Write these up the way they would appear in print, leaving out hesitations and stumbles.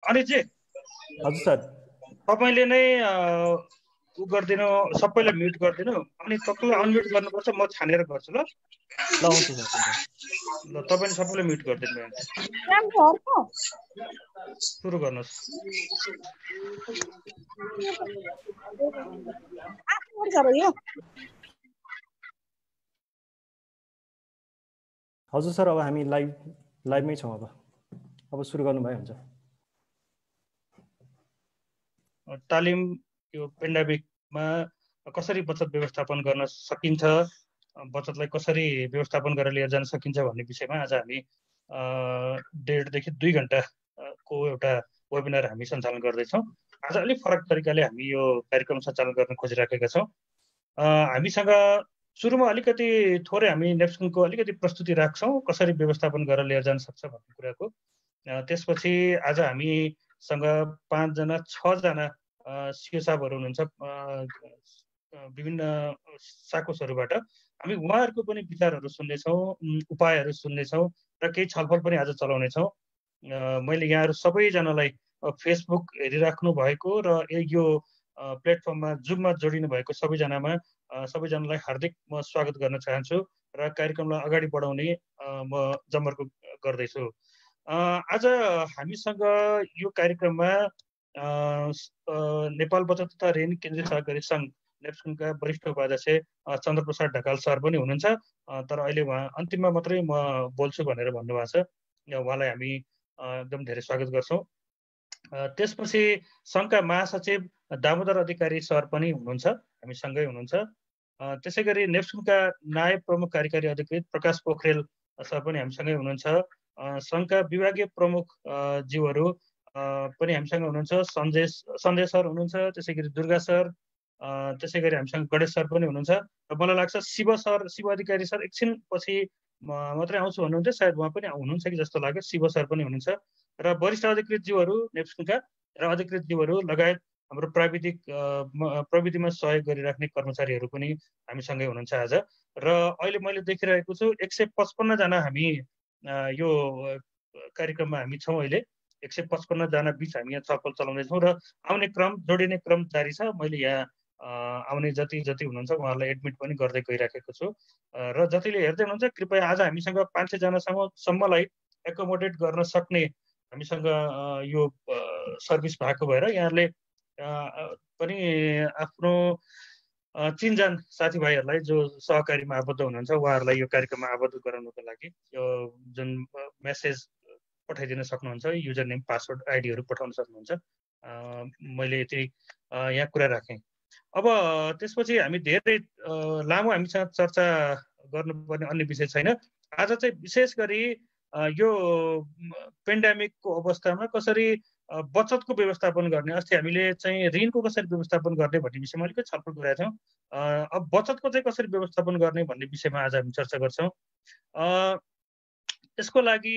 अनितजी हजुर सर। तपाईँले नै उ गरिदिनु, सबैलाई म्युट गरिदिनु, अनि तपाईँलाई अनम्युट गर्नुपर्छ, म छानेर गर्छु ल। ल हुन्छ सर। ल तपाईँले सबैलाई म्युट गरिदिनु भयो। सुरु गर्नुहोस्। हजुर सर, अब हामी लाइभमै छौँ। अब सुरु गर्नुभयो हुन्छ। तालिम यो पेन्डेमिकमा कसरी बचत व्यवस्थापन गर्न सकिन्छ, बचतलाई कसरी व्यवस्थापन गरेर लिएर जान सकिन्छ भन्ने विषयमा आज हामी 1.5 देखि 2 घण्टाको एउटा वेबिनार हामी सञ्चालन गर्दैछौँ। आज अलिक फरक तरिकाले हामी यो कार्यक्रम सञ्चालन गर्न खोजिराखेका छौँ। हामीसँग सुरुमा अलिकति थोरै हामी नेप्सकुनको अलिकति प्रस्तुति राख्छौँ, कसरी व्यवस्थापन गरेर लिएर जान सक्छ भन्ने कुराको। त्यसपछि आज हामीसँग 5 जना 6 जना सिओ साहबहरू हुनुहुन्छ विभिन्न साकोसहरूबाट। हामी उहाँहरूको पनि विचारहरू सुन्नेछौँ, उपायहरू सुन्नेछौँ र केही छलफल पनि आज चलाउनेछौँ। मैले यहाँहरू सबैजनालाई फेसबुक हेरिराख्नु भएको र यो प्लेटफर्ममा जुममा जोडिनु भएको सबैजनालाई हार्दिक म स्वागत गर्न चाहन्छु र कार्यक्रमलाई अगाडि बढाउने म जमर्को गर्दैछु। आज हामीसँग यो कार्यक्रममा नेपाल बचत तथा ऋण केन्द्रीय सहकारी सङ्घ नेप्सकुनका वरिष्ठ उपाध्यक्ष चन्द्रप्रसाद ढकाल सर पनि हुनुहुन्छ, तर अहिले उहाँ अन्तिममा मात्रै म बोल्छु भनेर भन्नुभएको छ। उहाँलाई हामी एकदम धेरै स्वागत गर्छौँ। त्यसपछि सङ्घका महासचिव दामोदर अधिकारी सर पनि हुनुहुन्छ, हामीसँगै हुनुहुन्छ। त्यसै गरी नेप्सकुनका नायब प्रमुख कार्यकारी अधिकृत प्रकाश पोखरेल सर पनि हामीसँगै हुनुहुन्छ। सङ्घका विभागीय प्रमुख ज्यूहरू पनि हामीसँग हुनुहुन्छ, सञ्जय सर हुनुहुन्छ, त्यसै गरी दुर्गा सर, त्यसै गरी हामीसँग गणेश सर पनि हुनुहुन्छ। र मलाई लाग्छ शिव अधिकारी सर एकछिन पछि मात्रै आउँछु भन्नुहुन्थ्यो, सायद उहाँ पनि हुनुहुन्छ कि जस्तो लाग्यो। शिव सर पनि हुनुहुन्छ र वरिष्ठ अधिकृत ज्यूहरू नेप्सकुनका र अधिकृत ज्यूहरू लगायत हाम्रो प्रविधिमा सहयोग गरिराख्ने कर्मचारीहरू पनि हामीसँगै हुनुहुन्छ आज। र अहिले मैले देखिरहेको छु 155 जना हामी यो कार्यक्रममा हामी छौँ। अहिले 155 जना बिच हामी यहाँ छलफल चलाउनेछौँ र आउने क्रम जोडिने क्रम जारी छ। मैले यहाँ आउने जति हुनुहुन्छ उहाँहरूलाई एडमिट पनि गर्दै गइराखेको छु र जतिले हेर्दै हुनुहुन्छ कृपया आज हामीसँग 500 जनासम्मलाई एकोमोडेट गर्न सक्ने हामीसँग यो सर्भिस भएको भएर यहाँहरूले पनि आफ्नो चिनजान साथीभाइहरूलाई जो सहकारीमा आबद्ध हुनुहुन्छ उहाँहरूलाई यो कार्यक्रममा आबद्ध गराउनको लागि यो जुन मेसेज पठाइदिन सक्नुहुन्छ, युजर नेम पासवर्ड आइडीहरू पठाउन सक्नुहुन्छ। मैले यति यहाँ कुरा राखेँ। अब त्यसपछि हामी धेरै लामो हामीसँग चर्चा गर्नुपर्ने अन्य विषय छैन। आज चाहिँ विशेष गरी यो पेन्डेमिकको अवस्थामा कसरी बचतको व्यवस्थापन गर्ने, अस्ति हामीले चाहिँ ऋणको कसरी व्यवस्थापन गर्ने भन्ने विषयमा अलिकति छलफल गरेका थियौँ। अब बचतको चाहिँ कसरी व्यवस्थापन गर्ने भन्ने विषयमा आज हामी चर्चा गर्छौँ। यसको लागि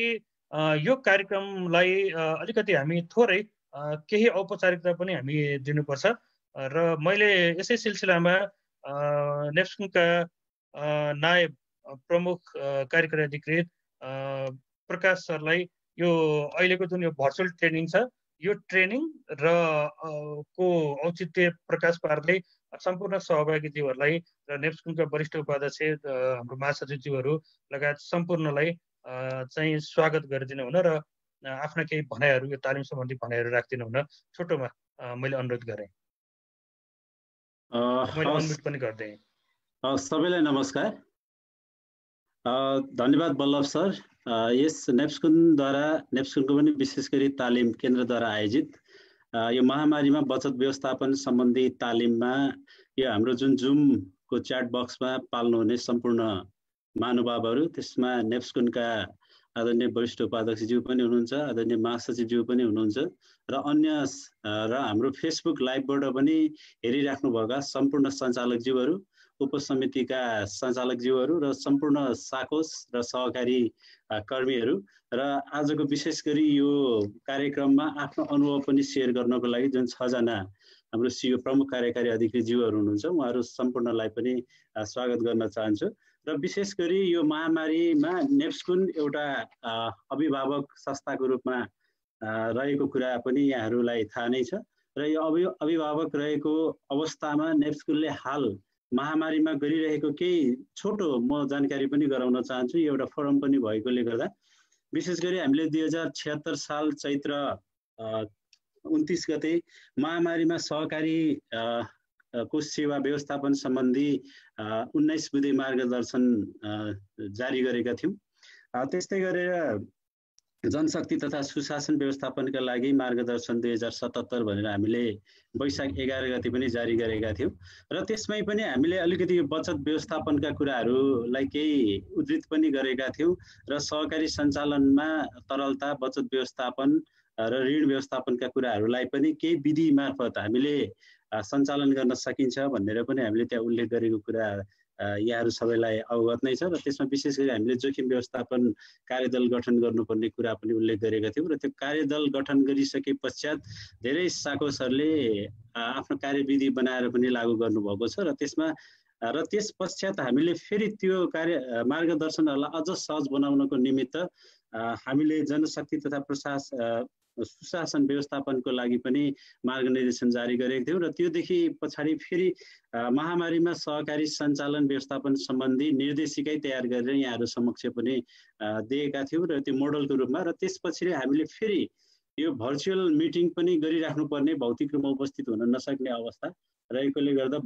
यो कार्यक्रमलाई अलिकति हामी थोरै केही औपचारिकता पनि हामी दिनुपर्छ र मैले यसै सिलसिलामा नेप्सकुनका नायब प्रमुख कार्यकारी अधिकृत प्रकाश सरलाई यो अहिलेको जुन यो भर्चुअल ट्रेनिङ छ यो ट्रेनिङ र को औचित्य प्रकाश पार्दै सम्पूर्ण सहभागीज्यूहरूलाई र नेप्सकुनका वरिष्ठ उपाध्यक्ष हाम्रो महासचिवज्यूहरू लगायत सम्पूर्णलाई चाहिँ स्वागत गरिदिनु हुन र आफ्ना केही भनाइहरू यो तालिम सम्बन्धी भनाइहरू राखिदिनु हुन छोटोमा मैले अनुरोध गरेँ। मैले अनम्युट पनि गर्दै। सबैलाई नमस्कार। धन्यवाद बल्लभ सर। यस नेप्सकुनको पनि विशेष गरी तालिम केन्द्रद्वारा आयोजित यो महामारीमा बचत व्यवस्थापन सम्बन्धी तालिममा यो हाम्रो जुन जुमको च्याट बक्समा पाल्नुहुने सम्पूर्ण महानुभावहरू, त्यसमा नेप्सकुनका आदरणीय वरिष्ठ उपाध्यक्षज्यू पनि हुनुहुन्छ, आदरणीय महासचिवज्यू पनि हुनुहुन्छ र अन्य र हाम्रो फेसबुक लाइभबाट पनि हेरिराख्नुभएका सम्पूर्ण सञ्चालकज्यूहरू, उपसमितिका सञ्चालकज्यूहरू र सम्पूर्ण साकोस र सहकारी कर्मीहरू र आजको विशेष गरी यो कार्यक्रममा आफ्नो अनुभव पनि सेयर गर्नको लागि जुन 6 जना हाम्रो सिओ प्रमुख कार्यकारी अधिकृतज्यूहरू हुनुहुन्छ उहाँहरू सम्पूर्णलाई पनि स्वागत गर्न चाहन्छु। र विशेष गरी यो महामारीमा नेप्सकुन एउटा अभिभावक संस्थाको रूपमा रहेको कुरा पनि यहाँहरूलाई थाहा नै छ र यो अभिभावक रहेको अवस्थामा नेप्स्कुलले हाल महामारीमा गरिरहेको केही छोटो म जानकारी पनि गराउन चाहन्छु। एउटा फोरम पनि भएकोले गर्दा विशेष गरी हामीले 2076 साल चैत्र 29 गते महामारीमा सहकारी को सेवा व्यवस्थापन सम्बन्धी 19 बुँदे मार्गदर्शन जारी गरेका थियौँ। त्यस्तै गरेर जनशक्ति तथा सुशासन व्यवस्थापनका लागि मार्गदर्शन 2077 भनेर हामीले वैशाख 11 गते पनि जारी गरेका थियौँ र त्यसमै पनि हामीले अलिकति बचत व्यवस्थापनका कुराहरूलाई केही उद्धृत पनि गरेका थियौँ र सहकारी सञ्चालनमा तरलता, बचत व्यवस्थापन र ऋण व्यवस्थापनका कुराहरूलाई पनि केही विधि मार्फत हामीले सञ्चालन गर्न सकिन्छ भनेर पनि हामीले त्यहाँ उल्लेख गरेको कुरा यहाँहरू सबैलाई अवगत नै छ र त्यसमा विशेष गरी हामीले जोखिम व्यवस्थापन कार्यदल गठन गर्नुपर्ने कुरा पनि उल्लेख गरेका थियौँ र त्यो कार्यदल गठन गरिसके पश्चात धेरै साकोसहरूले आफ्नो कार्यविधि बनाएर पनि लागू गर्नुभएको छ र त्यस पश्चात हामीले फेरि त्यो मार्गदर्शनहरूलाई अझ सहज बनाउनको निमित्त हामीले जनशक्ति तथा सुशासन व्यवस्थापनको लागि पनि मार्गनिर्देशन जारी गरेका थियौँ र त्योदेखि पछाडि फेरि महामारीमा सहकारी सञ्चालन व्यवस्थापन सम्बन्धी निर्देशिकै तयार गरेर यहाँहरू समक्ष पनि दिएका थियौँ र त्यो मोडलको रूपमा र त्यसपछि हामीले फेरि यो भर्चुअल मिटिङ पनि गरिराख्नुपर्ने भौतिक रूपमा उपस्थित हुन नसक्ने अवस्था रहेकोले गर्दा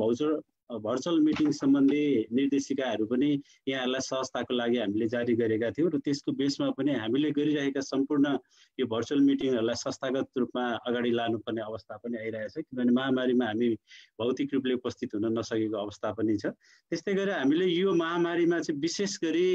भर्चुअल मिटिङ सम्बन्धी निर्देशिकाहरू पनि यहाँहरूलाई सहजताको लागि हामीले जारी गरेका थियौँ र त्यसको बेसमा पनि हामीले गरिरहेका सम्पूर्ण यो भर्चुअल मिटिङहरूलाई संस्थागत रूपमा अगाडि लानुपर्ने अवस्था पनि आइरहेछ किनभने महामारीमा हामी भौतिक रूपले उपस्थित हुन नसकेको अवस्था पनि छ। त्यस्तै गरेर हामीले यो महामारीमा चाहिँ विशेष गरी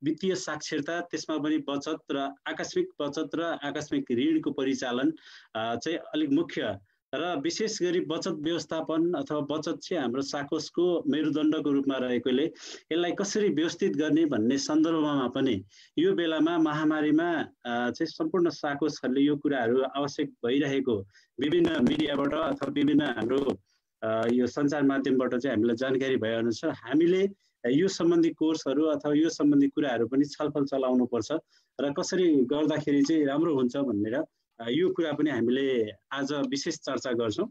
वित्तीय साक्षरता, त्यसमा पनि बचत र आकस्मिक ऋणको परिचालन चाहिँ अलिक मुख्य र विशेष गरी बचत व्यवस्थापन अथवा बचत चाहिँ हाम्रो साकोसको मेरुदण्डको रूपमा रहेकोले यसलाई कसरी व्यवस्थित गर्ने भन्ने सन्दर्भमा पनि यो बेलामा महामारीमा चाहिँ सम्पूर्ण साकोसहरूले यो कुराहरू आवश्यक भइरहेको विभिन्न मिडियाबाट अथवा विभिन्न हाम्रो यो सञ्चार माध्यमबाट चाहिँ हामीलाई जानकारी भएअनुसार हामीले यो सम्बन्धी कोर्सहरू अथवा यो सम्बन्धी कुराहरू पनि छलफल चलाउनुपर्छ र कसरी गर्दाखेरि चाहिँ राम्रो हुन्छ भनेर यो कुरा पनि हामीले आज विशेष चर्चा गर्छौँ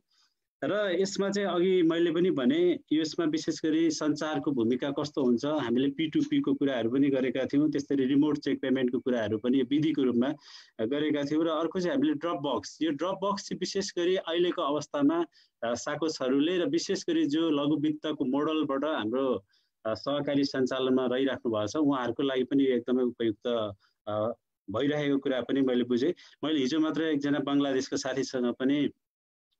र यसमा चाहिँ अघि मैले पनि भने यसमा विशेष गरी सञ्चारको भूमिका कस्तो हुन्छ हामीले P2P को कुराहरू पनि गरेका थियौँ। त्यसरी रिमोट चेक पेमेन्टको कुराहरू पनि विधिको रूपमा गरेका थियौँ र अर्को चाहिँ हामीले ड्रप बक्स चाहिँ विशेष गरी अहिलेको अवस्थामा साकोसहरूले र विशेष गरी जो लघु वित्तको मोडलबाट हाम्रो सहकारी सञ्चालनमा रहिराख्नु भएको छ उहाँहरूको लागि पनि एकदमै उपयुक्त भइरहेको कुरा पनि मैले बुझेँ। मैले हिजो मात्र एकजना बङ्गलादेशको साथीसँग पनि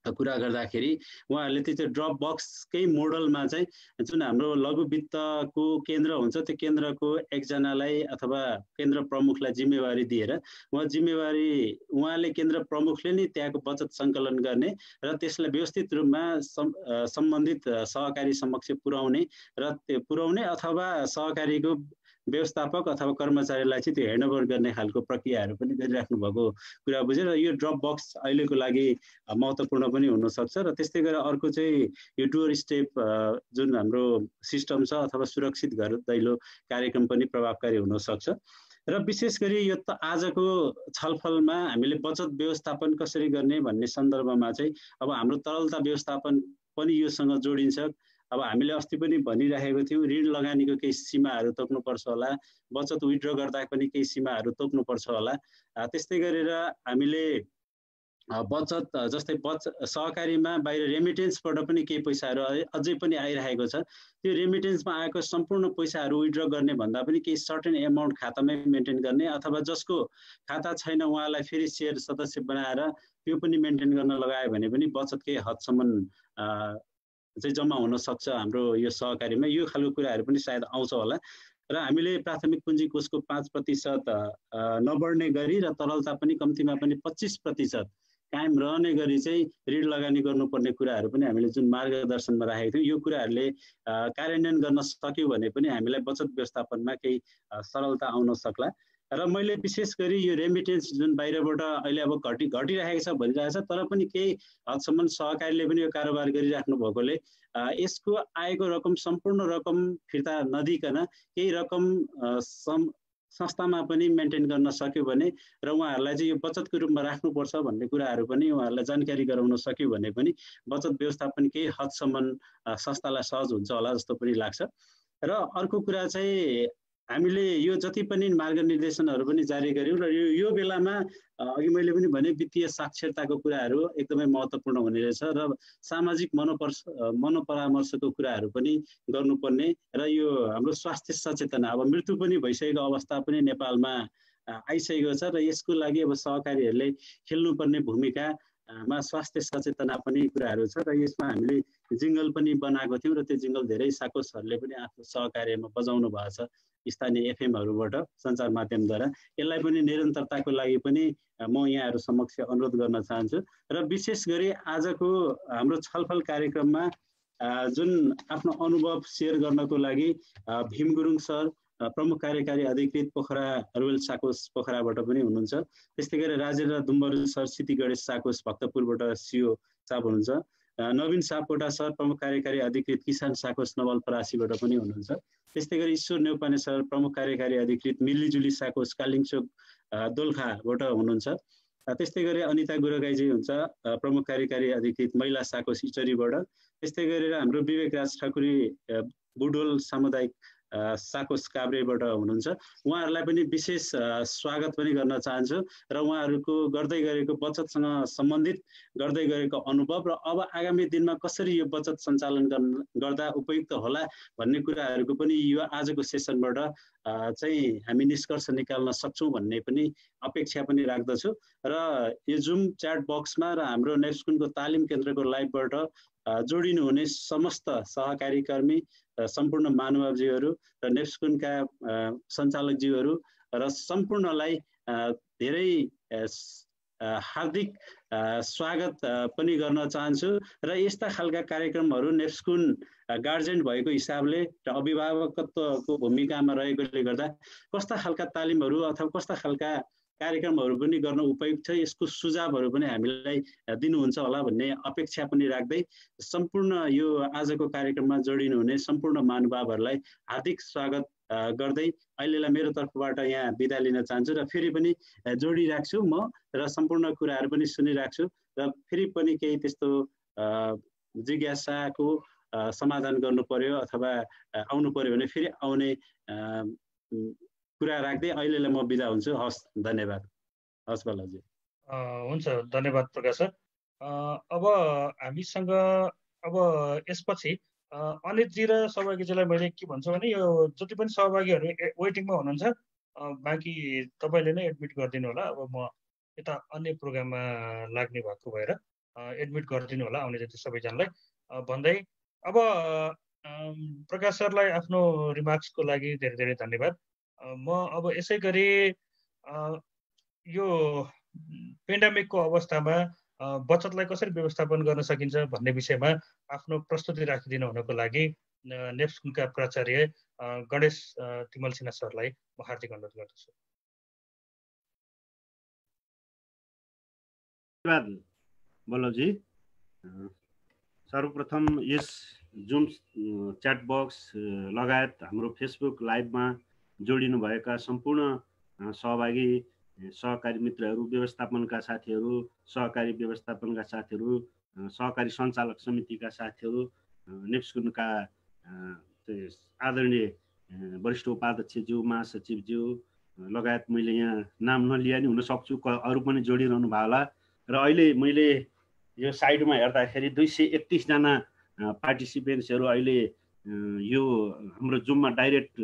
कुरा गर्दाखेरि उहाँहरूले त्यो ड्रप बक्सकै मोडलमा चाहिँ जुन हाम्रो लघु वित्तको केन्द्र हुन्छ त्यो केन्द्रको एकजनालाई अथवा केन्द्र प्रमुखलाई जिम्मेवारी दिएर उहाँले केन्द्र प्रमुखले नै त्यहाँको बचत सङ्कलन गर्ने र त्यसलाई व्यवस्थित रूपमा सम्बन्धित सहकारी समक्ष पुर्याउने अथवा सहकारीको व्यवस्थापक अथवा कर्मचारीलाई चाहिँ त्यो ह्यान्डओभर गर्ने खालको प्रक्रियाहरू पनि गरिराख्नु भएको कुरा बुझेर यो ड्रप बक्स अहिलेको लागि महत्त्वपूर्ण पनि हुनसक्छ र त्यस्तै गरेर अर्को चाहिँ यो डोर स्टेप जुन हाम्रो सिस्टम छ अथवा सुरक्षित घर दैलो कार्यक्रम पनि प्रभावकारी हुनसक्छ र विशेष गरी यो त आजको छलफलमा हामीले बचत व्यवस्थापन कसरी गर्ने भन्ने सन्दर्भमा चाहिँ अब हाम्रो तरलता व्यवस्थापन पनि योसँग जोडिन्छ। अब हामीले अस्ति पनि भनिरहेको थियौँ ऋण लगानीको केही सीमाहरू तोक्नुपर्छ होला, बचत विथड्र गर्दा पनि केही सीमाहरू तोक्नुपर्छ होला। त्यस्तै गरेर हामीले बचत जस्तै सहकारीमा बाहिर रेमिटेन्सबाट पनि केही पैसाहरू अझै पनि आइरहेको छ। त्यो रेमिटेन्समा आएको सम्पूर्ण पैसाहरू विथड्र गर्ने भन्दा पनि केही सर्टेन एमाउन्ट खातामै मेन्टेन गर्ने अथवा जसको खाता छैन उहाँलाई फेरि सेयर सदस्य बनाएर त्यो पनि मेन्टेन गर्न लगायो भने पनि बचत केही हदसम्म चाहिँ जम्मा हुन सक्छ हाम्रो यो सहकारीमा। यो खालको कुराहरू पनि सायद आउँछ होला र हामीले प्राथमिक पुँजी कोषको 5% नबढ्ने गरी र तरलता पनि कम्तीमा पनि 25% कायम रहने गरी चाहिँ ऋण लगानी गर्नुपर्ने कुराहरू पनि हामीले जुन मार्गदर्शनमा राखेको थियौँ यो कुराहरूले कार्यान्वयन गर्न सक्यौँ भने पनि हामीलाई बचत व्यवस्थापनमा केही सरलता आउन सक्ला। र मैले विशेष गरी यो रेमिटेन्स जुन बाहिरबाट अहिले अब घटिरहेको छ भनिरहेको छ तर पनि केही हदसम्म सहकारीले पनि यो कारोबार गरिराख्नु भएकोले यसको आएको रकम सम्पूर्ण रकम फिर्ता नदिकन केही रकम संस्थामा पनि मेन्टेन गर्न सक्यो भने र उहाँहरूलाई चाहिँ यो बचतको रूपमा राख्नुपर्छ भन्ने कुराहरू पनि उहाँहरूलाई जानकारी गराउन सक्यो भने पनि बचत व्यवस्थापन केही हदसम्म संस्थालाई सहज हुन्छ होला जस्तो पनि लाग्छ। र अर्को कुरा चाहिँ हामीले यो जति पनि मार्गनिर्देशनहरू पनि जारी गर्यौँ र यो बेलामा अघि मैले पनि भने वित्तीय साक्षरताको कुराहरू एकदमै महत्त्वपूर्ण हुने रहेछ र सामाजिक मनोपरामर्शको कुराहरू पनि गर्नुपर्ने र यो हाम्रो स्वास्थ्य सचेतना अब मृत्यु पनि भइसकेको अवस्था पनि नेपालमा आइसकेको छ र यसको लागि अब सहकारीहरूले खेल्नुपर्ने भूमिकामा स्वास्थ्य सचेतना पनि कुराहरू छ र यसमा हामीले जिङ्गल पनि बनाएको थियौँ र त्यो जिङ्गल धेरै साकोसहरूले पनि आफ्नो सहकार्यमा बजाउनु भएको छ स्थानीय एफएमहरूबाट सञ्चार माध्यमद्वारा। यसलाई पनि निरन्तरताको लागि पनि म यहाँहरू समक्ष अनुरोध गर्न चाहन्छु र विशेष गरी आजको हाम्रो छलफल कार्यक्रममा जुन आफ्नो अनुभव सेयर गर्नको लागि भीम गुरुङ सर प्रमुख कार्यकारी अधिकृत पोखरा रुरल साकोस पोखराबाट पनि हुनुहुन्छ। त्यस्तै गरी राजेन्द्र दुम्बर सर सिटी गणेश साकोस भक्तपुरबाट सिओ साहब हुनुहुन्छ। नवीन सापकोटा सर प्रमुख कार्यकारी अधिकृत किसान साकोस नवलपरासीबाट पनि हुनुहुन्छ। त्यस्तै गरी ईश्वर नेउपाने सर प्रमुख कार्यकारी अधिकृत मिलिजुली साकोस कालिङचोक दोलखाबाट हुनुहुन्छ। त्यस्तै गरी अनिता गुरगाईजी हुन्छ प्रमुख कार्यकारी अधिकृत महिला साकोस इचरीबाट। त्यस्तै गरेर हाम्रो विवेक राज ठाकुरी बुडोल सामुदायिक साकोस काभ्रेबाट हुनुहुन्छ। उहाँहरूलाई पनि विशेष स्वागत पनि गर्न चाहन्छु र उहाँहरूको गर्दै गरेको बचतसँग सम्बन्धित गर्दै गरेको अनुभव र अब आगामी दिनमा कसरी यो बचत सञ्चालन गर्दा उपयुक्त होला भन्ने कुराहरूको पनि यो आजको सेसनबाट चाहिँ हामी निष्कर्ष निकाल्न सक्छौँ भन्ने पनि अपेक्षा पनि राख्दछु र यो जुम च्याट बक्समा र हाम्रो नेप्सकुनको तालिम केन्द्रको लाइभबाट जोडिनुहुने समस्त सहकारी कर्मी सम्पूर्ण महानुभावजीहरू र नेप्सकुनका सञ्चालकज्यूहरू र सम्पूर्णलाई धेरै हार्दिक स्वागत पनि गर्न चाहन्छु र यस्ता खालका कार्यक्रमहरू नेप्सकुन गार्जियन भएको हिसाबले र अभिभावकत्वको भूमिकामा रहेकोले गर्दा कस्ता खालका तालिमहरू अथवा कस्ता खालका कार्यक्रमहरू पनि गर्न उपयुक्त छ यसको सुझावहरू पनि हामीलाई दिनुहुन्छ होला भन्ने अपेक्षा पनि राख्दै सम्पूर्ण यो आजको कार्यक्रममा जोडिनुहुने सम्पूर्ण महानुभावहरूलाई हार्दिक स्वागत गर्दै अहिलेलाई मेरो तर्फबाट यहाँ बिदा लिन चाहन्छु र फेरि पनि जोडिराख्छु म र सम्पूर्ण कुराहरू पनि सुनिराख्छु र फेरि पनि केही त्यस्तो जिज्ञासाको समाधान गर्नु पर्यो अथवा आउनु पर्यो भने फेरि आउने कुरा राख्दै अहिलेलाई म बिदा हुन्छु। हस्, धन्यवाद। हस् बल्लजी। हुन्छ, धन्यवाद प्रकाश सर। अब हामीसँग अब यसपछि अनितजी र सहभागीजीलाई मैले के भन्छु भने यो जति पनि सहभागीहरू वेटिङमा हुनुहुन्छ बाँकी तपाईँले नै एडमिट गरिदिनु होला। अब म यता अन्य प्रोग्राममा लाग्ने भएको भएर एडमिट गरिदिनु होला आउने जति सबैजनालाई भन्दै अब प्रकाश सरलाई आफ्नो रिमार्क्सको लागि धेरै धेरै धन्यवाद। म अब यसै गरी यो पेन्डेमिकको अवस्थामा बचतलाई कसरी व्यवस्थापन गर्न सकिन्छ भन्ने विषयमा आफ्नो प्रस्तुति राखिदिनु हुनको लागि नेप्सकुनका प्राचार्य गणेश तिमल सिन्हा सरलाई म हार्दिक अनुरोध गर्दछु। धन्यवाद बल्लजी। सर्वप्रथम यस जुम च्याट बक्स लगायत हाम्रो फेसबुक लाइभमा जोडिनु भएका सम्पूर्ण सहभागी सहकारी मित्रहरू, व्यवस्थापनका साथीहरू, सहकारी व्यवस्थापनका साथीहरू, सहकारी सञ्चालक समितिका साथीहरू, नेप्सकुनका आदरणीय वरिष्ठ उपाध्यक्षज्यू, महासचिवज्यू लगायत मैले यहाँ नाम नलिया नि हुन सक्छु, अरू पनि जोडिरहनु भयो होला। र अहिले मैले यो साइडमा हेर्दाखेरि 231 जना पार्टिसिपेन्ट्सहरू अहिले यो हाम्रो जुममा डाइरेक्ट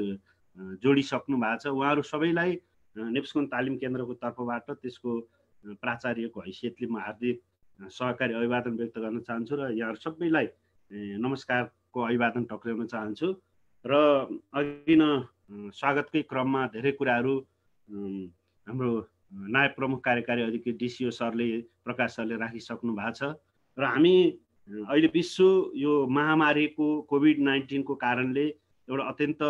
जोडिसक्नु भएको छ। उहाँहरू सबैलाई नेप्सकुन तालिम केन्द्रको तर्फबाट त्यसको प्राचार्यको हैसियतले म हार्दिक सहकारी अभिवादन व्यक्त गर्न चाहन्छु र यहाँहरू सबैलाई नमस्कारको अभिवादन टक्राउन चाहन्छु। र अघि न स्वागतकै क्रममा धेरै कुराहरू हाम्रो नायब प्रमुख कार्यकारी अधिकृत डिसिओ सरले, प्रकाश सरले राखिसक्नु भएको छ र हामी अहिले विश्व यो महामारीको कोभिड-19 को कारणले एउटा अत्यन्त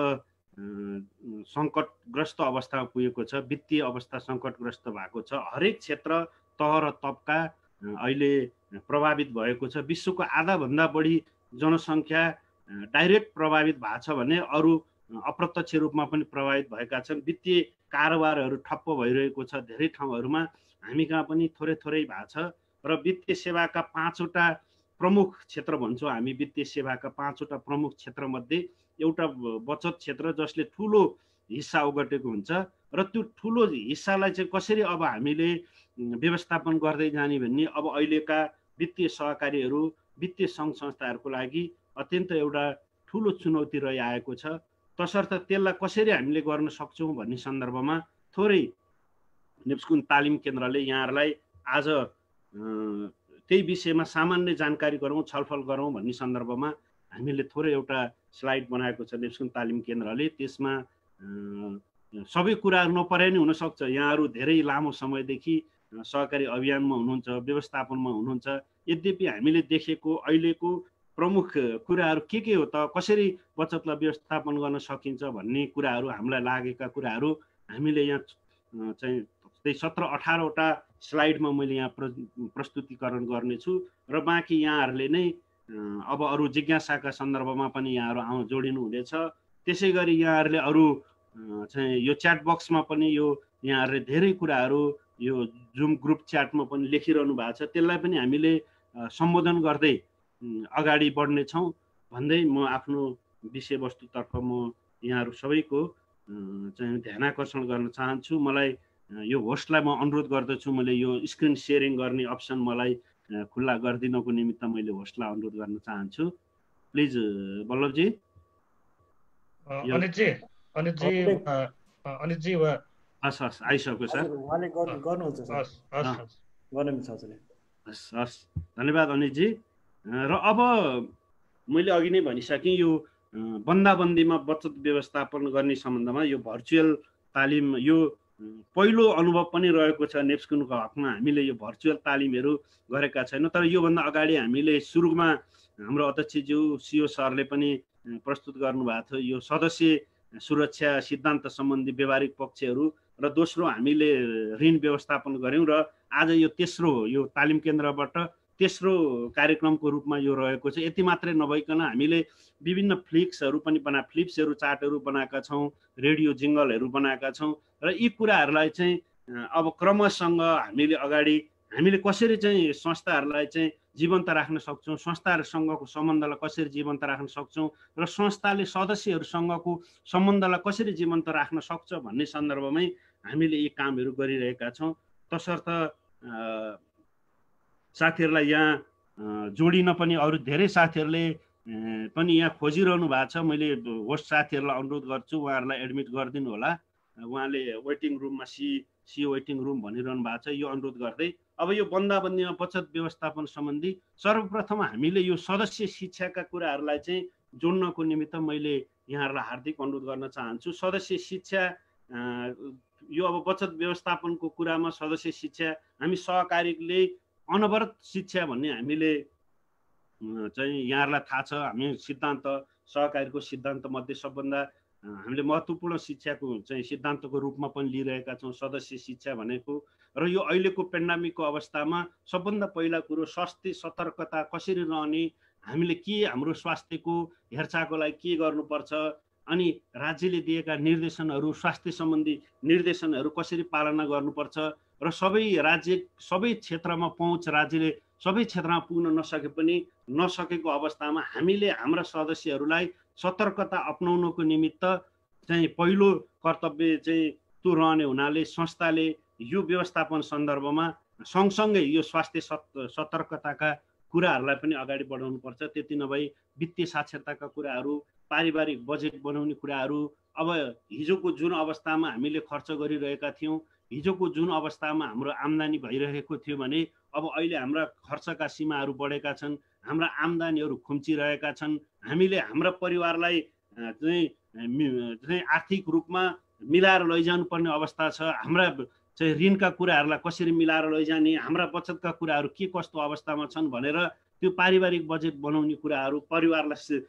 सङ्कटग्रस्त अवस्थामा पुगेको छ। वित्तीय अवस्था सङ्कटग्रस्त भएको छ। हरेक क्षेत्र, तह र तबका अहिले प्रभावित भएको छ। विश्वको आधाभन्दा बढी जनसङ्ख्या डाइरेक्ट प्रभावित भएको छ भने अरू अप्रत्यक्ष रूपमा पनि प्रभावित भएका छन्। वित्तीय कारोबारहरू ठप्प भइरहेको छ धेरै ठाउँहरूमा, हामी कहाँ पनि थोरै थोरै भएको छ। र वित्तीय सेवाका 5वटा प्रमुख क्षेत्र भन्छौँ हामी, वित्तीय सेवाका 5वटा प्रमुख क्षेत्रमध्ये एउटा बचत क्षेत्र जसले ठुलो हिस्सा ओगटेको हुन्छ। र त्यो ठुलो हिस्सालाई चाहिँ कसरी अब हामीले व्यवस्थापन गर्दै जाने भन्ने अब अहिलेका वित्तीय सहकारीहरू, वित्तीय सङ्घ संस्थाहरूको लागि अत्यन्त एउटा ठुलो चुनौती रहिआएको छ। तसर्थ त्यसलाई कसरी हामीले गर्न सक्छौँ भन्ने सन्दर्भमा थोरै नेप्स्कुन तालिम केन्द्रले यहाँहरूलाई आज त्यही विषयमा सामान्य जानकारी गरौँ, छलफल गरौँ भन्ने सन्दर्भमा हामीले थोरै एउटा स्लाइड बनाएको छ नेप्स्कुन तालिम केन्द्रले। त्यसमा सबै कुराहरू नपरे नि हुनसक्छ, यहाँहरू धेरै लामो समयदेखि सहकारी अभियानमा हुनुहुन्छ, व्यवस्थापनमा हुनुहुन्छ। यद्यपि हामीले देखेको अहिलेको प्रमुख कुराहरू के हो त, कसरी बचतलाई व्यवस्थापन गर्न सकिन्छ भन्ने कुराहरू हामीलाई लागेका कुराहरू हामीले यहाँ चाहिँ त्यही 17-18वटा स्लाइडमा मैले यहाँ प्रस्तुतिकरण गर्नेछु। र बाँकी यहाँहरूले नै अब अरू जिज्ञासाका सन्दर्भमा पनि यहाँहरू जोडिनु हुनेछ। त्यसै गरी यहाँहरूले अरू चाहिँ यो च्याट बक्समा पनि यो यहाँहरूले धेरै कुराहरू यो जुम ग्रुप च्याटमा पनि लेखिरहनु भएको छ, त्यसलाई पनि हामीले सम्बोधन गर्दै अगाडि बढ्नेछौँ भन्दै म आफ्नो विषयवस्तुतर्फ म यहाँहरू सबैको चाहिँ ध्यानाकर्षण गर्न चाहन्छु। मलाई यो होस्टलाई म अनुरोध गर्दछु, मैले यो स्क्रिन सेयरिङ गर्ने अप्सन मलाई खुल्ला गरिदिनको निमित्त मैले होस्टलाई अनुरोध गर्न चाहन्छु। प्लिज बल्लभजी। अनितजी हस् हस् आइसक्यो सर। उहाँले गर्नुहुन्छ सर। गर्न मिल्छ हजुरले। हस् हस्, धन्यवाद अनितजी। र अब मैले अघि नै भनिसकेँ, यो बन्दाबन्दीमा बचत व्यवस्थापन गर्ने सम्बन्धमा यो भर्चुअल तालिम यो पहिलो अनुभव पनि रहेको छ नेप्स्कुनको हकमा। हामीले यो भर्चुअल तालिमहरू गरेका छैनौँ, तर योभन्दा अगाडि हामीले सुरुमा हाम्रो अध्यक्षज्यू सिओ सरले पनि प्रस्तुत गर्नुभएको थियो यो सदस्य सुरक्षा सिद्धान्त सम्बन्धी व्यवहारिक पक्षहरू, र दोस्रो हामीले ऋण व्यवस्थापन गऱ्यौँ, र आज यो तेस्रो यो तालिम केन्द्रबाट तेस्रो कार्यक्रमको रूपमा यो रहेको छ। यति मात्रै नभइकन हामीले विभिन्न फ्लिप्सहरू चार्टहरू बनाएका छौँ, रेडियो जिङ्गलहरू बनाएका छौँ, र यी कुराहरूलाई चाहिँ अब क्रमसँग हामीले कसरी चाहिँ संस्थाहरूलाई चाहिँ जीवन्त राख्न सक्छौँ, संस्थाहरूसँगको सम्बन्धलाई कसरी जीवन्त राख्न सक्छौँ, र संस्थाले सदस्यहरूसँगको सम्बन्धलाई कसरी जीवन्त राख्न सक्छ भन्ने सन्दर्भमै हामीले यी कामहरू गरिरहेका छौँ। तसर्थ साथीहरूलाई यहाँ जोडिन पनि अरू धेरै साथीहरूले पनि यहाँ खोजिरहनु भएको छ। मैले होस्ट साथीहरूलाई अनुरोध गर्छु, उहाँहरूलाई एडमिट गरिदिनु होला। उहाँले वेटिङ रुममा सी वेटिङ रुम भनिरहनु भएको छ। यो अनुरोध गर्दै अब यो बन्दाबन्दीमा बचत व्यवस्थापन सम्बन्धी सर्वप्रथम हामीले यो सदस्य शिक्षाका कुराहरूलाई चाहिँ जोड्नको निमित्त मैले यहाँहरूलाई हार्दिक अनुरोध गर्न चाहन्छु। सदस्य शिक्षा यो अब बचत व्यवस्थापनको कुरामा सदस्य शिक्षा हामी सहकारीले अनवरत शिक्षा भन्ने हामीले चाहिँ यहाँहरूलाई थाहा छ। हामी सिद्धान्त सहकारीको सिद्धान्त मध्ये सबभन्दा हामीले महत्त्वपूर्ण शिक्षाको चाहिँ सिद्धान्तको रूपमा पनि लिइरहेका छौँ सदस्य शिक्षा भनेको। र यो अहिलेको पेन्डामिकको अवस्थामा सबभन्दा पहिला कुरो स्वास्थ्य सतर्कता कसरी रहने, हामीले के हाम्रो स्वास्थ्यको हेरचाहको लागि के गर्नुपर्छ, अनि राज्यले दिएका निर्देशनहरू स्वास्थ्य सम्बन्धी निर्देशनहरू कसरी पालना गर्नुपर्छ, र सबै क्षेत्रमा पहुँच राज्यले सबै क्षेत्रमा पुग्न नसकेको अवस्थामा हामीले हाम्रा सदस्यहरूलाई सतर्कता अपनाउनको निमित्त चाहिँ पहिलो कर्तव्य चाहिँ त्यो रहने हुनाले संस्थाले यो व्यवस्थापन सन्दर्भमा सँगसँगै यो स्वास्थ्य सतर्कताका कुराहरूलाई पनि अगाडि बढाउनुपर्छ। त्यति नभई वित्तीय साक्षरताका कुराहरू, पारिवारिक बजेट बनाउने कुराहरू, अब हिजोको जुन अवस्थामा हामीले खर्च गरिरहेका थियौँ, हिजोको जुन अवस्थामा हाम्रो आम्दानी भइरहेको थियो भने अब अहिले हाम्रा खर्चका सीमाहरू बढेका छन्, हाम्रा आम्दानीहरू खुम्चिरहेका छन्। हामीले हाम्रा परिवारलाई चाहिँ आर्थिक रूपमा मिलाएर लैजानु पर्ने अवस्था छ। हाम्रा चाहिँ ऋणका कुराहरूलाई कसरी मिलाएर लैजाने, हाम्रा बचतका कुराहरू के कस्तो अवस्थामा छन् भनेर त्यो पारिवारिक बजेट बनाउने कुराहरू, परिवारलाई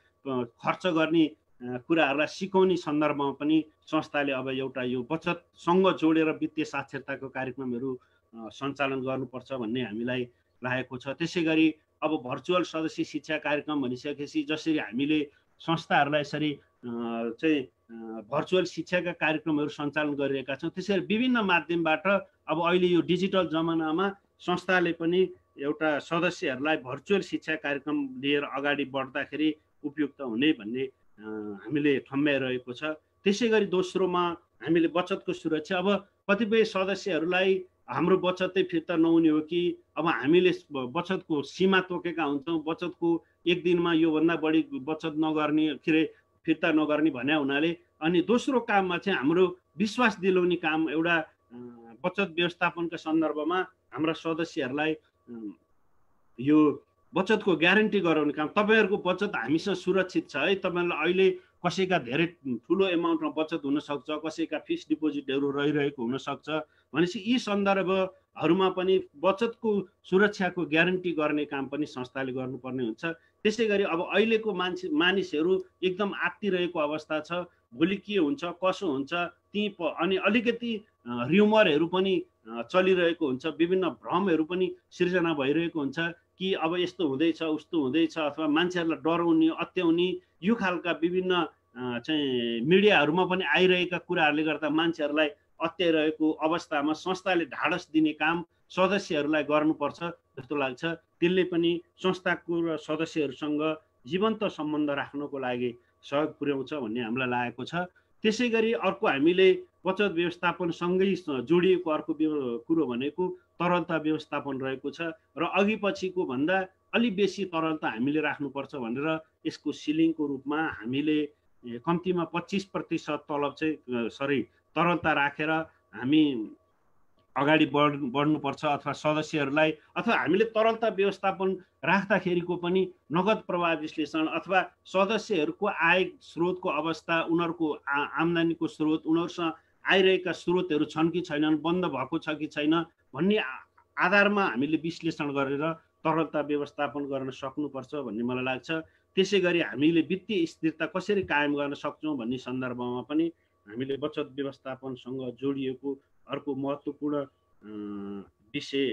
खर्च गर्ने कुराहरूलाई सिकाउने सन्दर्भमा पनि संस्थाले अब एउटा यो बचतसँग जोडेर वित्तीय साक्षरताको कार्यक्रमहरू सञ्चालन गर्नुपर्छ भन्ने हामीलाई लागेको छ। त्यसै गरी अब भर्चुअल सदस्य शिक्षा कार्यक्रम भनिसकेपछि जसरी हामीले संस्थाहरूलाई यसरी चाहिँ भर्चुअल शिक्षाका कार्यक्रमहरू सञ्चालन गरिरहेका छौँ। त्यसैगरी विभिन्न माध्यमबाट अब अहिले यो डिजिटल जमानामा संस्थाले पनि एउटा सदस्यहरूलाई भर्चुअल शिक्षा कार्यक्रम लिएर अगाडि बढ्दाखेरि उपयुक्त हुने भन्ने हामीले ठम्ब्याइरहेको छ। त्यसै गरी दोस्रोमा हामीले बचतको सुरक्षा, अब कतिपय सदस्यहरूलाई हाम्रो बचतै फिर्ता नहुने हो कि अब हामीले बचतको सीमा तोकेका हुन्छौँ, बचतको एक दिनमा योभन्दा बढी बचत नगर्ने के अरे फिर्ता नगर्ने भन्ने हुनाले अनि दोस्रो काममा चाहिँ हाम्रो विश्वास दिलाउने काम एउटा बचत व्यवस्थापनका सन्दर्भमा हाम्रा सदस्यहरूलाई यो बचतको ग्यारेन्टी गराउने काम। तपाईँहरूको बचत हामीसँग सुरक्षित छ है, तपाईँहरूलाई अहिले कसैका धेरै ठुलो एमाउन्टमा बचत हुनसक्छ, कसैका फिक्स डिपोजिटहरू रहिरहेको हुनसक्छ भनेपछि यी सन्दर्भहरूमा पनि बचतको सुरक्षाको ग्यारेन्टी गर्ने काम पनि संस्थाले गर्नुपर्ने हुन्छ। त्यसै गरी अब अहिलेको मानिसहरू एकदम आत्तिरहेको अवस्था छ, भोलि के हुन्छ कसो हुन्छ ती अनि अलिकति र्युमरहरू पनि चलिरहेको हुन्छ, विभिन्न भ्रमहरू पनि सिर्जना भइरहेको हुन्छ कि अब यस्तो हुँदैछ उस्तो हुँदैछ अथवा मान्छेहरूलाई डराउने अत्याउने यो खालका विभिन्न चाहिँ मिडियाहरूमा पनि आइरहेका कुराहरूले गर्दा मान्छेहरूलाई अत्याइरहेको अवस्थामा संस्थाले ढाडस दिने काम सदस्यहरूलाई गर्नुपर्छ जस्तो लाग्छ। त्यसले पनि संस्थाको र सदस्यहरूसँग जीवन्त सम्बन्ध राख्नको लागि सहयोग पुर्याउँछ भन्ने हामीलाई लागेको छ। त्यसै गरी अर्को हामीले बचत व्यवस्थापनसँगै जोडिएको अर्को कुरो भनेको तरलता व्यवस्थापन रहेको छ र अघि पछिको भन्दा अलि बेसी तरलता हामीले राख्नुपर्छ भनेर यसको सिलिङको रूपमा हामीले कम्तीमा 25% तलब चाहिँ तरलता राखेर हामी अगाडि बढ्नुपर्छ अथवा सदस्यहरूलाई अथवा हामीले तरलता व्यवस्थापन राख्दाखेरिको पनि नगद प्रवाह विश्लेषण अथवा सदस्यहरूको आय स्रोतको अवस्था, उनीहरूको आम्दानीको स्रोत, उनीहरूसँग आइरहेका स्रोतहरू छन् कि छैनन्, बन्द भएको छ कि छैन भन्ने आधारमा हामीले विश्लेषण गरेर तरलता व्यवस्थापन गर्न सक्नुपर्छ भन्ने मलाई लाग्छ। त्यसै गरी हामीले वित्तीय स्थिरता कसरी कायम गर्न सक्छौँ भन्ने सन्दर्भमा पनि हामीले बचत व्यवस्थापनसँग जोडिएको अर्को महत्त्वपूर्ण विषय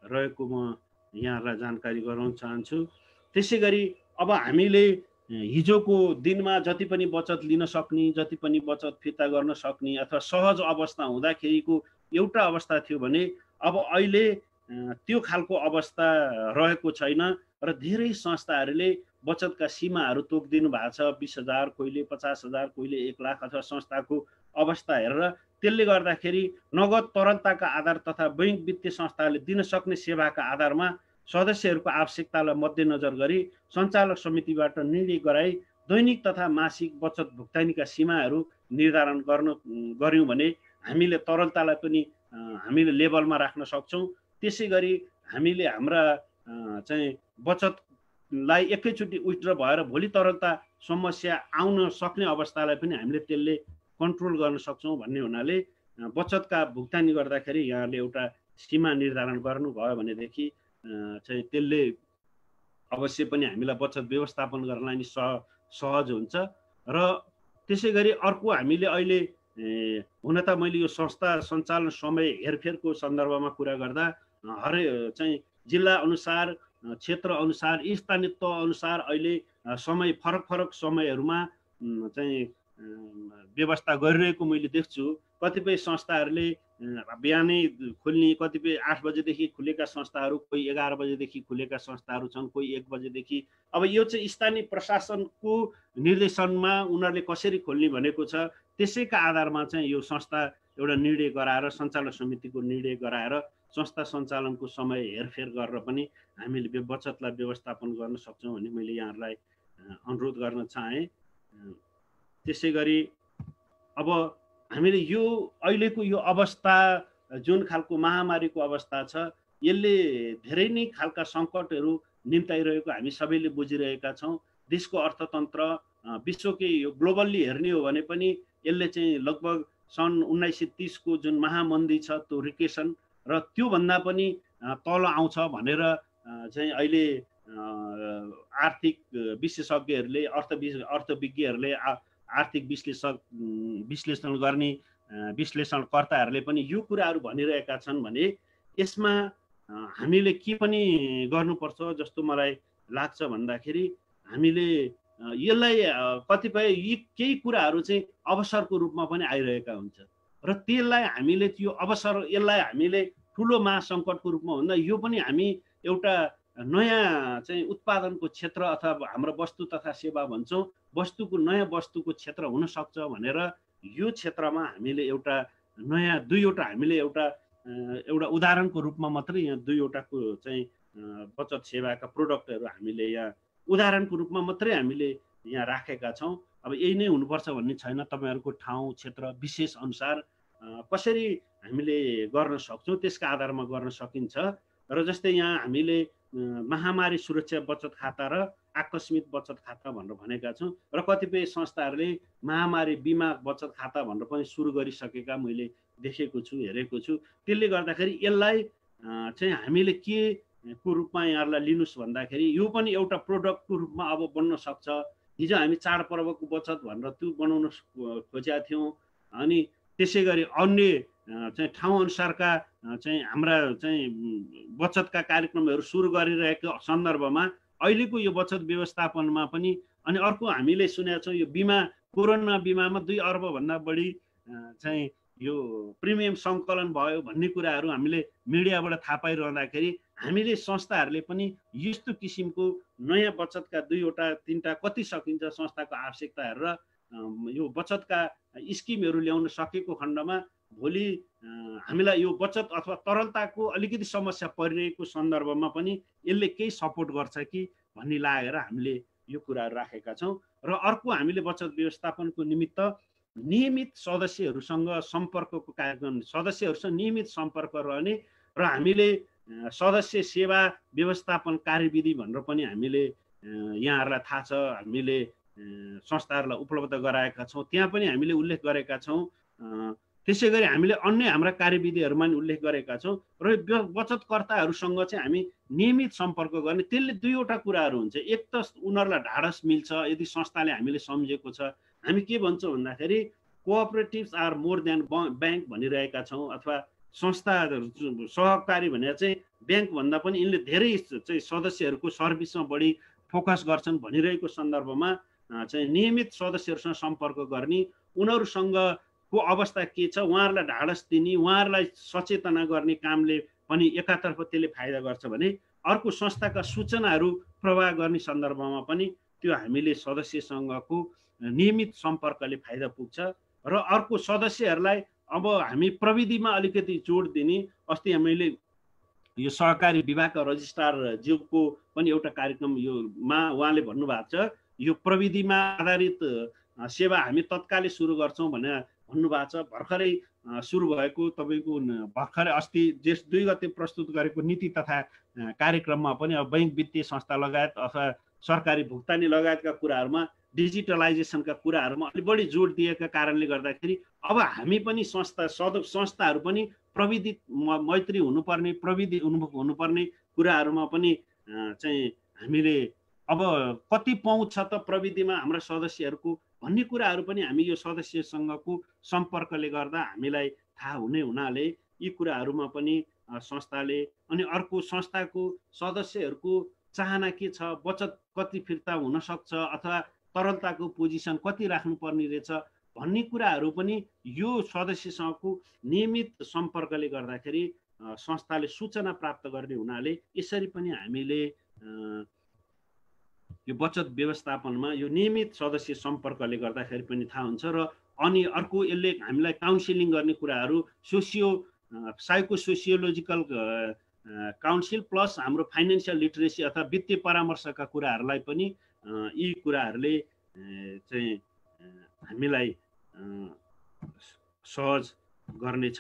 रहेको म यहाँहरूलाई जानकारी गराउन चाहन्छु। त्यसै गरी अब हामीले हिजोको दिनमा जति पनि बचत लिन सक्ने, जति पनि बचत फिर्ता गर्न सक्ने अथवा सहज अवस्था हुँदाखेरिको एउटा अवस्था थियो भने अब अहिले त्यो खालको अवस्था रहेको छैन र धेरै संस्थाहरूले बचतका सीमाहरू तोकिदिनु भएको छ। 20,000, कोहीले 50,000, कोहीले 1 लाख अथवा संस्थाको अवस्था हेरेर त्यसले गर्दाखेरि नगद तरलताका आधार तथा बैंक वित्तीय संस्थाहरूले दिन सक्ने सेवाका आधारमा सदस्यहरूको आवश्यकतालाई मध्यनजर गरी सञ्चालक समितिबाट निर्णय गराई दैनिक तथा मासिक बचत भुक्तानीका सीमाहरू निर्धारण गर्यौँ भने हामीले तरलतालाई पनि हामीले लेभलमा राख्न सक्छौँ। त्यसै गरी हामीले हाम्रा चाहिँ बचतलाई एकैचोटि विथड्र भएर भोलि तरलता समस्या आउन सक्ने अवस्थालाई पनि हामीले त्यसले कन्ट्रोल गर्न सक्छौँ भन्ने हुनाले बचतका भुक्तानी गर्दाखेरि यहाँले एउटा सीमा निर्धारण गर्नुभयो भनेदेखि चाहिँ त्यसले अवश्य पनि हामीलाई बचत व्यवस्थापन गर्नलाई नि सहज हुन्छ। र त्यसै गरी अर्को हामीले अहिले हुन त मैले यो संस्था सञ्चालन समय हेरफेरको सन्दर्भमा कुरा गर्दा चाहिँ जिल्ला अनुसार, क्षेत्र अनुसार, स्थानीय तह अनुसार अहिले समय फरक समयहरूमा चाहिँ व्यवस्था गरिरहेको मैले देख्छु। कतिपय संस्थाहरूले बिहानै खुल्ने, कतिपय 8 बजेदेखि खुलेका संस्थाहरू, कोही 11 बजेदेखि खुलेका संस्थाहरू छन्, कोही 1 बजेदेखि। अब यो चाहिँ स्थानीय प्रशासनको निर्देशनमा उनीहरूले कसरी खोल्ने भनेको छ, त्यसैका आधारमा चाहिँ यो संस्था एउटा निर्णय गराएर, सञ्चालक समितिको निर्णय गराएर संस्था सञ्चालनको समय हेरफेर गरेर पनि हामीले बचतलाई व्यवस्थापन गर्न सक्छौँ भन्ने मैले यहाँहरूलाई अनुरोध गर्न चाहेँ। त्यसै गरी अब हामीले यो अहिलेको यो अवस्था जुन खालको महामारीको अवस्था छ यसले धेरै नै खालका सङ्कटहरू निम्ताइरहेको हामी सबैले बुझिरहेका छौँ। देशको अर्थतन्त्र विश्वकै यो ग्लोबल्ली हेर्ने हो भने पनि यसले चाहिँ लगभग सन् 1930 को जुन महामन्दी छ त्यो रिकेसन र त्योभन्दा पनि तल आउँछ भनेर चाहिँ अहिले आर्थिक विशेषज्ञहरूले, अर्थविज्ञहरूले, आर्थिक विश्लेषण गर्ने विश्लेषणकर्ताहरूले पनि यो कुराहरू भनिरहेका छन् भने यसमा हामीले के पनि गर्नुपर्छ जस्तो मलाई लाग्छ भन्दाखेरि हामीले यसलाई कतिपय यी केही कुराहरू चाहिँ अवसरको रूपमा पनि आइरहेका हुन्छ र त्यसलाई हामीले त्यो अवसर यसलाई हामीले ठुलो महासङ्कटको रूपमा भन्दा यो पनि हामी एउटा नयाँ चाहिँ उत्पादनको क्षेत्र अथवा हाम्रो वस्तु तथा सेवा भन्छौँ वस्तुको नयाँ वस्तुको क्षेत्र हुन सक्छ भनेर यो क्षेत्रमा हामीले एउटा नयाँ दुईवटा हामीले एउटा उदाहरणको रूपमा मात्रै यहाँ दुईवटाको चाहिँ बचत सेवाका प्रोडक्टहरू हामीले यहाँ उदाहरणको रूपमा मात्रै हामीले यहाँ राखेका छौँ। अब यही नै हुनुपर्छ भन्ने छैन, तपाईँहरूको ठाउँ क्षेत्र विशेष अनुसार कसरी हामीले गर्न सक्छौँ त्यसका आधारमा गर्न सकिन्छ। र जस्तै यहाँ हामीले महामारी सुरक्षा बचत खाता र आकस्मिक बचत खाता भनेर भनेका छौँ र कतिपय संस्थाहरूले महामारी बिमा बचत खाता भनेर पनि सुरु गरिसकेका मैले देखेको छु, हेरेको छु। त्यसले गर्दाखेरि यसलाई चाहिँ हामीले के को रूपमा यहाँहरूलाई लिनुहोस् भन्दाखेरि यो पनि एउटा प्रोडक्टको रूपमा अब बन्न सक्छ। हिजो हामी चाडपर्वको बचत भनेर त्यो बनाउन खोजेका थियौँ अनि त्यसै गरी अन्य चाहिँ ठाउँ अनुसारका चाहिँ हाम्रा चाहिँ बचतका कार्यक्रमहरू सुरु गरिरहेको सन्दर्भमा अहिलेको यो बचत व्यवस्थापनमा पनि अनि अर्को हामीले सुनेका छौँ यो बिमा कोरोना बिमामा 2 अर्बभन्दा बढी चाहिँ यो प्रिमियम सङ्कलन भयो भन्ने कुराहरू हामीले मिडियाबाट थाहा पाइरहँदाखेरि हामीले संस्थाहरूले पनि यस्तो किसिमको नयाँ बचतका 2-3टा कति सकिन्छ संस्थाको आवश्यकता हेरेर यो बचतका स्किमहरू ल्याउन सकेको खण्डमा भोलि हामीलाई यो बचत अथवा तरलताको अलिकति समस्या परिरहेको सन्दर्भमा पनि यसले केही सपोर्ट गर्छ कि भन्ने लागेर हामीले यो कुराहरू राखेका छौँ। र अर्को हामीले बचत व्यवस्थापनको निमित्त नियमित सदस्यहरूसँग सम्पर्कको कार्यक्रम सदस्यहरूसँग नियमित सम्पर्क रहने र हामीले सदस्य सेवा व्यवस्थापन कार्यविधि भनेर पनि हामीले यहाँहरूलाई थाहा छ हामीले संस्थाहरूलाई उपलब्ध गराएका छौँ, त्यहाँ पनि हामीले उल्लेख गरेका छौँ। त्यसै गरी हामीले अन्य हाम्रा कार्यविधिहरूमा पनि उल्लेख गरेका छौँ र बचतकर्ताहरूसँग चाहिँ हामी नियमित सम्पर्क गर्ने। त्यसले दुईवटा कुराहरू हुन्छ, एक त उनीहरूलाई ढाडस मिल्छ यदि संस्थाले हामीले सम्झेको छ। हामी के भन्छौँ भन्दाखेरि कोअपरेटिभ्स आर मोर देन ब्याङ्क भनिरहेका छौँ अथवा संस्थाहरू सहकारी भनेर चाहिँ ब्याङ्कभन्दा पनि यिनले धेरै चाहिँ सदस्यहरूको सर्भिसमा बढी फोकस गर्छन् भनिरहेको सन्दर्भमा चाहिँ नियमित सदस्यहरूसँग सम्पर्क गर्ने, उनीहरूसँगको अवस्था के छ उहाँहरूलाई ढाडस दिने, उहाँहरूलाई सचेतना गर्ने कामले पनि एकातर्फ त्यसले फाइदा गर्छ भने अर्को संस्थाका सूचनाहरू प्रवाह गर्ने सन्दर्भमा पनि त्यो हामीले सदस्यसँगको नियमित सम्पर्कले फाइदा पुग्छ। र अर्को सदस्यहरूलाई अब हामी प्रविधिमा अलिकति जोड दिने, अस्ति हामीले यो सहकारी विभागका रजिस्ट्रार ज्यूको पनि एउटा कार्यक्रम योमा उहाँले भन्नुभएको छ यो प्रविधिमा आधारित सेवा हामी तत्कालै सुरु गर्छौँ भनेर भन्नुभएको छ। भर्खरै सुरु भएको तपाईँको भर्खरै अस्ति जेठ 2 गते प्रस्तुत गरेको नीति तथा कार्यक्रममा पनि अब बैङ्क वित्तीय संस्था लगायत अथवा सरकारी भुक्तानी लगायतका कुराहरूमा डिजिटलाइजेसनका कुराहरूमा अलि बढी जोड दिएका कारणले गर्दाखेरि अब हामी पनि संस्थाहरू पनि प्रविधि मैत्री हुनुपर्ने, प्रविधि उन्मुख हुनुपर्ने कुराहरूमा पनि चाहिँ हामीले अब कति पहुँच छ त प्रविधिमा हाम्रा सदस्यहरूको भन्ने कुराहरू पनि हामी यो सदस्यसँगको सम्पर्कले गर्दा हामीलाई थाहा हुने हुनाले यी कुराहरूमा पनि संस्थाले अनि अर्को संस्थाको सदस्यहरूको चाहना के छ, बचत कति फिर्ता हुन सक्छ अथवा तरलताको पोजिसन कति राख्नुपर्ने रहेछ भन्ने कुराहरू पनि यो सदस्यसँगको नियमित सम्पर्कले गर्दाखेरि संस्थाले सूचना प्राप्त गर्ने हुनाले यसरी पनि हामीले यो बचत व्यवस्थापनमा यो नियमित सदस्य सम्पर्कले गर्दाखेरि पनि थाहा हुन्छ। र अनि अर्को यसले हामीलाई काउन्सिलिङ गर्ने कुराहरू साइको सोसियोलोजिकल काउन्सिल प्लस हाम्रो फाइनेन्सियल लिटरेसी अथवा वित्तीय परामर्शका कुराहरूलाई पनि यी कुराहरूले चाहिँ हामीलाई सहज गर्नेछ।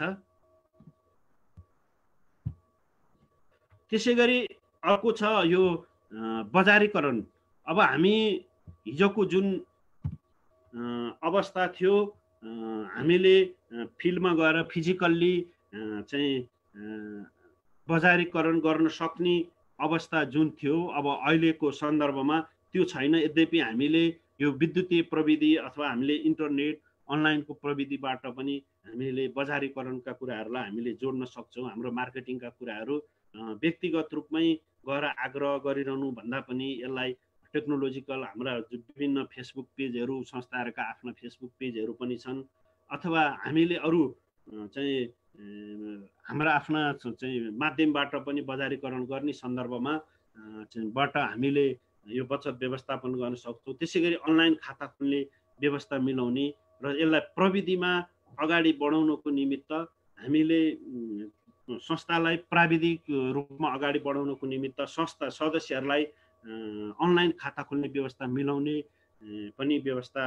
त्यसै गरी अर्को छ यो बजारीकरण। अब हामी हिजोको जुन अवस्था थियो हामीले फिल्डमा गएर फिजिकल्ली चाहिँ बजारीकरण गर्न सक्ने अवस्था जुन थियो अब अहिलेको सन्दर्भमा त्यो छैन। यद्यपि हामीले यो विद्युतीय प्रविधि अथवा हामीले इन्टरनेट अनलाइनको प्रविधिबाट पनि हामीले बजारीकरणका कुराहरूलाई हामीले जोड्न सक्छौँ। हाम्रो मार्केटिङका कुराहरू व्यक्तिगत रूपमै गएर आग्रह गरिरहनु भन्दा पनि यसलाई टेक्नोलोजिकल हाम्रा विभिन्न फेसबुक पेजहरू संस्थाहरूका आफ्ना फेसबुक पेजहरू पनि छन्, अथवा हामीले अरू चाहिँ हाम्रा आफ्ना चाहिँ माध्यमबाट पनि बजारीकरण गर्ने सन्दर्भमा बाट हामीले यो बचत व्यवस्थापन गर्न सक्छौँ। त्यसै गरी अनलाइन खाता खोल्ने व्यवस्था मिलाउने र यसलाई प्रविधिमा अगाडि बढाउनको निमित्त हामीले संस्थालाई प्राविधिक रूपमा अगाडि बढाउनको निमित्त संस्था सदस्यहरूलाई अनलाइन खाता खोल्ने व्यवस्था मिलाउने पनि व्यवस्था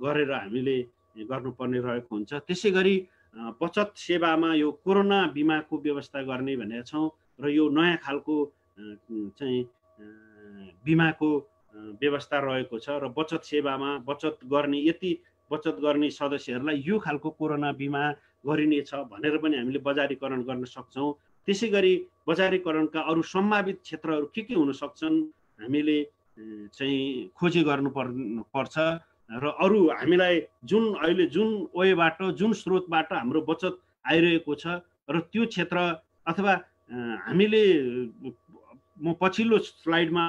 गरेर हामीले गर्नुपर्ने रहेको हुन्छ। त्यसै गरी बचत सेवामा यो कोरोना बिमाको व्यवस्था गर्ने भनेका छौँ र यो नयाँ खालको चाहिँ बिमाको व्यवस्था रहेको छ र बचत सेवामा बचत गर्ने सदस्यहरूलाई यो खालको कोरोना बिमा गरिनेछ भनेर पनि हामीले बजारीकरण गर्न सक्छौँ। त्यसै गरी बजारीकरणका अरू सम्भावित क्षेत्रहरू के हुन सक्छन् हामीले चाहिँ खोजी गर्नुपर्छ र अरू हामीलाई अहिले जुन वेबाट जुन स्रोतबाट हाम्रो बचत आइरहेको छ र त्यो क्षेत्र अथवा हामीले म पछिल्लो स्लाइडमा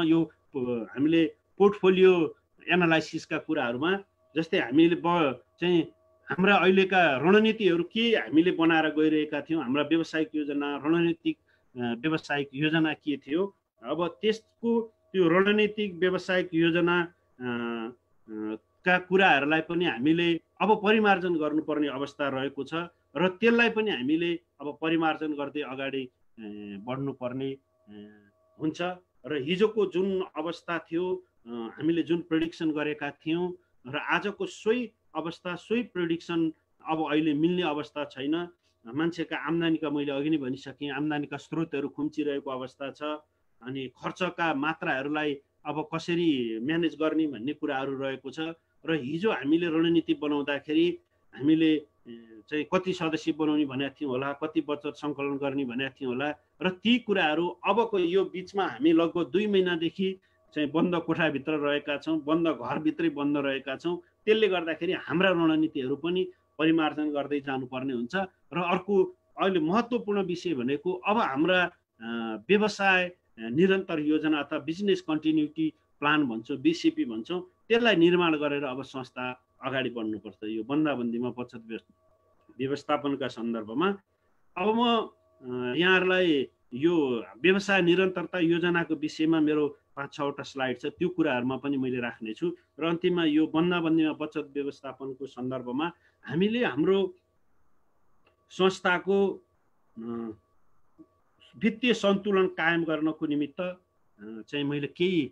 यो हामीले पोर्टफोलियो एनालाइसिसका कुराहरूमा जस्तै हामीले चाहिँ हाम्रा अहिलेका रणनीतिहरू के हामीले बनाएर गइरहेका थियौँ, हाम्रा व्यावसायिक योजना रणनीतिक व्यावसायिक योजना के थियो, अब त्यसको त्यो रणनीतिक व्यावसायिक योजना का कुराहरूलाई पनि हामीले अब परिमार्जन गर्नुपर्ने अवस्था रहेको छ र त्यसलाई पनि हामीले अब परिमार्जन गर्दै अगाडि बढ्नुपर्ने हुन्छ र हिजोको जुन अवस्था थियो हामीले जुन प्रेडिक्सन गरेका थियौँ र आजको सोही अवस्था सोही प्रेडिक्सन अब अहिले मिल्ने अवस्था छैन। मान्छेका आम्दानीका मैले अघि नै भनिसकेँ आम्दानीका स्रोतहरू खुम्चिरहेको अवस्था छ अनि खर्चका मात्राहरूलाई अब कसरी म्यानेज गर्ने भन्ने कुराहरू रहेको छ र हिजो हामीले रणनीति बनाउँदाखेरि हामीले चाहिँ कति सदस्य बनाउने भनेको थियौँ होला, कति बचत सङ्कलन गर्ने भनेको थियौँ होला र ती कुराहरू अबको यो बिचमा हामी लगभग 2 महिनादेखि चाहिँ बन्द कोठाभित्र रहेका छौँ, बन्द घरभित्रै बन्द रहेका छौँ। त्यसले गर्दाखेरि हाम्रा रणनीतिहरू पनि परिमार्जन गर्दै जानुपर्ने हुन्छ र अर्को अहिले महत्त्वपूर्ण विषय भनेको अब हाम्रा व्यवसाय निरन्तर योजना अथवा बिजनेस कन्टिन्युटी प्लान भन्छौँ, बिसिपी भन्छौँ, त्यसलाई निर्माण गरेर अब संस्था अगाडि बढ्नुपर्छ। यो बन्दाबन्दीमा बचत व्यवस्थापनका सन्दर्भमा अब म यहाँहरूलाई यो व्यवसाय निरन्तरता योजनाको विषयमा मेरो 5-6वटा स्लाइड छ, त्यो कुराहरूमा पनि मैले राख्नेछु र अन्तिममा यो बन्दाबन्दीमा बचत व्यवस्थापनको सन्दर्भमा हामीले हाम्रो संस्थाको वित्तीय सन्तुलन कायम गर्नको निमित्त चाहिँ मैले केही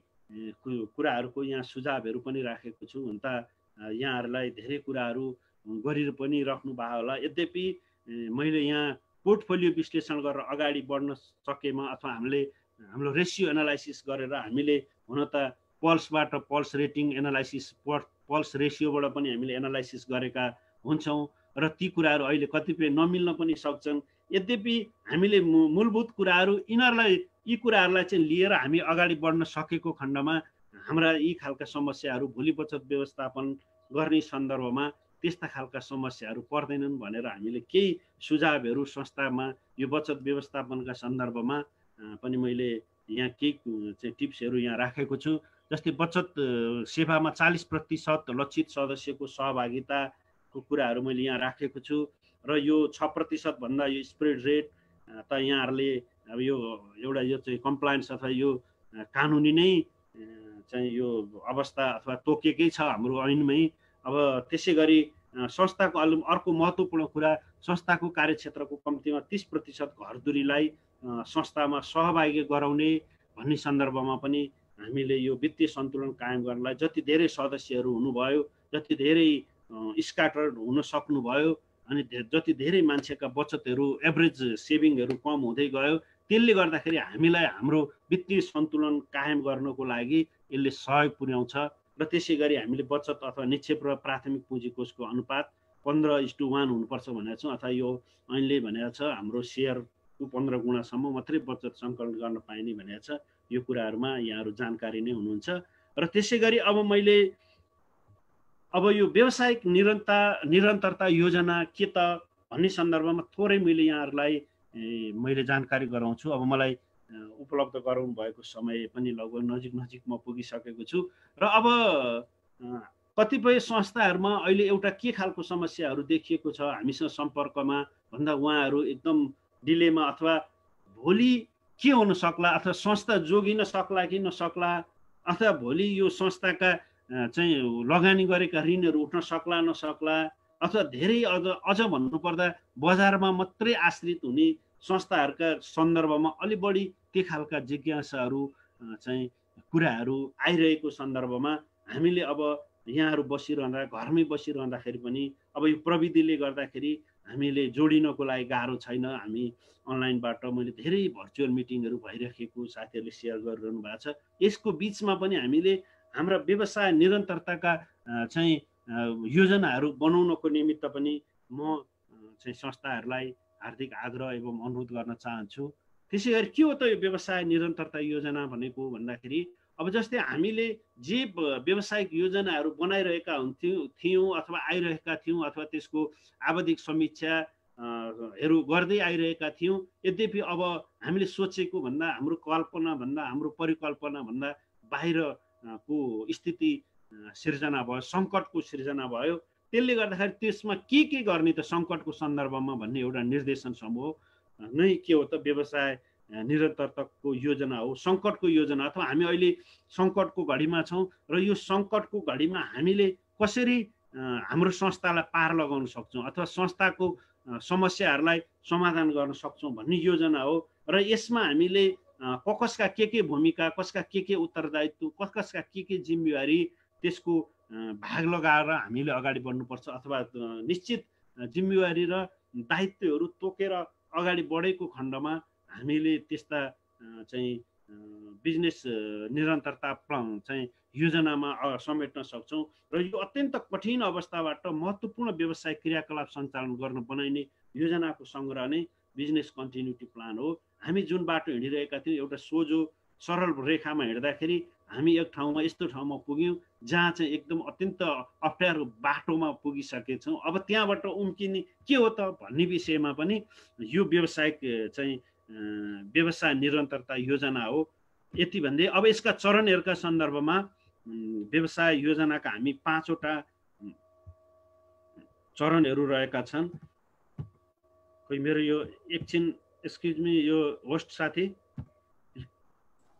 कुराहरूको यहाँ सुझावहरू पनि राखेको छु। हुन त यहाँहरूलाई धेरै कुराहरू गरेर पनि राख्नु भयो होला, यद्यपि मैले यहाँ पोर्टफोलियो विश्लेषण गरेर अगाडि बढ्न सकेमा अथवा हाम्रो रेसियो एनालाइसिस गरेर हामीले हुन त पल्सबाट पल्स रेटिङ एनालाइसिस पल्स रेसियोबाट पनि हामीले एनालाइसिस गरेका हुन्छौँ र ती कुराहरू अहिले कतिपय नमिल्न पनि सक्छन्। यद्यपि हामीले मूलभूत कुराहरू यी कुराहरूलाई चाहिँ लिएर हामी अगाडि बढ्न सकेको खण्डमा हाम्रा यी खालका समस्याहरू भोलि बचत व्यवस्थापन गर्ने सन्दर्भमा त्यस्ता खालका समस्याहरू पर्दैनन् भनेर हामीले केही सुझावहरू संस्थामा यो बचत व्यवस्थापनका सन्दर्भमा पनि मैले यहाँ केही चाहिँ टिप्सहरू यहाँ राखेको छु। जस्तै बचत सेवामा 40% लक्षित सदस्यको सहभागिताको कुराहरू मैले यहाँ राखेको छु र यो 6% भन्दा यो स्प्रेड रेट त यहाँहरूले अब यो एउटा यो चाहिँ कम्प्लायन्स अथवा यो कानुनी नै चाहिँ यो अवस्था अथवा तोकेकै छ हाम्रो ऐनमै। अब त्यसै गरी संस्थाको अर्को महत्त्वपूर्ण कुरा संस्थाको कार्यक्षेत्रको कम्तीमा 30% घरधुरीलाई संस्थामा सहभागी गराउने भन्ने सन्दर्भमा पनि हामीले यो वित्तीय सन्तुलन कायम गर्नलाई जति धेरै सदस्यहरू हुनुभयो, जति धेरै स्क्याटर्ड हुन सक्नुभयो अनि जति धेरै मान्छेका बचतहरू एभरेज सेभिङहरू कम हुँदै गयो, त्यसले गर्दाखेरि हामीलाई हाम्रो वित्तीय सन्तुलन कायम गर्नको लागि यसले सहयोग पुर्याउँछ र त्यसै गरी हामीले बचत अथवा निक्षेप र प्राथमिक पुँजी कोषको अनुपात 15:1 हुनुपर्छ भनेको छौँ अथवा यो ऐनले भनेको छ हाम्रो सेयरको 15 गुणासम्म मात्रै बचत सङ्कलन गर्न पाइने भनेको छ। यो कुराहरूमा यहाँहरू जानकारी नै हुनुहुन्छ र त्यसै गरी अब यो व्यावसायिक निरन्तरता योजना के त भन्ने सन्दर्भमा थोरै मैले यहाँहरूलाई जानकारी गराउँछु। अब मलाई उपलब्ध गराउनु भएको समय पनि लगभग नजिकमा पुगिसकेको छु र अब कतिपय संस्थाहरूमा अहिले एउटा के खालको समस्याहरू देखिएको छ हामीसँग सम्पर्कमा भन्दा उहाँहरू एकदम डिलेमा अथवा भोलि के हुन सक्ला अथवा संस्था जोगिन सक्ला कि नसक्ला अथवा भोलि यो संस्थाका चाहिँ लगानी गरेका ऋणहरू उठ्न सक्ला नसक्ला अथवा धेरै अझ भन्नुपर्दा बजारमा मात्रै आश्रित हुने संस्थाहरूका सन्दर्भमा अलि बढी त्यो खालका जिज्ञासाहरू चाहिँ कुराहरू आइरहेको सन्दर्भमा हामीले अब यहाँहरू बसिरहँदा घरमै बसिरहँदाखेरि पनि अब यो प्रविधिले गर्दाखेरि हामीले जोडिनको लागि गाह्रो छैन। हामी अनलाइनबाट मैले धेरै भर्चुअल मिटिङहरू भइरहेको साथीहरूले सेयर गरिरहनु भएको छ। यसको बिचमा पनि हामीले हाम्रा व्यवसाय निरन्तरताका चाहिँ योजनाहरू बनाउनको निमित्त पनि म चाहिँ संस्थाहरूलाई हार्दिक आग्रह एवं अनुरोध गर्न चाहन्छु। त्यसै गरी के हो त यो व्यवसाय निरन्तरता योजना भनेको भन्दाखेरि अब जस्तै हामीले जे व्यावसायिक योजनाहरू बनाइरहेका थियौँ अथवा आइरहेका थियौँ अथवा त्यसको आवधिक समीक्षाहरू गर्दै आइरहेका थियौँ, यद्यपि अब हामीले सोचेको भन्दा हाम्रो कल्पना भन्दा हाम्रो परिकल्पना भन्दा बाहिरको स्थिति सिर्जना भयो, सङ्कटको सिर्जना भयो। त्यसले गर्दाखेरि त्यसमा के गर्ने त सङ्कटको सन्दर्भमा भन्ने एउटा निर्देशन समूह नै के हो त व्यवसाय निरन्तरताको योजना हो, सङ्कटको योजना। अथवा हामी अहिले सङ्कटको घडीमा छौँ र यो सङ्कटको घडीमा हामीले कसरी हाम्रो संस्थालाई पार लगाउन सक्छौँ अथवा संस्थाको समस्याहरूलाई समाधान गर्न सक्छौँ भन्ने योजना हो। र यसमा हामीले कसका के भूमिका, कसका के उत्तरदायित्व, कसका के जिम्मेवारी त्यसको भाग लगाएर हामीले अगाडि बढ्नुपर्छ अथवा निश्चित जिम्मेवारी र दायित्वहरू तोकेर अगाडि बढेको खण्डमा हामीले त्यस्ता चाहिँ बिजनेस निरन्तरता चाहिँ योजनामा समेट्न सक्छौँ। र यो अत्यन्त कठिन अवस्थाबाट महत्त्वपूर्ण व्यवसाय क्रियाकलाप सञ्चालन गर्न बनाइने योजनाको सङ्ग्रह नै बिजनेस कन्टिन्युटी प्लान हो। हामी जुन बाटो हिँडिरहेका थियौँ एउटा सोझो सरल रेखामा हिँड्दाखेरि हामी एक ठाउँमा यस्तो ठाउँमा पुग्यौँ जहाँ चाहिँ एकदम अत्यन्त अप्ठ्यारो बाटोमा पुगिसकेछौँ। अब त्यहाँबाट उम्किने के हो त भन्ने विषयमा पनि यो व्यावसायिक चाहिँ व्यवसाय निरन्तरता योजना हो। यति भन्दै अब यसका चरणहरूका सन्दर्भमा व्यवसाय योजनाका हामी 5वटा चरणहरू रहेका छन्। खोइ मेरो यो एकछिन एक्सक्युज मी यो होस्ट साथी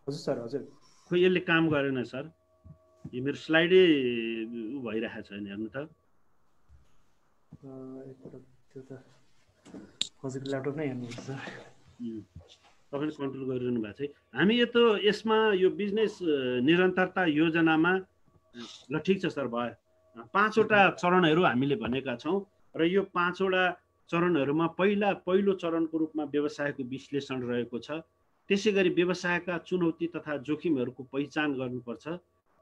हजुर सर हजुर खोइ यसले काम गरेन सर, यो मेरो स्लाइडै भइरहेको छैन हेर्नु त। त्यो त हजुरको ल्यापटप नै हेर्नुहुन्छ सर, तपाईँले कन्ट्रोल गरिरहनु भएको छ। हामी यसमा यो बिजनेस निरन्तरता योजनामा ल ठिक छ सर भयो 5वटा चरणहरू हामीले भनेका छौँ र यो 5वटा चरणहरूमा पहिलो चरणको रूपमा व्यवसायको विश्लेषण रहेको छ। त्यसै गरी व्यवसायका चुनौती तथा जोखिमहरूको पहिचान गर्नुपर्छ।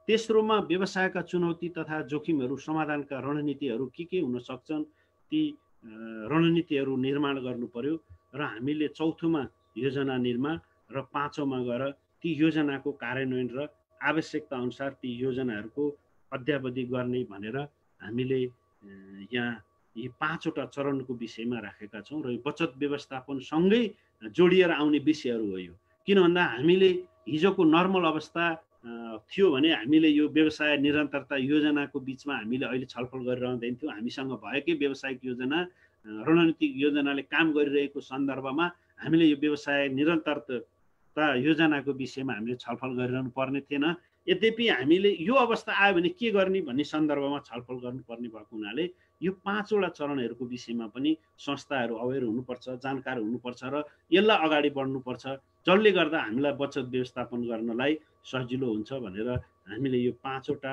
तेस्रोमा व्यवसायका चुनौती तथा जोखिमहरू समाधानका रणनीतिहरू के हुन सक्छन् ती रणनीतिहरू निर्माण गर्नु पर्यो। र हामीले चौथोमा योजना निर्माण र 5औँमा गएर ती योजनाको कार्यान्वयन र आवश्यकता अनुसार ती योजनाहरूको अद्यावधि गर्ने भनेर हामीले यहाँ यी 5वटा चरणको विषयमा राखेका छौँ। र यो बचत व्यवस्थापनसँगै जोडिएर आउने विषयहरू हो। यो किन भन्दा हामीले हिजोको नर्मल अवस्था थियो भने हामीले यो व्यवसाय निरन्तरता योजनाको बिचमा हामीले अहिले छलफल गरिरहँदै थियौँ। हामीसँग भएकै व्यावसायिक योजना रणनीतिक योजनाले काम गरिरहेको सन्दर्भमा हामीले यो व्यवसाय निरन्तरता योजनाको विषयमा हामीले छलफल गरिरहनु पर्ने थिएन। यद्यपि हामीले यो अवस्था आयो भने के गर्ने भन्ने सन्दर्भमा छलफल गर्नुपर्ने भएको हुनाले यो 5वटा चरणहरूको विषयमा पनि संस्थाहरू अवेर हुनुपर्छ, जानकार हुनुपर्छ र यसलाई अगाडि बढ्नुपर्छ, जसले गर्दा हामीलाई बचत व्यवस्थापन गर्नलाई सजिलो हुन्छ भनेर हामीले यो 5वटा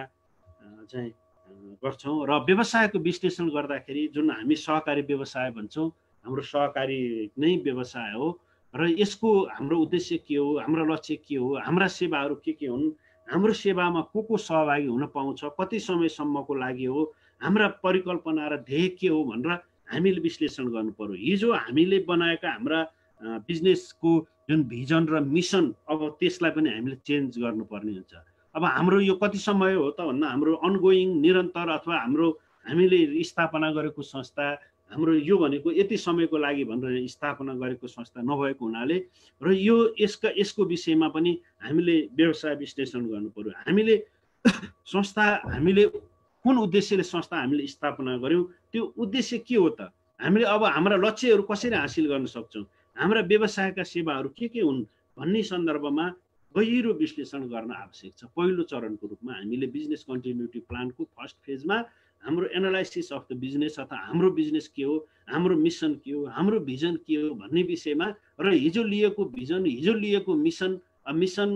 चाहिँ गर्छौँ। र व्यवसायको विश्लेषण गर्दाखेरि जुन हामी सहकारी व्यवसाय भन्छौँ, हाम्रो सहकारी नै व्यवसाय हो र यसको हाम्रो उद्देश्य के हो, हाम्रो लक्ष्य के हो, हाम्रा सेवाहरू के हुन्, हाम्रो सेवामा को सहभागी हुन पाउँछ, कति समयसम्मको लागि हो, हाम्रा परिकल्पना र ध्येय के हो भनेर हामीले विश्लेषण गर्नु पर्यो। हिजो हामीले बनाएका हाम्रा बिजनेसको जुन भिजन र मिसन अब त्यसलाई पनि हामीले चेन्ज गर्नुपर्ने हुन्छ। अब हाम्रो यो कति समय हो त भन्दा हाम्रो अनगोइङ निरन्तर अथवा हामीले स्थापना गरेको संस्था हाम्रो यो भनेको यति समयको लागि भनेर स्थापना गरेको संस्था नभएको हुनाले र यसको विषयमा पनि हामीले व्यवसाय विश्लेषण गर्नु पर्यो। हामीले हामीले कुन उद्देश्यले संस्था हामीले स्थापना गर्यौँ, त्यो उद्देश्य के हो त? हामीले अब हाम्रा लक्ष्यहरू कसरी हासिल गर्न सक्छौँ, हाम्रा व्यवसायका सेवाहरू के हुन् भन्ने सन्दर्भमा गहिरो विश्लेषण गर्न आवश्यक छ। पहिलो चरणको रूपमा हामीले बिजनेस कन्टिन्युटी प्लानको फर्स्ट फेजमा हाम्रो एनालाइसिस अफ द बिजनेस अथवा हाम्रो बिजनेस के हो, हाम्रो मिसन के हो, हाम्रो भिजन के हो भन्ने विषयमा र हिजो लिएको भिजन, हिजो लिएको मिसन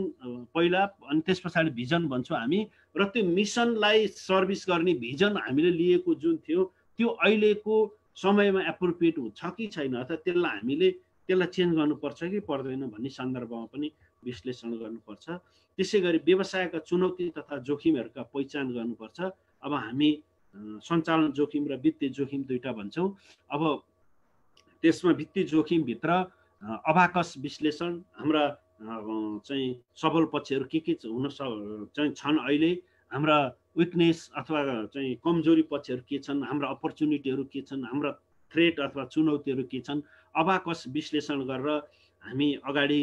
पहिला अनि त्यस पछाडि भिजन भन्छौँ हामी, र त्यो मिसनलाई सर्भिस गर्ने भिजन हामीले लिएको जुन थियो त्यो अहिलेको समयमा एप्रोप्रिएट छ कि छैन, अथवा त्यसलाई चेन्ज गर्नुपर्छ कि पर्दैन भन्ने सन्दर्भमा पनि विश्लेषण गर्नुपर्छ। त्यसै गरी व्यवसायका चुनौती तथा जोखिमहरूका पहिचान गर्नुपर्छ। अब हामी सञ्चालन जोखिम र वित्तीय जोखिम दुईटा भन्छौँ। अब त्यसमा वित्तीय जोखिमभित्र अबाकस विश्लेषण, हाम्रा चाहिँ सबल पक्षहरू के छन् अहिले, हाम्रा विकनेस अथवा चाहिँ कमजोरी पक्षहरू के छन्, हाम्रा अपर्च्युनिटीहरू के छन्, हाम्रा थ्रेट अथवा चुनौतीहरू के छन्, अबाकस विश्लेषण गरेर हामी अगाडि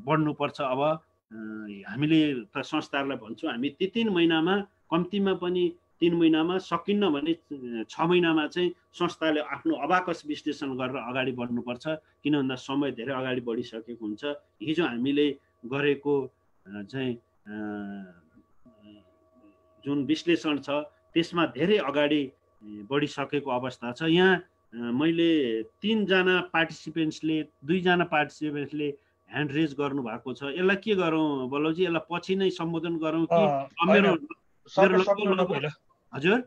बढ्नुपर्छ। अब हामीले त संस्थाहरूलाई भन्छौँ हामी 3 महिनामा, कम्तीमा पनि 3 महिनामा, सकिन्न भने 6 महिनामा चाहिँ संस्थाले आफ्नो अबाकस विश्लेषण गरेर अगाडि बढ्नुपर्छ। किन भन्दा समय धेरै अगाडि बढिसकेको हुन्छ। हिजो हामीले गरेको चाहिँ जुन विश्लेषण छ त्यसमा धेरै अगाडि बढिसकेको अवस्था छ। यहाँ मैले 2 जना पार्टिसिपेन्ट्सले ह्यान्ड रेज गर्नु भएको छ। यसलाई के गरौँ बलौजी, यसलाई पछि नै सम्बोधन गरौँ कि मेरो हजुर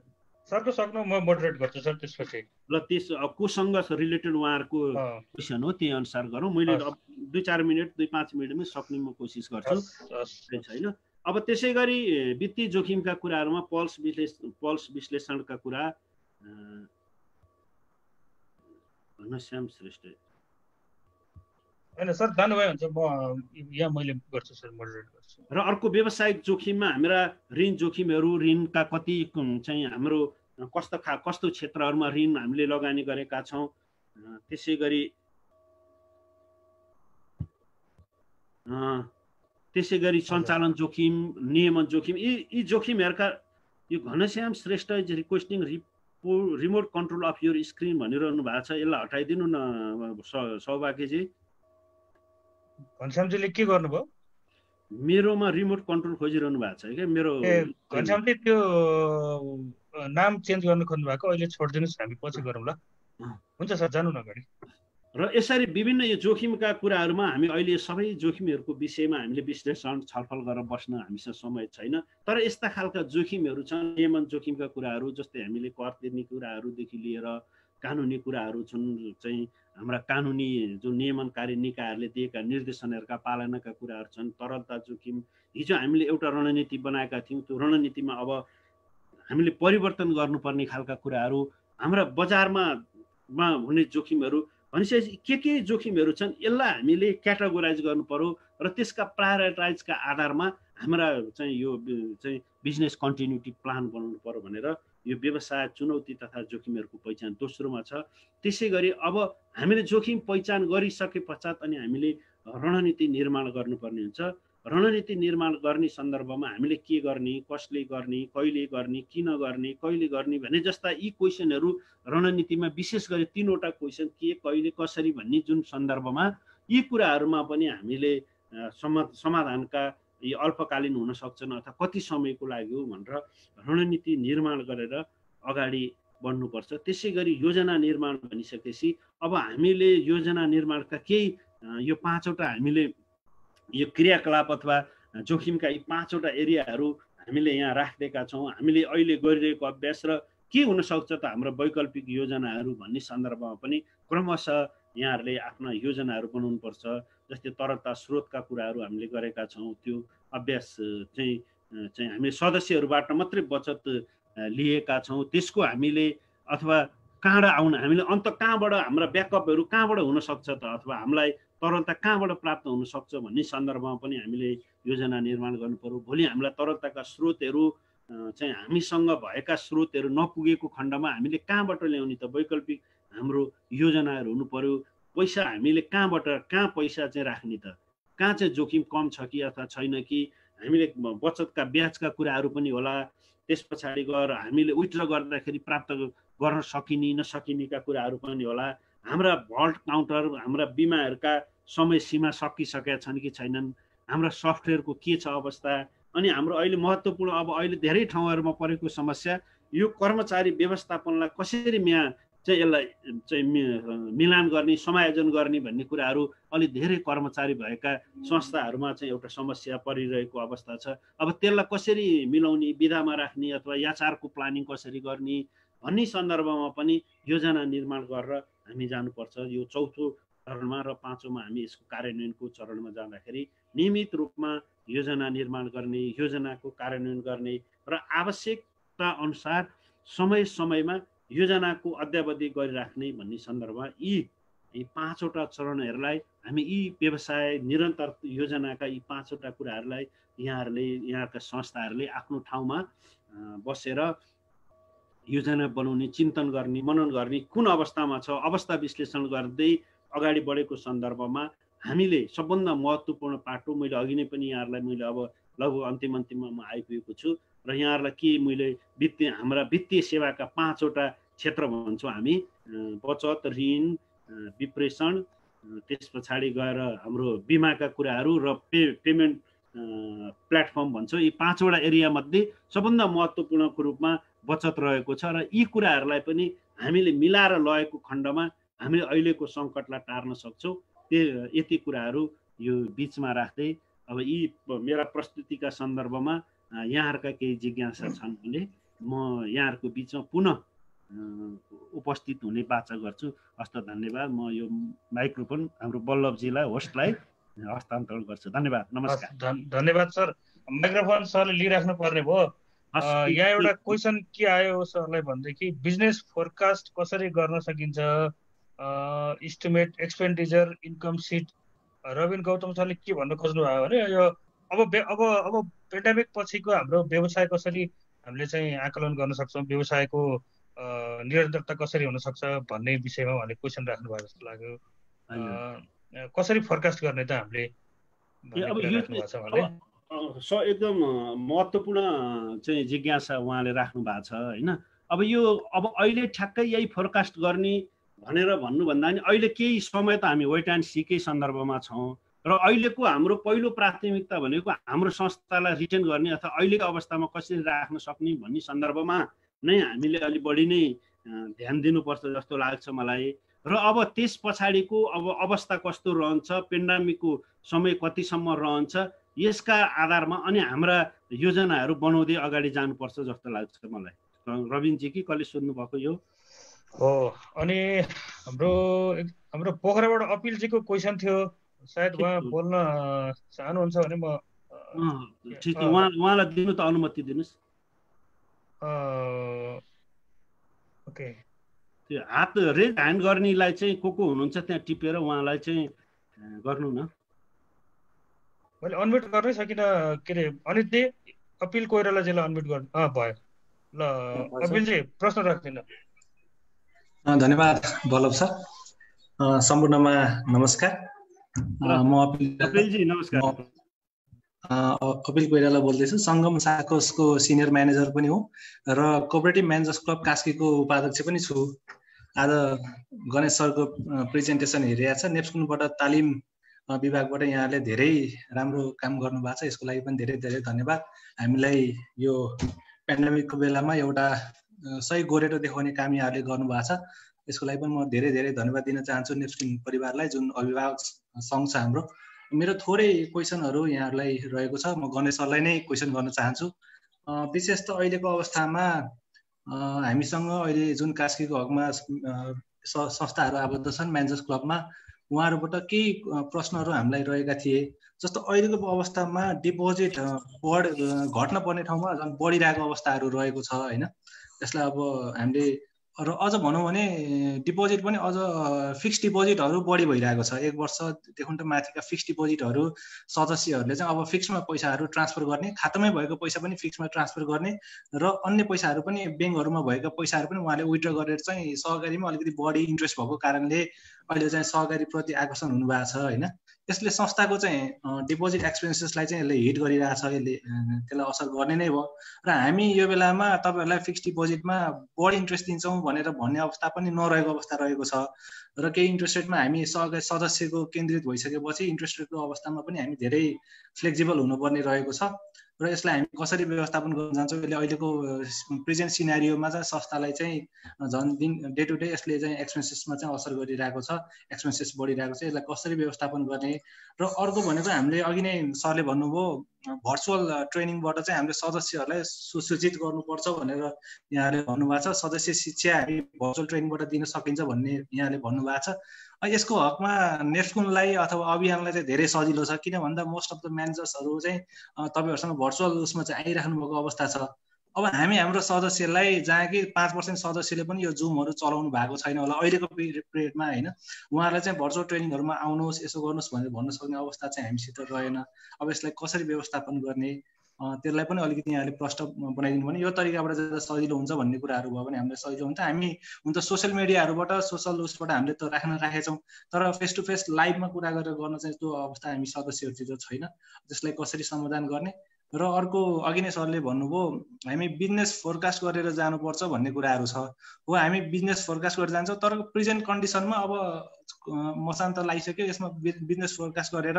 सरको सक्नु म मोडरेट गर्छु सर त्यसपछि। ल कोसँग रिलेटेड उहाँहरूको क्वेसन हो त्यही अनुसार गरौँ। मैले 2-4 मिनट 2-5 मिनटमै सक्ने म कोसिस गर्छु छैन। अब त्यसै गरी वित्तीय जोखिमका कुराहरूमा पल्स विश्लेषणका कुरा घनश्याम श्रेष्ठ हैन सर जानुभयो हुन्छ, म यहाँ मैले गर्छु सर, मोडरेट गर्छु। र अर्को व्यावसायिक जोखिममा हाम्रा ऋण जोखिमहरू, ऋणका कति चाहिँ हाम्रो कस्तो क्षेत्रहरूमा ऋण हामीले लगानी गरेका छौँ। त्यसै गरी सञ्चालन जोखिम, नियमन जोखिम, यी जोखिमहरूका यो Ghanshyam Shrestha is requesting remote control of your screen भनिरहनु भएको छ। यसलाई हटाइदिनु न सौभाग्यजी। घनश्यामजीले के गर्नुभयो? मेरोमा रिमोट कन्ट्रोल खोजिरहनु भएको छ क्या मेरो। घनश्यामजी त्यो नाम चेन्ज गर्न खोज्नु भएको, अहिले छोडिदिनुहोस्, हामी पछि गरौँ ल। हुन्छ सर, जानु न अगाडि। र यसरी विभिन्न यो जोखिमका कुराहरूमा हामी अहिले सबै जोखिमहरूको विषयमा हामीले विश्लेषण छलफल गरेर बस्न हामीसँग समय छैन। तर यस्ता खालका जोखिमहरू छन्, नियमन जोखिमका कुराहरू, जस्तै हामीले कर तिर्ने कुराहरूदेखि लिएर कानुनी कुराहरू छन्, चाहिँ हाम्रा कानुनी जो नियमनकारी निकायहरूले दिएका निर्देशनहरूका पालनाका कुराहरू छन्। तरलता जोखिम, हिजो हामीले एउटा रणनीति बनाएका थियौँ, त्यो रणनीतिमा अब हामीले परिवर्तन गर्नुपर्ने खालका कुराहरू, हाम्रा बजारमा हुने जोखिमहरू भनेपछि के जोखिमहरू छन्, यसलाई हामीले क्याटेगोराइज गर्नु पर्यो र त्यसका प्रायोरिटाइजका आधारमा हाम्रा चाहिँ यो चाहिँ बिजनेस कन्टिन्युटी प्लान बनाउनु पर्यो भनेर यो व्यवसाय चुनौती तथा जोखिमहरूको पहिचान दोस्रोमा छ। त्यसै गरी अब हामीले जोखिम पहिचान गरिसके पश्चात अनि हामीले रणनीति निर्माण गर्नुपर्ने हुन्छ। रणनीति निर्माण गर्ने सन्दर्भमा हामीले के गर्ने, कसले गर्ने, कहिले गर्ने, किन गर्ने, कहिले गर्ने भन्ने जस्ता यी क्वेसनहरू रणनीतिमा विशेष गरी 3वटा क्वेसन, के, कहिले, कसरी भन्ने जुन सन्दर्भमा यी कुराहरूमा पनि हामीले समाधानका यी अल्पकालीन हुन सक्छन् अथवा कति समयको लागि हो भनेर रणनीति निर्माण गरेर अगाडि बढ्नुपर्छ। त्यसै गरी योजना निर्माण भनिसकेपछि अब हामीले योजना निर्माणका केही यो 5वटा हामीले यो क्रियाकलाप अथवा जोखिमका यी 5वटा एरियाहरू हामीले यहाँ राखिदिएका छौँ। हामीले अहिले गरिरहेको अभ्यास र के हुनसक्छ त हाम्रो वैकल्पिक योजनाहरू भन्ने सन्दर्भमा पनि क्रमशः यहाँहरूले आफ्ना योजनाहरू बनाउनुपर्छ। जस्तै तरलता स्रोतका कुराहरू हामीले गरेका छौँ, त्यो अभ्यास चाहिँ हामीले सदस्यहरूबाट मात्रै बचत लिएका छौँ। त्यसको हामीले अथवा कहाँबाट आउन, हामीले अन्त कहाँबाट हाम्रा ब्याकअपहरू कहाँबाट हुनसक्छ त, अथवा हामीलाई तरलता कहाँबाट प्राप्त हुनसक्छ भन्ने सन्दर्भमा पनि हामीले योजना निर्माण गर्नु पर्यो। भोलि हामीलाई तरलताका स्रोतहरू चाहिँ हामीसँग भएका स्रोतहरू नपुगेको खण्डमा हामीले कहाँबाट ल्याउने त, वैकल्पिक हाम्रो योजनाहरू हुनु पर्यो। पैसा हामीले कहाँ पैसा चाहिँ राख्ने त, कहाँ चाहिँ जोखिम कम छ कि अथवा छैन कि, हामीले बचतका ब्याजका कुराहरू पनि होला। त्यस पछाडि गएर हामीले विथड्र गर्दाखेरि प्राप्त गर्न सकिने नसकिनेका कुराहरू पनि होला। हाम्रा भल्ट काउन्टर, हाम्रा बिमाहरूका समय सीमा सकिसकेका छन् कि छैनन्, हाम्रा सफ्टवेयरको के छ अवस्था। अनि हाम्रो अहिले महत्त्वपूर्ण अब अहिले धेरै ठाउँहरूमा परेको समस्या यो कर्मचारी व्यवस्थापनलाई कसरी चाहिँ यसलाई चाहिँ मिलान गर्ने, समायोजन गर्ने भन्ने कुराहरू अलि धेरै कर्मचारी भएका संस्थाहरूमा चाहिँ एउटा समस्या परिरहेको अवस्था छ। अब त्यसलाई कसरी मिलाउने, विधामा राख्ने अथवा याचारको प्लानिङ कसरी गर्ने भन्ने सन्दर्भमा पनि योजना निर्माण गरेर हामी जानुपर्छ। यो चौथो चरणमा र पाँचौँमा हामी यसको कार्यान्वयनको चरणमा जाँदाखेरि नियमित रूपमा योजना निर्माण गर्ने, योजनाको कार्यान्वयन गर्ने र आवश्यकता अनुसार समय समयमा योजनाको अद्यावधि गरिराख्ने भन्ने सन्दर्भमा यी पाँचवटा चरणहरूलाई हामी यी व्यवसाय निरन्तर योजनाका यी पाँचवटा कुराहरूलाई यहाँका संस्थाहरूले आफ्नो ठाउँमा बसेर योजना बनाउने, चिन्तन गर्ने, मनन गर्ने, कुन अवस्थामा छ अवस्था विश्लेषण गर्दै अगाडि बढेको सन्दर्भमा हामीले सबभन्दा महत्त्वपूर्ण पाटो, मैले अघि नै पनि यहाँहरूलाई मैले अब लगभग अन्तिममा म आइपुगेको छु र यहाँहरूलाई के मैले हाम्रा वित्तीय सेवाका पाँचवटा क्षेत्र भन्छौँ हामी, बचत, ऋण, विप्रेषण, त्यस पछाडि गएर हाम्रो बिमाका कुराहरू र पेमेन्ट प्लेटफर्म भन्छौँ। यी पाँचवटा एरिया मध्ये सबभन्दा महत्त्वपूर्णको रूपमा बचत रहेको छ र यी कुराहरूलाई पनि हामीले मिलाएर लगेको खण्डमा हामीले अहिलेको सङ्कटलाई टार्न सक्छौँ। यति कुराहरू यो बिचमा राख्दै अब यी मेरा प्रस्तुतिका सन्दर्भमा यहाँहरूका केही जिज्ञासा छन् भने म यहाँहरूको बिचमा पुनः उपस्थित हुने बाचा गर्छु। हस्त धन्यवाद। म यो माइक्रोफोन हाम्रो बल्लभजीलाई, होस्टलाई हस्तान्तरण गर्छु। धन्यवाद, नमस्कार। धन्यवाद सर। माइक्रोफोन सरले लिइराख्नु पर्ने भयो। यहाँ एउटा क्वेसन के आयो सरलाई भनेदेखि बिजनेस फोरकास्ट कसरी गर्न सकिन्छ, estimate expenditure, income sheet. Ravin Gautam सरले के भन्न खोज्नु भयो भने यो अब पेन्डेमिक पछिको हाम्रो व्यवसाय कसरी हामीले चाहिँ आकलन गर्न सक्छौँ, व्यवसायको निरन्तरता कसरी हुन सक्छ भन्ने विषयमा भने क्वेसन राख्नु भएको जस्तो लाग्यो। कसरी फोरकास्ट गर्ने त हामीले एकदम महत्त्वपूर्ण चाहिँ जिज्ञासा उहाँले राख्नु भएको छ होइन। अब अहिले ठ्याक्कै यही फोरकास्ट गर्ने भनेर भन्नुभन्दा नि अहिले केही समय त हामी वेट एन्ड सीकै सन्दर्भमा छौँ र अहिलेको हाम्रो पहिलो प्राथमिकता भनेको हाम्रो संस्थालाई रिटेन गर्ने अथवा अहिलेको अवस्थामा कसरी राख्न सक्ने भन्ने सन्दर्भमा नै हामीले अलि बढी नै ध्यान दिनुपर्छ जस्तो लाग्छ मलाई। र अब त्यस पछाडिको अब अवस्था कस्तो रहन्छ, पेन्डेमिकको समय कतिसम्म रहन्छ, यसका आधारमा अनि हाम्रा योजनाहरू बनाउँदै अगाडि जानुपर्छ जस्तो लाग्छ मलाई। रविनजी कि कसले सोध्नु भएको यो हो। अनि हाम्रो पोखराबाट अपिलजीको क्वेसन थियो, सायद उहाँ बोल्न चाहनुहुन्छ भने म ठिक छ, उहाँलाई दिनु त अनुमति दिनुहोस्। ओके, त्यो हात रेज ह्यान्ड गर्नेलाई चाहिँ को हुनुहुन्छ त्यहाँ टिपेर उहाँलाई चाहिँ गर्नु न। मैले अनम्युट गर्नै सकिनँ के अरे अनितजी, अपिल कोइरालाजीलाई अनम्युट गर्नु भयो। ल अपिलजी प्रश्न राख्दिनु। धन्यवाद बल्लभ सर। सम्पूर्णमा नमस्कार। म अपिलजी नमस्कार। कपिल कोइराला बोल्दैछु। सङ्गम साकोसको सिनियर म्यानेजर पनि हो र कोअपरेटिभ म्यानेजर्स क्लब कास्कीको उपाध्यक्ष पनि छु। आज गणेश सरको प्रेजेन्टेसन हेरिरहेको छ। नेप्सकुनबाट तालिम विभागबाट यहाँले धेरै राम्रो काम गर्नुभएको छ, यसको लागि पनि धेरै धेरै धन्यवाद। हामीलाई यो पेन्डेमिकको बेलामा एउटा सही गोरेटो देखाउने काम यहाँहरूले गर्नुभएको छ, यसको लागि पनि म धेरै धेरै धन्यवाद दिन चाहन्छु नेप्सकुन परिवारलाई, जुन अभिभावक सङ्घ छ हाम्रो। मेरो थोरै क्वेसनहरू यहाँहरूलाई रहेको छ, म गणेश सरलाई नै क्वेसन गर्न चाहन्छु। विशेष त अहिलेको अवस्थामा हामीसँग अहिले जुन कास्कीको हकमा संस्थाहरू आबद्ध छन् म्यानेजर्स क्लबमा, उहाँहरूबाट केही प्रश्नहरू हामीलाई रहेका थिए। जस्तो अहिलेको अवस्थामा डिपोजिट घट्न पर्ने ठाउँमा झन् बढिरहेको अवस्थाहरू रहेको छ होइन। त्यसलाई अब हामीले र अझ भनौँ भने डिपोजिट पनि अझ फिक्स डिपोजिटहरू बढी भइरहेको छ। 1 वर्षदेखि त माथिका फिक्स डिपोजिटहरू सदस्यहरूले चाहिँ अब फिक्समा पैसाहरू ट्रान्सफर गर्ने, खातामै भएको पैसा पनि फिक्समा ट्रान्सफर गर्ने र अन्य पैसाहरू पनि ब्याङ्कहरूमा भएका पैसाहरू पनि उहाँले विथड्र गरेर चाहिँ सहकारीमा अलिकति बढी इन्ट्रेस्ट भएको कारणले अहिले चाहिँ सहकारीप्रति आकर्षण हुनुभएको छ होइन। यसले संस्थाको चाहिँ डिपोजिट एक्सपेन्सेसलाई चाहिँ यसले हिट गरिरहेछ, यसले त्यसलाई असर गर्ने नै भयो। र हामी यो बेलामा तपाईँहरूलाई फिक्स डिपोजिटमा बढी इन्ट्रेस्ट दिन्छौँ भनेर भन्ने अवस्था पनि नरहेको अवस्था रहेको छ। र केही इन्ट्रेस्ट रेटमा हामी सहकारी सदस्यको केन्द्रित भइसकेपछि इन्ट्रेस्ट रेटको अवस्थामा पनि हामी धेरै फ्लेक्सिबल हुनुपर्ने रहेको छ। र यसलाई हामी कसरी व्यवस्थापन गर्न जान्छौँ, यसले अहिलेको प्रेजेन्ट सिनारियोमा चाहिँ संस्थालाई चाहिँ झन् दिन डे टु डे यसले चाहिँ एक्सपेन्सेसमा चाहिँ असर गरिरहेको छ, एक्सपेन्सेस बढिरहेको छ। यसलाई कसरी व्यवस्थापन गर्ने र अर्को भनेको हामीले अघि नै सरले भन्नुभयो भर्चुअल ट्रेनिङबाट चाहिँ हामीले सदस्यहरूलाई सुसूचित गर्नुपर्छ भनेर यहाँले भन्नुभएको छ। सदस्य शिक्षा हामी भर्चुअल ट्रेनिङबाट दिन सकिन्छ भन्ने यहाँले भन्नुभएको छ। यसको हकमा नेप्सकुनलाई अथवा अभियानलाई चाहिँ धेरै सजिलो छ, किन भन्दा मोस्ट अफ द म्यानेजर्सहरू चाहिँ तपाईँहरूसँग भर्चुअल उसमा चाहिँ आइराख्नु भएको अवस्था छ। अब हामी हाम्रो सदस्यलाई जहाँ कि 5% सदस्यले पनि यो जुमहरू चलाउनु भएको छैन होला अहिलेको पिरियडमा होइन, उहाँहरूलाई चाहिँ भर्चुअल ट्रेनिङहरूमा आउनुहोस् यसो गर्नुहोस् भनेर भन्न सक्ने अवस्था चाहिँ हामीसित रहेन। अब यसलाई कसरी व्यवस्थापन गर्ने त्यसलाई पनि अलिकति यहाँले प्रश्न बनाइदिनु भने यो तरिकाबाट जाँदा सजिलो हुन्छ भन्ने कुराहरू भयो भने हामीलाई सजिलो हुन्छ। हामी हुन त सोसियल मिडियाहरूबाट सोसल उसबाट हामीले त राखेछौँ, तर फेस टु फेस लाइभमा कुरा गरेर गर्न चाहिँ त्यो अवस्था हामी सदस्यहरूतिर छैन। त्यसलाई कसरी समाधान गर्ने र अर्को अघि नै सरले भन्नुभयो हामी बिजनेस फोरकास्ट गरेर जानुपर्छ भन्ने कुराहरू छ। हो हामी बिजनेस फोरकास्ट गरेर जान्छौँ, तर प्रेजेन्ट कन्डिसनमा अब मसान्त लागिसक्यो, यसमा बिजनेस फोरकास्ट गरेर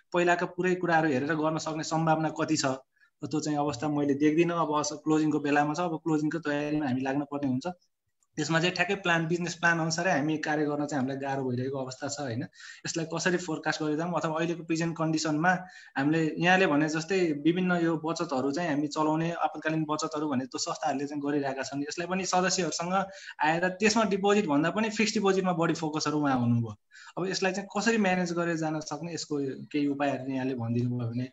पहिलाका पुरै कुराहरू हेरेर गर्न सक्ने सम्भावना कति छ त्यो चाहिँ अवस्था मैले देख्दिनँ। अब क्लोजिङको बेलामा छ, अब क्लोजिङको तयारीमा हामी लाग्न पर्ने हुन्छ। त्यसमा चाहिँ ठ्याक्कै बिजनेस प्लान अनुसारै हामी कार्य गर्न चाहिँ हामीलाई गाह्रो भइरहेको अवस्था छ होइन। यसलाई कसरी फोरकास्ट गरेर जाऊँ अथवा अहिलेको प्रेजेन्ट कन्डिसनमा हामीले यहाँले भने जस्तै विभिन्न यो बचतहरू चाहिँ हामी चलाउने आपतकालीन बचतहरू भने त्यो संस्थाहरूले चाहिँ गरिरहेका छन्। यसलाई पनि सदस्यहरूसँग आएर त्यसमा डिपोजिट भन्दा पनि फिक्स डिपोजिटमा बढी फोकसहरू उहाँ हुनुभयो। अब यसलाई चाहिँ कसरी म्यानेज गरेर जान सक्ने यसको केही उपायहरू यहाँले भनिदिनु भयो भने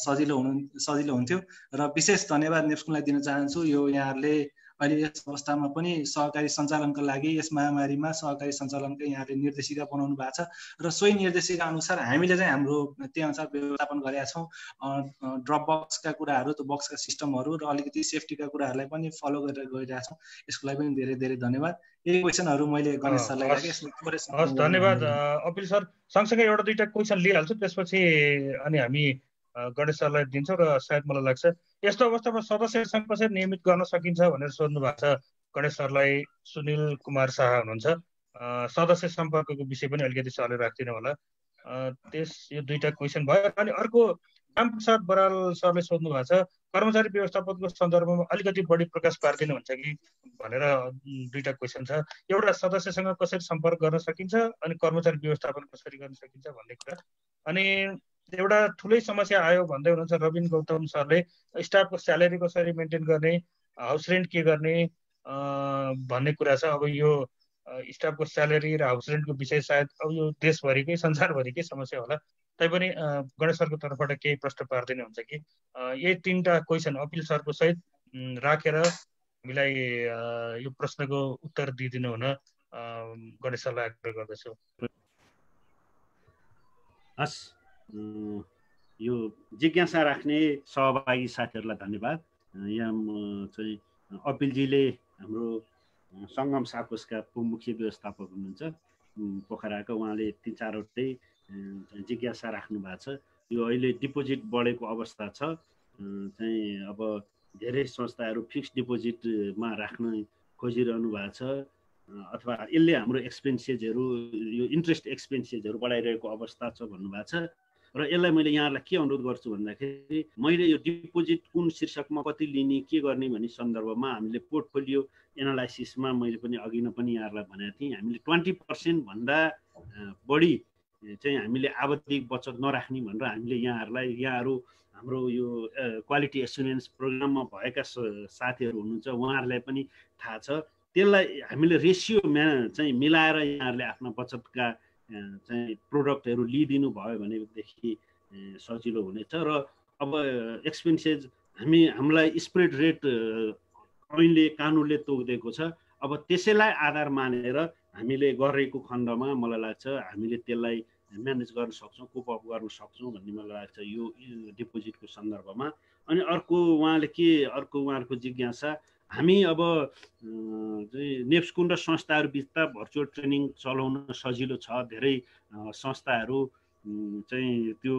सजिलो हुन्थ्यो। र विशेष धन्यवाद नेप्सकुनलाई दिन चाहन्छु। यो यहाँहरूले अहिले यस अवस्थामा पनि सहकारी सञ्चालनको लागि यस महामारीमा सहकारी सञ्चालनको यहाँले निर्देशिका बनाउनु भएको छ र सोही निर्देशिका अनुसार हामीले चाहिँ हाम्रो त्यही अनुसार व्यवस्थापन गरेका छौँ। ड्रप बक्सका कुराहरू, त्यो बक्सका सिस्टमहरू र अलिकति सेफ्टीका कुराहरूलाई पनि फलो गरेर गइरहेका छौँ। यसको लागि पनि धेरै धेरै धन्यवाद। यही क्वेसनहरू मैले गणेश सरलाई राखेँ। हस् धन्यवाद अपिल सर। सँगसँगै एउटा दुईवटा क्वेसन लिइहाल्छु, त्यसपछि अनि हामी गणेश सरलाई दिन्छौँ। र सायद मलाई लाग्छ यस्तो अवस्थामा सदस्यसँग कसरी नियमित गर्न सकिन्छ भनेर सोध्नु भएको छ गणेश सरलाई। सुनिल कुमार शाह हुनुहुन्छ। सदस्य सम्पर्कको विषय पनि अलिकति सरले राखिदिनु होला। यो दुईवटा क्वेसन भयो। अनि अर्को रामप्रसाद बराल सरले सोध्नु भएको छ कर्मचारी व्यवस्थापनको सन्दर्भमा अलिकति बढी प्रकाश पारिदिनुहुन्छ कि भनेर दुईवटा क्वेसन छ। एउटा सदस्यसँग कसरी सम्पर्क गर्न सकिन्छ अनि कर्मचारी व्यवस्थापन कसरी गर्न सकिन्छ भन्ने कुरा। अनि एउटा ठुलै समस्या आयो भन्दै हुनुहुन्छ रविन गौतम सरले, स्टाफको स्यालेरी कसरी मेन्टेन गर्ने, हाउस रेन्ट के गर्ने भन्ने कुरा छ। अब यो स्टाफको स्यालेरी र हाउस रेन्टको विषय सायद अब यो देशभरिकै संसारभरिकै समस्या होला। तैपनि गणेश सरको तर्फबाट केही प्रश्न पारिदिनु हुन्छ कि यही तीनटा क्वेसन अपिल सरको सहित राखेर हामीलाई यो प्रश्नको उत्तर दिइदिनु हुन गणेश सरलाई आग्रह गर्दछु। हस्, यो जिज्ञासा राख्ने सहभागी साथीहरूलाई धन्यवाद। यहाँ चाहिँ अपिलजीले हाम्रो सङ्गम साकोसका मुख्य व्यवस्थापक हुनुहुन्छ पोखराका, उहाँले 3-4वटै जिज्ञासा राख्नु भएको छ। यो अहिले डिपोजिट बढेको अवस्था छ चाहिँ अब धेरै संस्थाहरू फिक्स डिपोजिटमा राख्न खोजिरहनु भएको छ अथवा यसले हाम्रो एक्सपेन्सेसहरू यो इन्ट्रेस्ट एक्सपेन्सेसहरू बढाइरहेको अवस्था छ भन्नुभएको छ। र यसलाई मैले यहाँहरूलाई के अनुरोध गर्छु भन्दाखेरि मैले यो डिपोजिट कुन शीर्षकमा कति लिने के गर्ने भन्ने सन्दर्भमा हामीले पोर्टफोलियो एनालाइसिसमा मैले पनि अघि नै पनि यहाँहरूलाई भनेको थिएँ, हामीले 20% भन्दा बढी चाहिँ हामीले आवधिक बचत नराख्ने भनेर हामीले यहाँहरू हाम्रो यो क्वालिटी एसुरेन्स प्रोग्राममा भएका साथीहरू हुनुहुन्छ उहाँहरूलाई पनि थाहा छ। त्यसलाई हामीले रेसियो चाहिँ मिलाएर यहाँहरूले आफ्ना बचतका चाहिँ प्रोडक्टहरू लिइदिनु भयो भनेदेखि सजिलो हुनेछ। र अब एक्सपेन्सेस हामीलाई स्प्रेड रेट ऐनले कानुनले तोकिदिएको छ। अब त्यसैलाई आधार मानेर हामीले गरेको खण्डमा मलाई लाग्छ हामीले त्यसलाई म्यानेज गर्न सक्छौँ, कोप अप गर्न सक्छौँ भन्ने मलाई लाग्छ यो डिपोजिटको सन्दर्भमा। अनि अर्को उहाँहरूको जिज्ञासा, हामी अब नेप्सकुन र संस्थाहरू बिच त भर्चुअल ट्रेनिङ चलाउन सजिलो छ, धेरै संस्थाहरू चाहिँ त्यो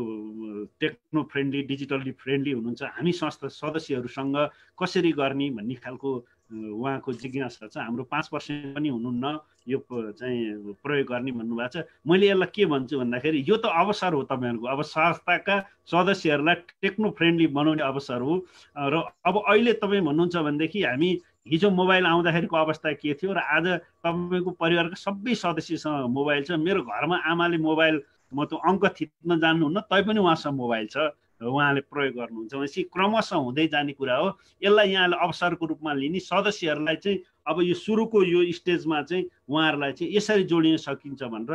टेक्नो फ्रेन्डली डिजिटल्ली फ्रेन्डली हुनुहुन्छ, हामी संस्था सदस्यहरूसँग कसरी गर्ने भन्ने खालको उहाँको जिज्ञासा छ। हाम्रो 5% पनि हुनुहुन्न यो चाहिँ प्रयोग गर्ने भन्नुभएको छ। मैले यसलाई के भन्छु भन्दाखेरि यो त अवसर हो तपाईँहरूको, अब संस्थाका सदस्यहरूलाई टेक्नो फ्रेन्डली बनाउने अवसर हो। र अब अहिले तपाईँ भन्नुहुन्छ भनेदेखि हामी हिजो मोबाइल आउँदाखेरिको अवस्था के थियो र आज तपाईँको परिवारका सबै सदस्यसँग मोबाइल छ। मेरो घरमा आमाले मोबाइल म त अङ्क थिच्न जान्नुहुन्न तैपनि उहाँसँग मोबाइल छ, उहाँले प्रयोग गर्नुहुन्छ भनेपछि क्रमशः हुँदै जाने कुरा हो। यसलाई यहाँले अवसरको रूपमा लिने, सदस्यहरूलाई चाहिँ अब यो सुरुको यो स्टेजमा चाहिँ उहाँहरूलाई चाहिँ यसरी जोडिन सकिन्छ भनेर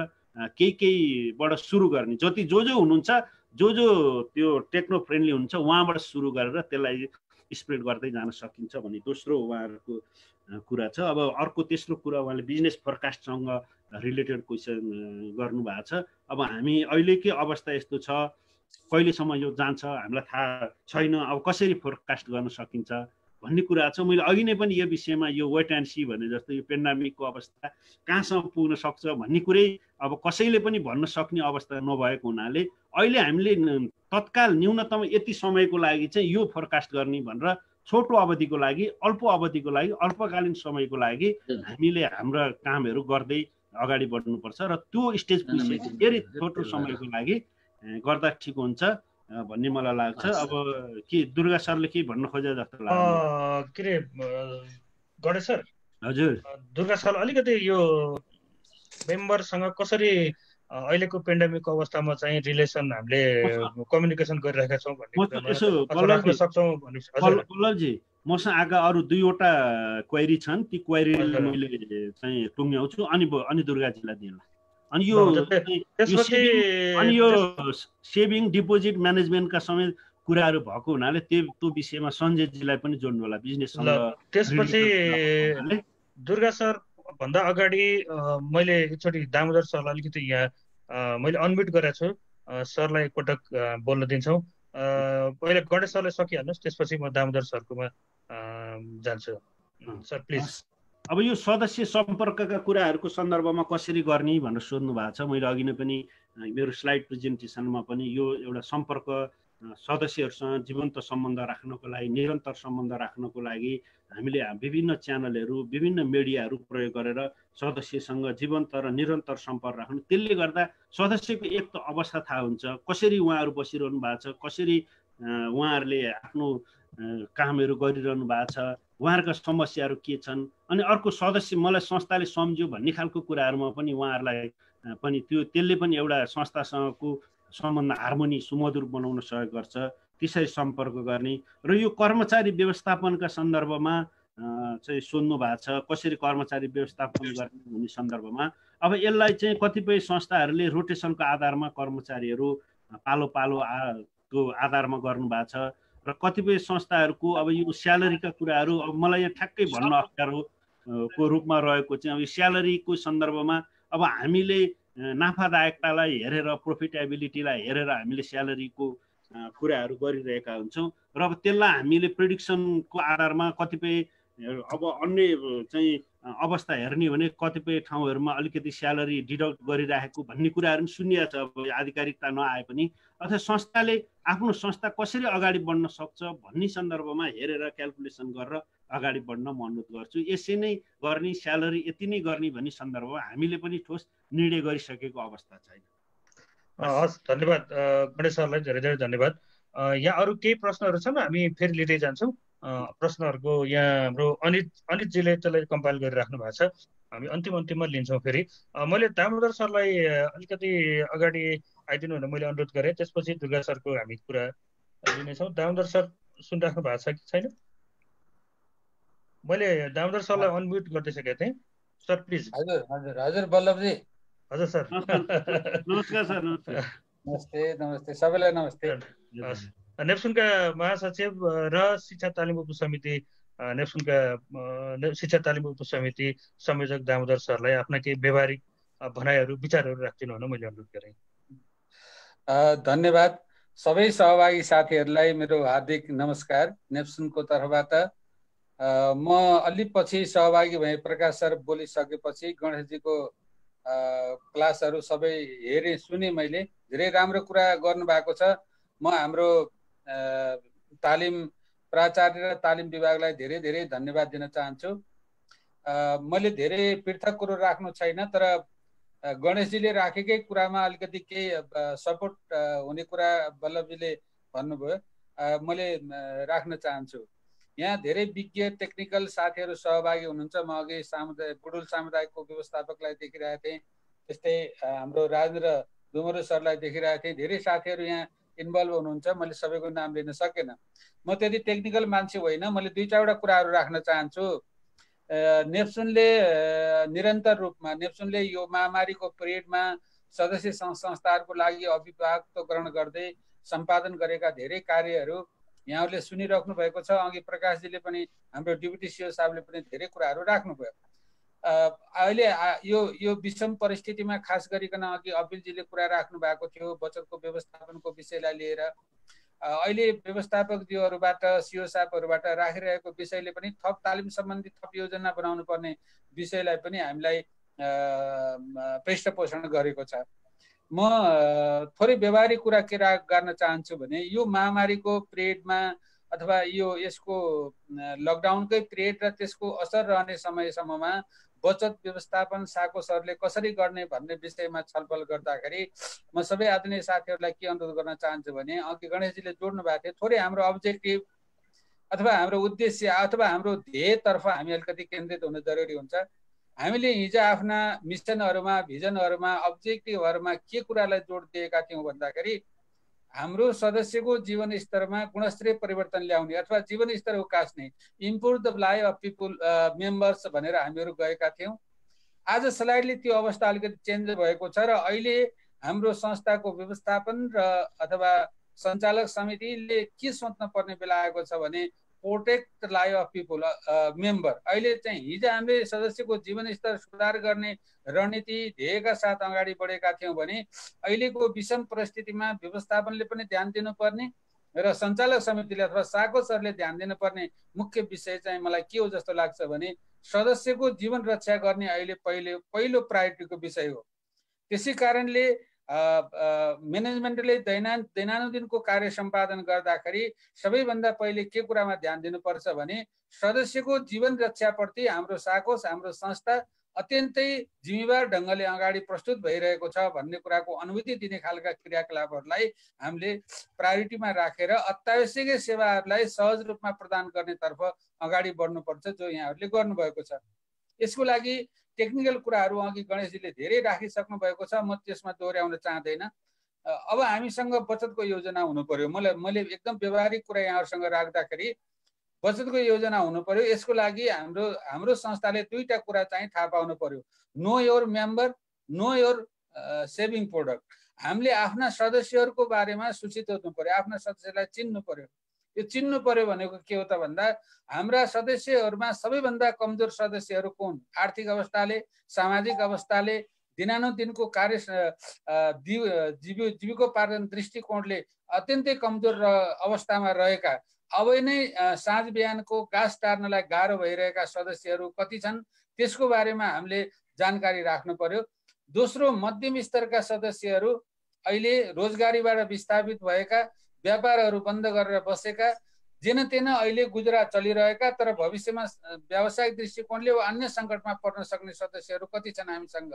केहीबाट सुरु गर्ने, जति जो हुनुहुन्छ जो त्यो टेक्नो फ्रेन्डली हुनुहुन्छ उहाँबाट सुरु गरेर त्यसलाई स्प्रेड गर्दै जान सकिन्छ भन्ने दोस्रो उहाँहरूको कुरा छ। अब अर्को तेस्रो कुरा उहाँले बिजनेस फोरकास्टसँग रिलेटेड क्वेसन गर्नुभएको छ। अब हामी अहिलेकै अवस्था यस्तो छ, कहिलेसम्म यो जान्छ हामीलाई थाहा छैन, अब कसरी फोरकास्ट गर्न सकिन्छ भन्ने कुरा छ। मैले अघि नै पनि यो विषयमा यो वेट एन्ड सी भने जस्तो यो पेन्डामिकको अवस्था कहाँसम्म पुग्न सक्छ भन्ने कुरै अब कसैले पनि भन्न सक्ने अवस्था नभएको हुनाले अहिले हामीले तत्काल न्यूनतम यति समयको लागि चाहिँ यो फोरकास्ट गर्ने भनेर छोटो अवधिको लागि, अल्प अवधिको लागि, अल्पकालीन समयको लागि हामीले हाम्रा कामहरू गर्दै अगाडि बढ्नुपर्छ र त्यो स्टेज पुगेपछि फेरि छोटो समयको लागि गर्दा ठिक हुन्छ भन्ने मलाई लाग्छ। अब के दुर्गा सरले के भन्न खोजे जस्तो लाग्छ? के अरे गणेश सर, हजुर दुर्गा सर अलिकति यो मेम्बरसँग कसरी अहिलेको पेन्डेमिकको अवस्थामा चाहिँ रिलेसन हामीले कम्युनिकेसन गरिरहेका छौँ भन्ने सक्छौँ भने पल्लवजी मसँग आएका अरू 2वटा क्वेरी छन्, ती क्वेरीलाई मैले चाहिँ टुङ्ग्याउँछु अनि दुर्गाजीलाई दिएला। अनि यो सेभिङ डिपोजिट म्यानेजमेन्टका समेत कुराहरू भएको हुनाले त्यो विषयमा सञ्जयजीलाई पनि जोड्नु होला बिजनेससँग। त्यसपछि दुर्गा सर भन्दा अगाडि मैले एकचोटि दामोदर सरलाई अलिकति यहाँ मैले अनम्युट गरेको छु, सरलाई एकपटक बोल्न दिन्छौँ। पहिले गणेश सरलाई सकिहाल्नुहोस्, त्यसपछि म दामोदर सरकोमा जान्छु। Sir please. अब यो सदस्य सम्पर्कका कुराहरूको सन्दर्भमा कसरी गर्ने भनेर सोध्नु भएको छ। मैले अघि नै पनि मेरो स्लाइड प्रेजेन्टेसनमा पनि यो एउटा सम्पर्क सदस्यहरूसँग जीवन्त सम्बन्ध राख्नको लागि, निरन्तर सम्बन्ध राख्नको लागि हामीले विभिन्न च्यानलहरू, विभिन्न मिडियाहरू प्रयोग गरेर सदस्यसँग जीवन्त र निरन्तर सम्पर्क राख्नु। त्यसले गर्दा सदस्यको एक त अवस्था थाहा हुन्छ, कसरी उहाँहरू बसिरहनु भएको छ, कसरी उहाँहरूले आफ्नो कामहरू गरिरहनु भएको छ, उहाँहरूका समस्याहरू के छन्। अनि अर्को सदस्य मलाई संस्थाले सम्झ्यो भन्ने खालको कुराहरूमा पनि उहाँहरूलाई पनि त्यसले पनि एउटा संस्थासँगको सम्बन्ध हार्मोनी सुमधुर बनाउन सहयोग गर्छ। त्यसरी सम्पर्क गर्ने र यो कर्मचारी व्यवस्थापनका सन्दर्भमा चाहिँ सोध्नु भएको छ, कसरी कर्मचारी व्यवस्थापन गर्ने भन्ने सन्दर्भमा। अब यसलाई चाहिँ कतिपय संस्थाहरूले रोटेसनको आधारमा कर्मचारीहरू पालो को आधारमा गर्नुभएको छ र कतिपय संस्थाहरूको अब यो स्यालेरीका कुराहरू अब मलाई यहाँ ठ्याक्कै भन्न अप्ठ्यारो को रूपमा रहेको चाहिँ अब यो स्यालेरीको सन्दर्भमा अब हामीले नाफादायकतालाई हेरेर, प्रोफिटेबिलिटीलाई हेरेर हामीले स्यालेरीको कुराहरू गरिरहेका हुन्छौँ र अब त्यसलाई हामीले प्रेडिक्सनको आधारमा कतिपय अब अन्य चाहिँ अवस्था हेर्ने भने कतिपय ठाउँहरूमा अलिकति स्यालेरी डिडक्ट गरिराखेको भन्ने कुराहरू पनि सुनिएको छ। अब आधिकारिकता नआए पनि अथवा संस्थाले आफ्नो संस्था कसरी अगाडि बढ्न सक्छ भन्ने सन्दर्भमा हेरेर क्यालकुलेसन गरेर अगाडि बढ्न म अनुरोध गर्छु। यसै नै गर्ने, स्यालेरी यति नै गर्ने भन्ने सन्दर्भमा हामीले पनि ठोस निर्णय गरिसकेको अवस्था छैन। हस्, धन्यवाद गणेश सरलाई, धेरै धेरै धन्यवाद। यहाँ अरू केही प्रश्नहरू छन्, हामी फेरि लिँदै जान्छौँ प्रश्नहरूको। यहाँ हाम्रो अनितजीले त्यसलाई कम्पाइल गरिराख्नु भएको छ, हामी अन्तिममा लिन्छौँ फेरि। मैले दामोदर सरलाई अलिकति अगाडि आइदिनु भनेर मैले अनुरोध गरेँ, त्यसपछि दुर्गा सरको हामी कुरा लिनेछौँ। दामोदर सर सुनिराख्नु भएको छ कि छैन? मैले दामोदर सरलाई अनम्युट गरिदिइसकेको थिएँ। Sir please. हजुर बल्लभजी। हजुर सर। नमस्कार सर। नमस्ते सबैलाई नमस्ते। नेप्सुनका महासचिव र शिक्षा तालिम उपसमिति नेप्सुनका शिक्षा तालिम उपसमिति संयोजक दामोदर सरलाई आफ्ना केही व्यवहारिक भनाइहरू विचारहरू राखिदिनु हुन मैले अनुरोध गरेँ। धन्यवाद। सबै सहभागी साथीहरूलाई मेरो हार्दिक नमस्कार नेप्सुनको तर्फबाट। म अलि पछि सहभागी भए, प्रकाश सर बोलिसकेपछि गणेशजीको क्लासहरू सबै हेरेँ, सुने, मैले धेरै राम्रो कुरा गर्नुभएको छ। म हाम्रो तालिम प्राचार्य र तालिम विभागलाई धेरै धेरै धन्यवाद दिन चाहन्छु। मैले धेरै पृथक कुरो राख्नु छैन, तर गणेशजीले राखेकै कुरामा अलिकति केही सपोर्ट हुने कुरा बल्लभजीले भन्नुभयो, मैले राख्न चाहन्छु। यहाँ धेरै विज्ञ टेक्निकल साथीहरू सहभागी हुनुहुन्छ। म अघि बुडुल सामुदायिकको व्यवस्थापकलाई देखिरहेको थिएँ, त्यस्तै हाम्रो राजेन्द्र डुमरे सरलाई देखिरहेको थिएँ। धेरै साथीहरू यहाँ इन्भल्भ हुनुहुन्छ, मैले सबैको नाम लिन सकेन। म त्यति टेक्निकल मान्छे होइन, मैले दुई चारवटा कुराहरू राख्न चाहन्छु। नेप्सुनले निरन्तर रूपमा नेप्सुनले यो महामारीको पिरियडमा सदस्य संस्थाहरूको लागि अभिभावकत्व ग्रहण गर्दै सम्पादन गरेका धेरै कार्यहरू यहाँहरूले सुनिराख्नु भएको छ। अघि प्रकाशजीले पनि, हाम्रो डिप्युटी सिओ साहबले पनि धेरै कुराहरू राख्नुभयो। अहिले यो विषम परिस्थितिमा खास गरिकन अघि अबिलजीले कुरा राख्नु भएको थियो बचतको व्यवस्थापनको विषयलाई लिएर। अहिले व्यवस्थापकज्यूहरूबाट, सिओ साहबहरूबाट राखिरहेको विषयले पनि थप तालिम सम्बन्धी थप योजना बनाउनु पर्ने विषयलाई पनि हामीलाई पृष्ठपोषण गरेको छ। म थोरै व्यवहारिक कुरा के गर्न चाहन्छु भने, यो महामारीको पिरियडमा अथवा यसको लकडाउनकै पिरियड र त्यसको असर रहने समयसम्ममा बचत व्यवस्थापन साको सरले कसरी गर्ने भन्ने विषयमा छलफल गर्दाखेरि म सबै आदरणीय साथीहरूलाई के अनुरोध गर्न चाहन्छु भने, अघि गणेशजीले जोड्नु भएको थियो, थोरै हाम्रो अब्जेक्टिभ अथवा हाम्रो उद्देश्य अथवा हाम्रो ध्येयतर्फ हामी अलिकति केन्द्रित हुनु जरुरी हुन्छ। हामीले हिजो आफ्ना मिसनहरूमा, भिजनहरूमा, अब्जेक्टिभहरूमा के कुरालाई जोड दिएका थियौँ भन्दाखेरि हाम्रो सदस्यको जीवन स्तरमा गुणस्तरीय परिवर्तन ल्याउने अथवा जीवन स्तर उकास्ने, improve the life of people members भनेर हामीहरू गएका थियौँ। आज स्लाइडले त्यो अवस्था अलिकति चेन्ज भएको छ र अहिले हाम्रो संस्थाको व्यवस्थापन र अथवा सञ्चालक समितिले के सोच्न पर्ने बेला आएको छ भने, protect the life of people member. अहिले चाहिँ हिजो हामीले सदस्यको जीवन स्तर सुधार गर्ने रणनीति ध्येयका साथ अगाडि बढेका थियौँ भने, अहिलेको विषम परिस्थितिमा व्यवस्थापनले पनि ध्यान दिनुपर्ने र सञ्चालक समितिले अथवा साको सरले ध्यान दिनुपर्ने मुख्य विषय चाहिँ मलाई के हो जस्तो लाग्छ भने, सदस्यको जीवन रक्षा गर्ने अहिले पहिलो प्रायोरिटीको विषय हो। त्यसै कारणले म्यानेजमेन्टले दैनानुदिनको कार्य सम्पादन गर्दाखेरि सबैभन्दा पहिले के कुरामा ध्यान दिनुपर्छ भने, सदस्यको जीवन रक्षाप्रति हाम्रो साकोस, हाम्रो संस्था अत्यन्तै जिम्मेवार ढङ्गले अगाडि प्रस्तुत भइरहेको छ भन्ने कुराको अनुभूति दिने खालका क्रियाकलापहरूलाई हामीले प्रायोरिटीमा राखेर अत्यावश्यक सेवाहरूलाई सहज रूपमा प्रदान गर्नेतर्फ अगाडि बढ्नुपर्छ, जो यहाँहरूले गर्नुभएको छ। यसको लागि टेक्निकल कुराहरू अघि गणेशजीले धेरै राखिसक्नु भएको छ, म त्यसमा दोहोऱ्याउन चाहँदैन। अब हामीसँग बचतको योजना हुनु पर्यो। मैले एकदम व्यवहारिक कुरा यहाँहरूसँग राख्दाखेरि बचतको योजना हुनु पर्यो। यसको लागि हाम्रो संस्थाले दुईटा कुरा चाहिँ थाहा पाउनु पर्यो, know your member, know your saving product. हामीले आफ्ना सदस्यहरूको बारेमा सूचित हुनु पर्यो, आफ्ना सदस्यलाई चिन्नु पर्यो। यो चिन्नु पर्यो भनेको के हो त भन्दा, हाम्रा सदस्यहरूमा सबैभन्दा कमजोर सदस्यहरू कुन, आर्थिक अवस्थाले, सामाजिक अवस्थाले, दिनानुदिनको कार्य जीविकोपार्जन दृष्टिकोणले अत्यन्तै कमजोर अवस्थामा रहेका, अब नै साँझ बिहानको घाँस टार्नलाई गाह्रो भइरहेका सदस्यहरू कति छन्, त्यसको बारेमा हामीले जानकारी राख्नु पर्यो। दोस्रो, मध्यम स्तरका सदस्यहरू, अहिले रोजगारीबाट विस्थापित भएका, व्यापारहरू बन्द गरेर बसेका, जेन तेन अहिले गुजरात चलिरहेका तर भविष्यमा व्यावसायिक दृष्टिकोणले वा अन्य सङ्कटमा पर्न सक्ने सदस्यहरू कति छन् हामीसँग,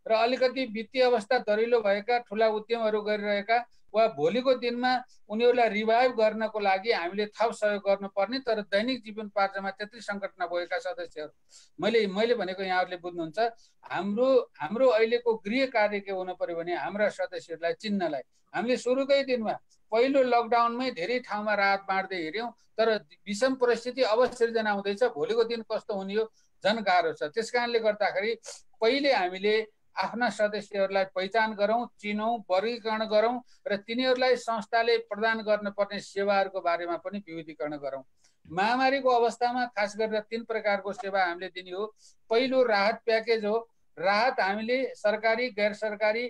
र अलिकति वित्तीय अवस्था दरिलो भएका, ठुला उद्यमहरू गरिरहेका वा भोलिको दिनमा उनीहरूलाई रिभाइभ गर्नको लागि हामीले थप सहयोग गर्नुपर्ने तर दैनिक जीवनोपार्जनमा त्यति सङ्कट नभएका सदस्यहरू। मैले भनेको यहाँहरूले बुझ्नुहुन्छ, हाम्रो अहिलेको गृह कार्य के हुनु पर्यो भने, हाम्रा सदस्यहरूलाई चिन्नलाई हामीले सुरुकै दिनमा पहिलो लकडाउनमै धेरै ठाउँमा राहत बाँड्दै हिँड्यौँ, तर विषम परिस्थिति अब सिर्जना हुँदैछ, भोलिको दिन कस्तो हुने हो झन् गाह्रो छ। त्यस कारणले गर्दाखेरि पहिले हामीले आफ्ना सदस्यहरूलाई पहिचान गरौँ, चिनौँ, वर्गीकरण गरौँ र तिनीहरूलाई संस्थाले प्रदान गर्नुपर्ने सेवाहरूको बारेमा पनि विविधीकरण गरौँ। महामारीको अवस्थामा खास गरेर 3 प्रकारको सेवा हामीले दिने हो। पहिलो राहत प्याकेज हो। राहत हामीले सरकारी गैर सरकारी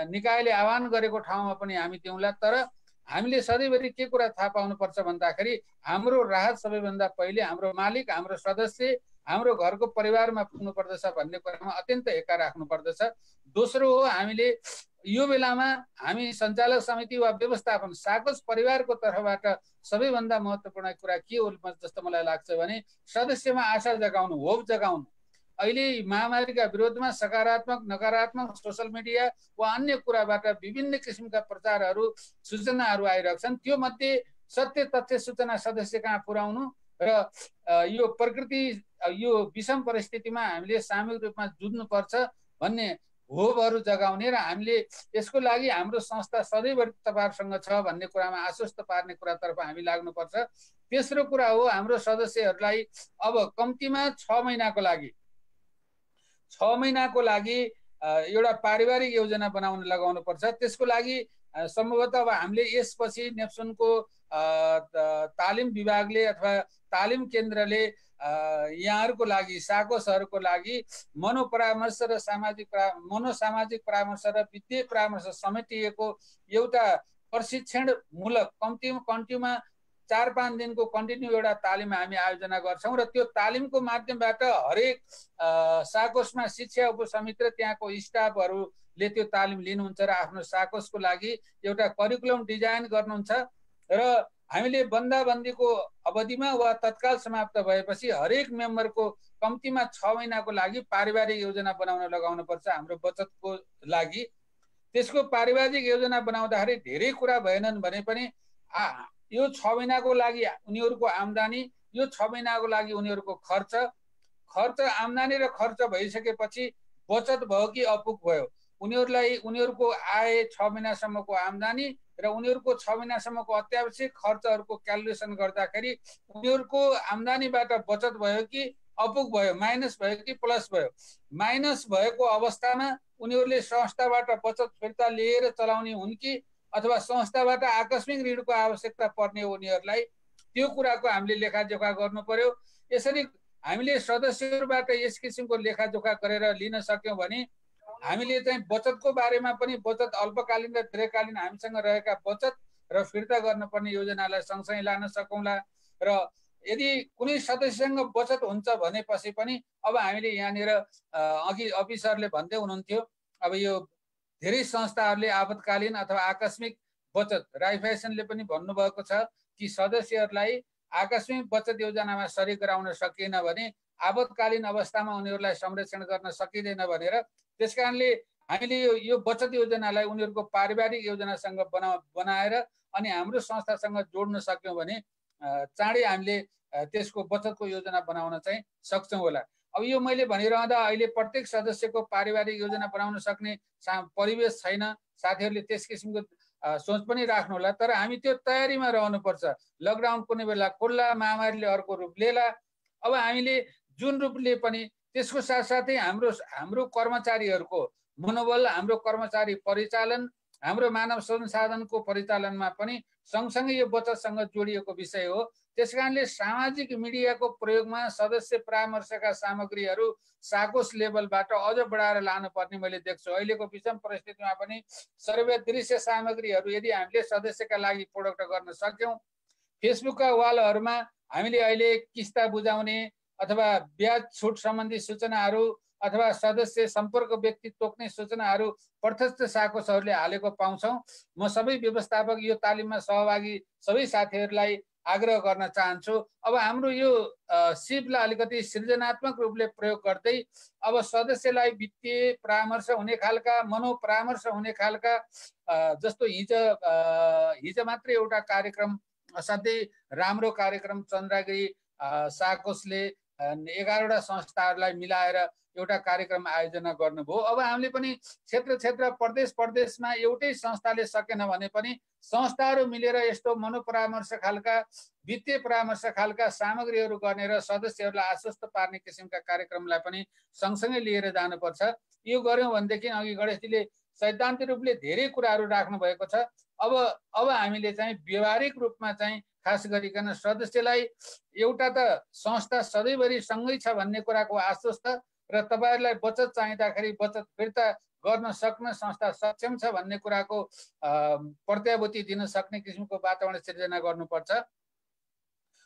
निकायले आह्वान गरेको ठाउँमा पनि हामी दिउँला, तर हामीले सधैँभरि के कुरा थाहा पाउनुपर्छ भन्दाखेरि हाम्रो राहत सबैभन्दा पहिले हाम्रो मालिक, हाम्रो सदस्य, हाम्रो घरको परिवारमा पुग्नु पर्दछ भन्ने कुरामा अत्यन्त हेक्का राख्नु पर्दछ। दोस्रो हो, हामीले यो बेलामा हामी सञ्चालक समिति वा व्यवस्थापन साकोस परिवारको तर्फबाट सबैभन्दा महत्त्वपूर्ण कुरा के हो जस्तो मलाई लाग्छ भने सदस्यमा आशा जगाउनु, होप जगाउनु। अहिले महामारीका विरोधमा सकारात्मक नकारात्मक सोसल मिडिया वा अन्य कुराबाट विभिन्न किसिमका प्रचारहरू सूचनाहरू आइरहेका छन्। त्यो मध्ये सत्य तथ्य सूचना सदस्य कहाँ पुर्याउनु र यो प्रकृति यो विषम परिस्थितिमा हामीले सामूहिक रूपमा जुझ्नुपर्छ भन्ने होपहरू जगाउने र हामीले यसको लागि हाम्रो संस्था सधैँभरि तपाईँहरूसँग छ भन्ने कुरामा आश्वस्त पार्ने कुरातर्फ हामी लाग्नुपर्छ। तेस्रो कुरा हो, हाम्रो सदस्यहरूलाई अब कम्तीमा 6 महिनाको लागि एउटा पारिवारिक योजना बनाउन लगाउनु पर्छ। त्यसको लागि सम्भवतः अब हामीले यसपछि नेप्सनको तालिम विभागले अथवा तालिम केन्द्रले यहाँहरूको लागि साकोसहरूको लागि मनोपरामर्श र मनोसामाजिक परामर्श र वित्तीय परामर्श समेटिएको एउटा प्रशिक्षणमूलक कन्टिन्यूमा 4-5 दिनको कन्टिन्यू एउटा तालिम हामी आयोजना गर्छौँ र त्यो तालिमको माध्यमबाट हरेक साकोसमा शिक्षा उपसमिति र त्यहाँको स्टाफहरूले त्यो तालिम लिनुहुन्छ र आफ्नो साकोसको लागि एउटा करिकुलम डिजाइन गर्नुहुन्छ र हामीले बन्दाबन्दीको अवधिमा वा तत्काल समाप्त भएपछि हरेक मेम्बरको कम्तीमा 6 महिनाको लागि पारिवारिक योजना बनाउन लगाउनुपर्छ हाम्रो बचतको लागि। त्यसको पारिवारिक योजना बनाउँदाखेरि धेरै कुरा भएनन् भने पनि यो 6 महिनाको लागि उनीहरूको आम्दानी, यो 6 महिनाको लागि उनीहरूको खर्च, आम्दानी र खर्च भइसकेपछि बचत भयो कि अपुग भयो, उनीहरूको आय 6 महिनासम्मको आम्दानी र उनीहरूको 6 महिनासम्मको अत्यावश्यक खर्चहरूको क्यालकुलेसन गर्दाखेरि उनीहरूको आम्दानीबाट बचत भयो कि अपुग भयो, माइनस भयो कि प्लस भयो। माइनस भएको अवस्थामा उनीहरूले संस्थाबाट बचत फिर्ता लिएर चलाउने हुन् कि अथवा संस्थाबाट आकस्मिक ऋणको आवश्यकता पर्ने हो उनीहरूलाई, त्यो कुराको हामीले लेखाजोखा गर्नु पर्यो। यसरी हामीले सदस्यहरूबाट यस किसिमको लेखाजोखा गरेर लिन सक्यौँ भने हामीले चाहिँ बचतको बारेमा पनि बचत अल्पकालीन र दीर्घकालीन हामीसँग रहेका बचत र फिर्ता गर्नुपर्ने योजनालाई सँगसँगै लान सकौँला। र यदि कुनै सदस्यसँग बचत हुन्छ भनेपछि पनि अब हामीले यहाँनिर अघि अफिसरले भन्दै हुनुहुन्थ्यो, अब यो धेरै संस्थाहरूले आपतकालीन अथवा आकस्मिक बचत राइफेसनले पनि भन्नुभएको छ कि सदस्यहरूलाई आकस्मिक बचत योजनामा सरिक गराउन सकिएन भने आपतकालीन अवस्थामा उनीहरूलाई संरक्षण गर्न सकिँदैन भनेर। त्यसकारणले हामीले यो बचत योजनालाई उनीहरूको पारिवारिक योजनासँग बनाएर अनि हाम्रो संस्थासँग जोड्न सक्यौँ भने चाँडै हामीले त्यसको बचतको योजना बनाउन चाहिँ सक्छौँ होला। अब यो मैले भनिरहँदा अहिले प्रत्येक सदस्यको पारिवारिक योजना बनाउन सक्ने परिवेश छैन, साथीहरूले त्यस किसिमको सोच पनि राख्नु होला। तर हामी त्यो तयारीमा रहनुपर्छ। लकडाउन कुनै बेला खुल्ला, महामारीले अर्को रूप लिएला। अब हामीले जुन रूपले पनि त्यसको साथसाथै हाम्रो कर्मचारीहरूको मनोबल, हाम्रो कर्मचारी परिचालन, हाम्रो मानव संसाधनको परिचालनमा पनि सँगसँगै यो बचतसँग जोडिएको विषय हो। त्यसकारणले सामाजिक मिडियाको प्रयोगमा सदस्य परामर्शका सामग्रीहरू साकोस लेभलबाट अझ बढाएर लानुपर्ने मैले देख्छु। अहिलेको विषम परिस्थितिमा पनि सर्वे दृश्य सामग्रीहरू यदि हामीले सदस्यका लागि प्रोडक्ट गर्न सक्यौँ, फेसबुकका वालहरूमा हामीले अहिले किस्ता बुझाउने अथवा ब्याज छुट सम्बन्धी सूचनाहरू अथवा सदस्य सम्पर्क व्यक्ति तोक्ने सूचनाहरू प्रत्यक्ष साकोसहरूले हालेको पाउँछौँ। म सबै व्यवस्थापक यो तालिममा सहभागी सबै साथीहरूलाई आग्रह गर्न चाहन्छु। अब हाम्रो यो सिपलाई अलिकति सृजनात्मक रूपले प्रयोग गर्दै अब सदस्यलाई वित्तीय परामर्श हुने खालका, मनोपरामर्श हुने खालका जस्तो हिजो मात्रै एउटा कार्यक्रम, असाध्यै राम्रो कार्यक्रम चन्द्रगिरी साकोसले 11वटा संस्थाहरूलाई मिलाएर एउटा कार्यक्रम आयोजना गर्नुभयो। अब हामीले पनि क्षेत्र प्रदेशमा एउटै संस्थाले सकेन भने पनि संस्थाहरू मिलेर यस्तो मनोपरामर्श खालका, वित्तीय परामर्श खालका सामग्रीहरू गर्ने र सदस्यहरूलाई आश्वस्त पार्ने किसिमका कार्यक्रमलाई पनि सँगसँगै लिएर जानुपर्छ। यो गऱ्यौँ भनेदेखि अघि गणेशजीले सैद्धान्तिक रूपले धेरै कुराहरू राख्नु भएको छ। अब हामीले चाहिँ व्यवहारिक रूपमा चाहिँ खास गरिकन सदस्यलाई एउटा त संस्था सधैँभरि सँगै छ भन्ने कुराको आश्वस्त र तपाईँहरूलाई बचत चाहिँदाखेरि बचत फिर्ता गर्न सक्न संस्था सक्षम छ भन्ने कुराको प्रत्याभूति दिन सक्ने किसिमको वातावरण सिर्जना गर्नुपर्छ।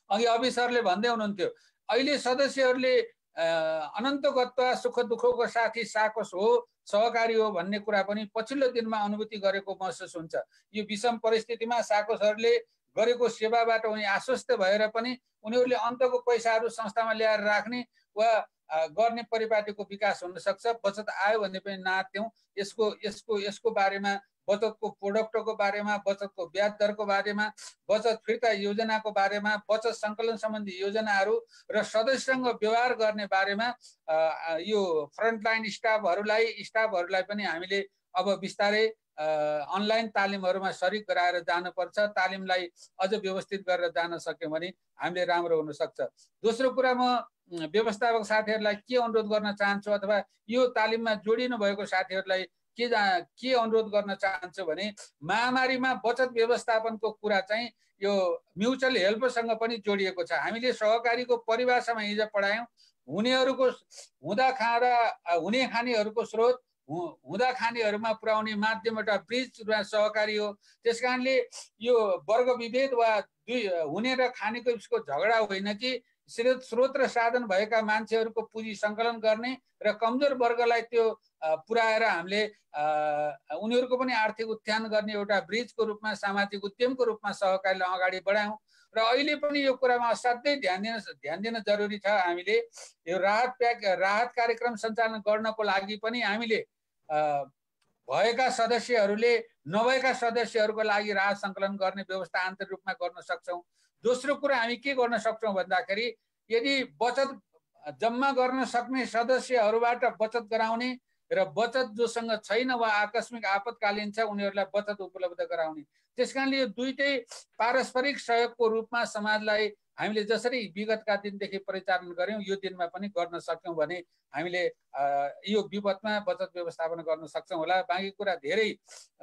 अघि अभि सरले भन्दै हुनुहुन्थ्यो अहिले सदस्यहरूले अनन्तगत्वा सुख दुःखको साथी साकोस हो, सहकारी हो भन्ने कुरा पनि पछिल्लो दिनमा अनुभूति गरेको महसुस हुन्छ। यो विषम परिस्थितिमा साकोसहरूले गरेको सेवाबाट उनी आश्वस्त भएर पनि उनीहरूले अन्तको पैसाहरू संस्थामा ल्याएर राख्ने वा गर्ने परिपाटीको विकास हुन सक्छ। बचत आयो भने पनि नात्यौँ। यसको बारेमा, बचतको प्रोडक्टको बारेमा, बचतको ब्याज दरको बारेमा, बचत फिर्ता योजनाको बारेमा, बचत सङ्कलन सम्बन्धी योजनाहरू र सदस्यसँग व्यवहार गर्ने बारेमा यो फ्रन्टलाइन स्टाफहरूलाई पनि हामीले अब बिस्तारै अनलाइन तालिमहरूमा सरिक गराएर जानुपर्छ। तालिमलाई अझ व्यवस्थित गरेर जान सक्यौँ भने हामीले राम्रो हुनसक्छ। दोस्रो कुरा, म व्यवस्थापक साथीहरूलाई के अनुरोध गर्न चाहन्छु अथवा यो तालिममा जोडिनु भएको साथीहरूलाई के अनुरोध गर्न चाहन्छु भने महामारीमा बचत व्यवस्थापनको कुरा चाहिँ यो म्युचुअल हेल्पसँग पनि जोडिएको छ। हामीले सहकारीको परिभाषामा हिजो पढायौँ। हुने खानेहरूको स्रोत, हुँदा खानेहरूमा पुर्याउने माध्यम एउटा ब्रिज सहकारी हो। त्यस कारणले यो वर्ग विभेद वा हुने र खानेको बिचको झगडा होइन कि स्रोत र साधन भएका मान्छेहरूको पुँजी सङ्कलन गर्ने र कमजोर वर्गलाई त्यो पुर्याएर हामीले उनीहरूको पनि आर्थिक उत्थान गर्ने एउटा ब्रिजको रूपमा, सामाजिक उद्यमको रूपमा सहकारीलाई अगाडि बढायौँ। र अहिले पनि यो कुरामा असाध्यै ध्यान दिन जरुरी छ। हामीले यो राहत कार्यक्रम सञ्चालन गर्नको लागि पनि हामीले भएका सदस्यहरूले नभएका सदस्यहरूको लागि राहत सङ्कलन गर्ने व्यवस्था आन्तरिक रूपमा गर्न सक्छौँ। दोस्रो कुरा, हामी के गर्न सक्छौँ भन्दाखेरि यदि बचत जम्मा गर्न सक्ने सदस्यहरूबाट बचत गराउने र बचत जोसँग छैन वा आकस्मिक आपतकालीन छ उनीहरूलाई बचत उपलब्ध गराउने। त्यसकारणले यो दुईटै पारस्परिक सहयोगको रूपमा समाजलाई हामीले जसरी विगतका दिनदेखि परिचालन गऱ्यौँ यो दिनमा पनि गर्न सक्यौँ भने हामीले यो विपदमा बचत व्यवस्थापन गर्न सक्छौँ होला। बाँकी कुरा धेरै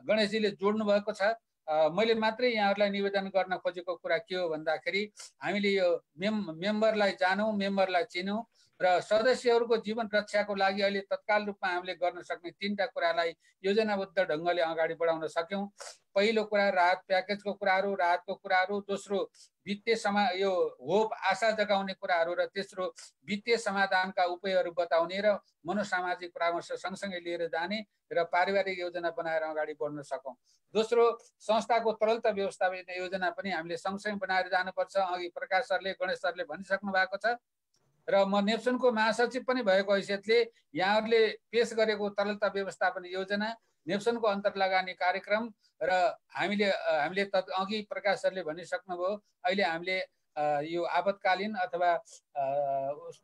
गणेशजीले जोड्नु भएको छ। मैले मात्रै यहाँहरूलाई निवेदन गर्न खोजेको कुरा के हो भन्दाखेरि हामीले यो मेम्बरलाई जानौँ, मेम्बरलाई चिनौँ र सदस्यहरूको जीवन रक्षाको लागि अहिले तत्काल रूपमा हामीले गर्न सक्ने 3टा कुरालाई योजनाबद्ध ढङ्गले अगाडि बढाउन सक्यौँ। पहिलो कुरा राहत प्याकेजको कुराहरू, राहतको कुराहरू। दोस्रो वित्तीय यो होप, आशा जगाउने कुराहरू र तेस्रो वित्तीय समाधानका उपायहरू बताउने र मनोसामाजिक परामर्श सँगसँगै लिएर जाने र पारिवारिक योजना बनाएर अगाडि बढ्न सकौँ। दोस्रो, संस्थाको तरलता व्यवस्थापन योजना पनि हामीले सँगसँगै बनाएर जानुपर्छ। अघि प्रकाश सरले, गणेश सरले भनिसक्नु भएको छ र म नेप्सनको महासचिव पनि भएको हैसियतले यहाँहरूले पेश गरेको तरलता व्यवस्थापन योजना, नेप्सनको अन्तर्लगानी कार्यक्रम र हामीले अघि प्रकाश सरले भनिसक्नुभयो अहिले हामीले यो आपतकालीन अथवा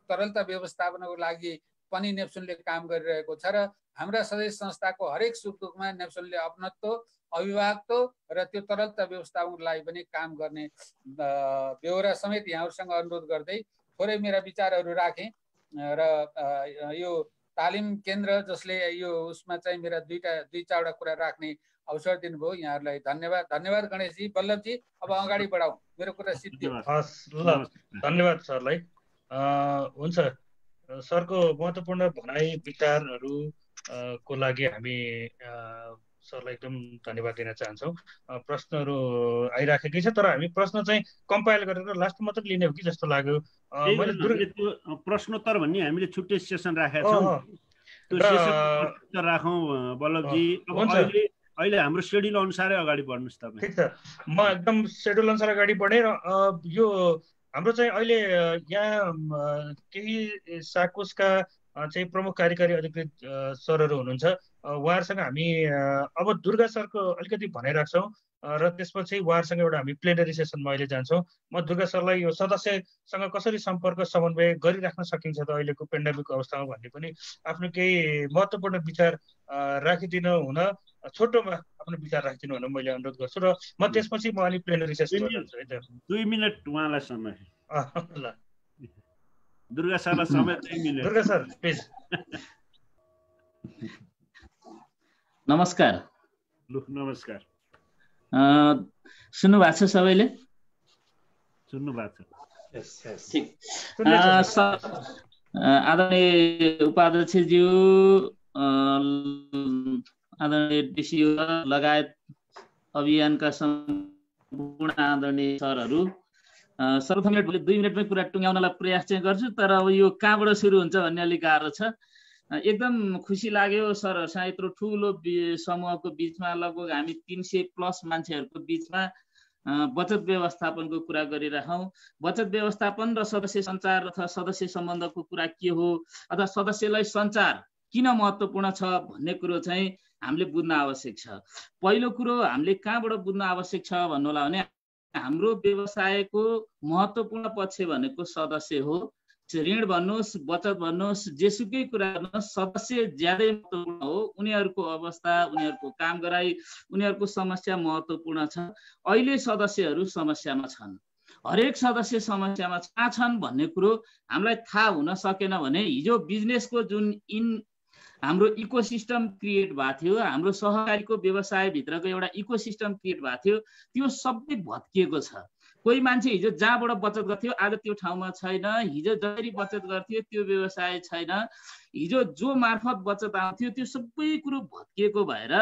तरलता व्यवस्थापनको लागि पनि नेप्सनले काम गरिरहेको छ र हाम्रा सदस्य संस्थाको हरेक सुख दुःखमा नेप्सनले अपनत्व, अभिभावकत्व र त्यो तरलता व्यवस्थापनको लागि पनि काम गर्ने बेहोरा समेत यहाँहरूसँग अनुरोध गर्दै थोरै मेरा विचारहरू राखेँ र यो तालिम केन्द्र जसले यो उसमा चाहिँ मेरा दुई चारवटा कुरा राख्ने अवसर दिनुभयो, यहाँहरूलाई धन्यवाद। धन्यवाद गणेशजी। बल्लभजी, अब अगाडि बढाउँ, मेरो कुरा सिद्धियो। हस्, ल, धन्यवाद सरलाई। हुन्छ, सरको महत्त्वपूर्ण भनाइ विचारहरू को लागि हामी सरलाई एकदम धन्यवाद दिन चाहन्छौँ। प्रश्नहरू आइराखेकै छ तर हामी प्रश्न चाहिँ कम्पाइल गरेर लास्ट मात्रै लिने हो कि जस्तो लाग्यो। त्यो प्रश्नोत्तर भन्ने हामीले छुट्टै सेसन राखेका छौँ, त्यो सेसन राखौँ बल्लभजी। अहिले हाम्रो सेड्युल अनुसारै अगाडि बढ्नुहोस् तपाईँ। ठिक छ, म एकदम सेड्युल अनुसार अगाडि बढेँ र यो हाम्रो चाहिँ अहिले यहाँ केही साकुसका चाहिँ प्रमुख कार्यकारी अधिकृत सरहरू हुनुहुन्छ, उहाँहरूसँग हामी अब दुर्गा सरको अलिकति भनाइराख्छौँ र त्यसपछि उहाँहरूसँग एउटा हामी प्लेनरी सेसनमा अहिले जान्छौँ। म दुर्गा सरलाई यो सदस्यसँग कसरी सम्पर्क समन्वय गरिराख्न सकिन्छ त अहिलेको पेन्डेमिक अवस्थामा भन्ने पनि आफ्नो केही महत्त्वपूर्ण विचार राखिदिनु हुन, छोटोमा आफ्नो विचार राखिदिनु हुन मैले अनुरोध गर्छु र म त्यसपछि म अलिक प्लेनरी सेसन गर्छु है त। 2 मिनेट उहाँलाई समय। ल, दुर्गा सरलाई समय 2 मिनेट। Durga sir please. नमस्कार। नमस्कार। सुन्नु भएको छ सबैले? सुन्नु भएको छ। आदरणीय उपाध्यक्षज्यू, आदरणीय डिसिओ लगायत अभियानका सम्पूर्ण आदरणीय सरहरू, सर्वप्रथम 2 मिनटमै कुरा टुङ्ग्याउनलाई प्रयास चाहिँ गर्छु, तर अब यो कहाँबाट सुरु हुन्छ भन्ने अलिक गाह्रो छ। एकदम खुसी लाग्यो सरहरूसँग यत्रो ठुलो समूहको बिचमा, लगभग हामी 300+ मान्छेहरूको बिचमा बचत व्यवस्थापनको कुरा गरिरहौँ। बचत व्यवस्थापन र सदस्य सञ्चार अथवा सदस्य सम्बन्धको कुरा के हो, अथवा सदस्यलाई सञ्चार किन महत्त्वपूर्ण छ भन्ने कुरो चाहिँ हामीले बुझ्न आवश्यक छ। पहिलो कुरो हामीले कहाँबाट बुझ्न आवश्यक छ भन्नु होला भने हाम्रो व्यवसायको महत्त्वपूर्ण पक्ष भनेको सदस्य हो। ऋण भन्नुहोस्, बचत भन्नुहोस्, जेसुकै कुरा गर्नुहोस्, सदस्य ज्यादै महत्त्वपूर्ण हो। उनीहरूको अवस्था, उनीहरूको काम गराइ, उनीहरूको समस्या महत्त्वपूर्ण छ। अहिले सदस्यहरू समस्यामा छन्, हरेक सदस्य समस्यामा छन् भन्ने कुरो हामीलाई थाहा हुन सकेन भने हिजो बिजनेसको जुन हाम्रो इकोसिस्टम क्रिएट भएको थियो, हाम्रो सहकारीको व्यवसायभित्रको एउटा इकोसिस्टम क्रिएट भएको थियो, त्यो सबै भत्किएको छ। कोही मान्छे हिजो जहाँबाट बचत गर्थ्यो आज त्यो ठाउँमा छैन, हिजो जसरी बचत गर्थ्यो त्यो व्यवसाय छैन, हिजो जो मार्फत बचत आउँथ्यो त्यो सबै कुरो भत्किएको भएर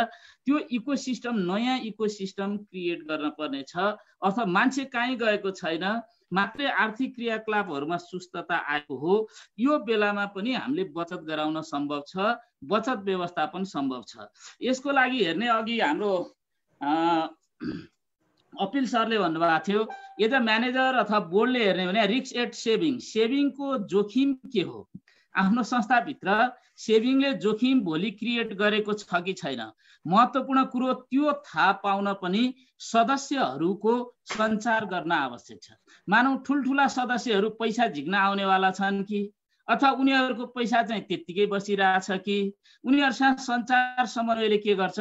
त्यो इकोसिस्टम, नयाँ इकोसिस्टम क्रिएट गर्न पर्ने छ। अथवा मान्छे कहीँ गएको छैन, मात्रै आर्थिक क्रियाकलापहरूमा सुस्तता आएको हो। यो बेलामा पनि हामीले बचत गराउन सम्भव छ, बचत व्यवस्थापन सम्भव छ। यसको लागि हेर्ने अघि हाम्रो अपिल सरले भन्नुभएको थियो, एज अ म्यानेजर अथवा बोर्डले हेर्ने भने रिस्क एट सेभिङको जोखिम के हो, आफ्नो संस्थाभित्र सेभिङले जोखिम भोलि क्रिएट गरेको छ कि छैन। महत्त्वपूर्ण कुरो त्यो थाहा पाउन पनि सदस्यहरूको सञ्चार गर्न आवश्यक छ। मानौ ठुल्ठुला सदस्यहरू पैसा झिक्न आउनेवाला छन् कि, अथवा उनीहरूको पैसा चाहिँ त्यत्तिकै बसिरहेछ कि, उनीहरूसँग सञ्चार समन्वयले के गर्छ,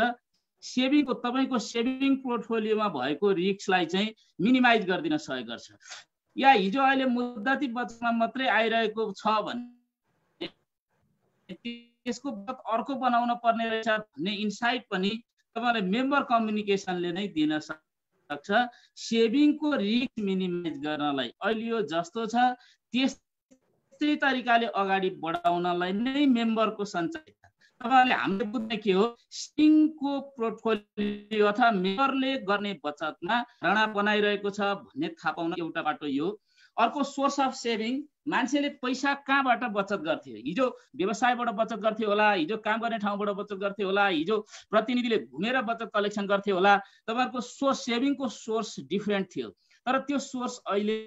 सेभिङको, तपाईँको सेभिङ पोर्टफोलियोमा भएको रिस्कलाई चाहिँ मिनिमाइज गरिदिन सहयोग गर्छ। या हिजो अहिले मुद्दती बचतमा मात्रै आइरहेको छ भने त्यसको अर्को बनाउन पर्ने रहेछ भन्ने इन्साइट पनि तपाईँले मेम्बर कम्युनिकेसनले नै दिन सक्छ। सेभिङको रिस्क मिनिमाइज गर्नलाई अहिले यो जस्तो छ त्यस्तै तरिकाले अगाडि बढाउनलाई नै मेम्बरको सञ्चार। तपाईँले हामीले बुझ्ने के हो, सेभिङको पोर्टफोलियो अथवा मेम्बरले गर्ने बचतमा धारणा बनाइरहेको छ भन्ने थाहा पाउन एउटा बाटो यो। अर्को सोर्स अफ सेभिङ, मान्छेले पैसा कहाँबाट बचत गर्थ्यो, हिजो व्यवसायबाट बचत गर्थ्यो होला, हिजो काम गर्ने ठाउँबाट बचत गर्थ्यो होला, हिजो प्रतिनिधिले घुमेर बचत कलेक्सन गर्थ्यो होला। तपाईँहरूको सोर्स, सेभिङको सोर्स डिफ्रेन्ट थियो, तर त्यो सोर्स अहिले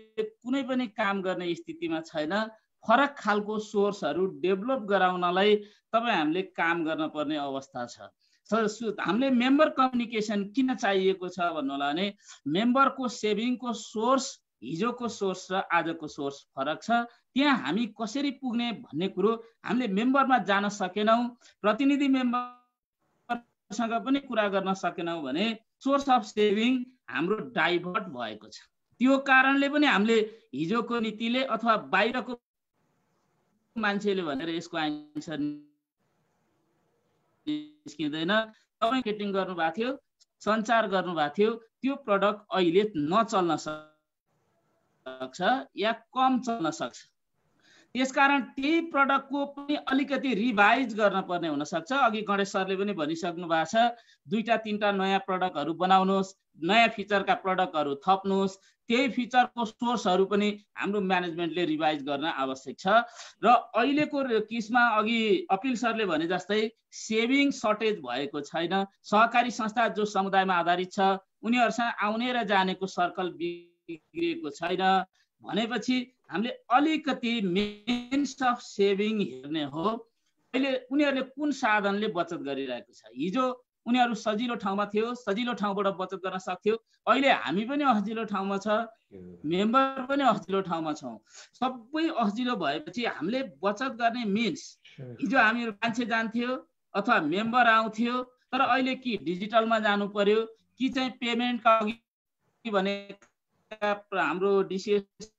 कुनै पनि काम गर्ने स्थितिमा छैन। फरक खालको सोर्सहरू डेभलप गराउनलाई तपाईँ हामीले काम गर्न पर्ने अवस्था छ। हामीले मेम्बर कम्युनिकेसन किन चाहिएको छ भन्नु होला भने मेम्बरको सेभिङको सोर्स, हिजोको सोर्स र आजको सोर्स फरक छ। त्यहाँ हामी कसरी पुग्ने भन्ने कुरो हामीले मेम्बरमा जान सकेनौँ, प्रतिनिधि मेम्बरसँग पनि कुरा गर्न सकेनौँ भने सोर्स अफ सेभिङ हाम्रो डाइभर्ट भएको छ। त्यो कारणले पनि हामीले हिजोको नीतिले अथवा बाहिरको मान्छेले भनेर यसको आन्सर निस्किँदैन। तपाईँ मार्केटिङ गर्नुभएको थियो, सञ्चार गर्नुभएको थियो, त्यो प्रडक्ट अहिले नचल्न सक्छ या कम चल्न सक्छ। त्यसकारण त्यही प्रडक्टको पनि अलिकति रिभाइज गर्न पर्ने हुन सक्छ। अघि गणेश सरले पनि भनिसक्नु भएको छ, 2-3टा नयाँ प्रडक्टहरू बनाउनुहोस्, नयाँ फिचरका प्रडक्टहरू थप्नुहोस्, त्यही फिचरको सोर्सहरू पनि हाम्रो म्यानेजमेन्टले रिभाइज गर्न आवश्यक छ। र अहिलेको केसमा अघि अपिल सरले भने जस्तै सेभिङ सर्टेज भएको छैन। सहकारी संस्था जो समुदायमा आधारित छ उनीहरूसँग आउने र जानेको सर्कल बिग्रिएको छैन भनेपछि हामीले अलिकति मेन्स अफ सेभिङ हेर्ने हो। अहिले उनीहरूले कुन साधनले बचत गरिरहेको छ। हिजो उनीहरू सजिलो ठाउँमा थियो, सजिलो ठाउँबाट बचत गर्न सक्थ्यो। अहिले हामी पनि सजिलो ठाउँमा छ, मेम्बर पनि सजिलो ठाउँमा छौँ। सबै सजिलो भएपछि हामीले बचत गर्ने मिन्स, हिजो हामी मान्छे जान्थ्यो अथवा मेम्बर आउँथ्यो, तर अहिले कि डिजिटलमा जानु पर्यो कि चाहिँ पेमेन्टका अघि भने हाम्रो डिसिएस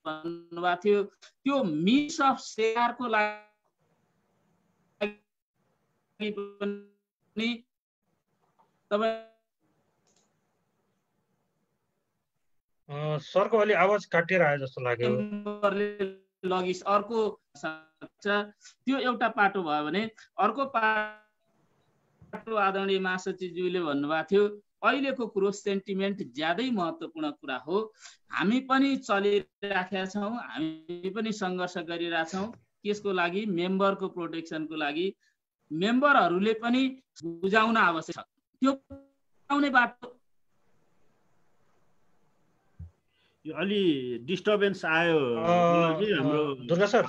भन्नुभएको थियो, त्यो मिस अफ शेयरको लागि पनि तपाईँ सरको अलि आवाज काटिएर आयो जस्तो लाग्यो। लगिस अर्को त्यो एउटा पाटो भयो भने अर्को पाटो आदरणीय महासचिवज्यूले भन्नुभएको थियो, अहिलेको कुरो सेन्टिमेन्ट ज्यादै महत्त्वपूर्ण कुरा हो। हामी पनि चलिराखेका छौँ, हामी पनि सङ्घर्ष गरिरहेछौँ त्यसको लागि, मेम्बरको प्रोटेक्सनको लागि। मेम्बरहरूले पनि बुझाउन आवश्यक छ। त्यो बुझाउने बाटो यो अलि डिस्टर्बेन्स आयो हाम्रो दुर्गा सर,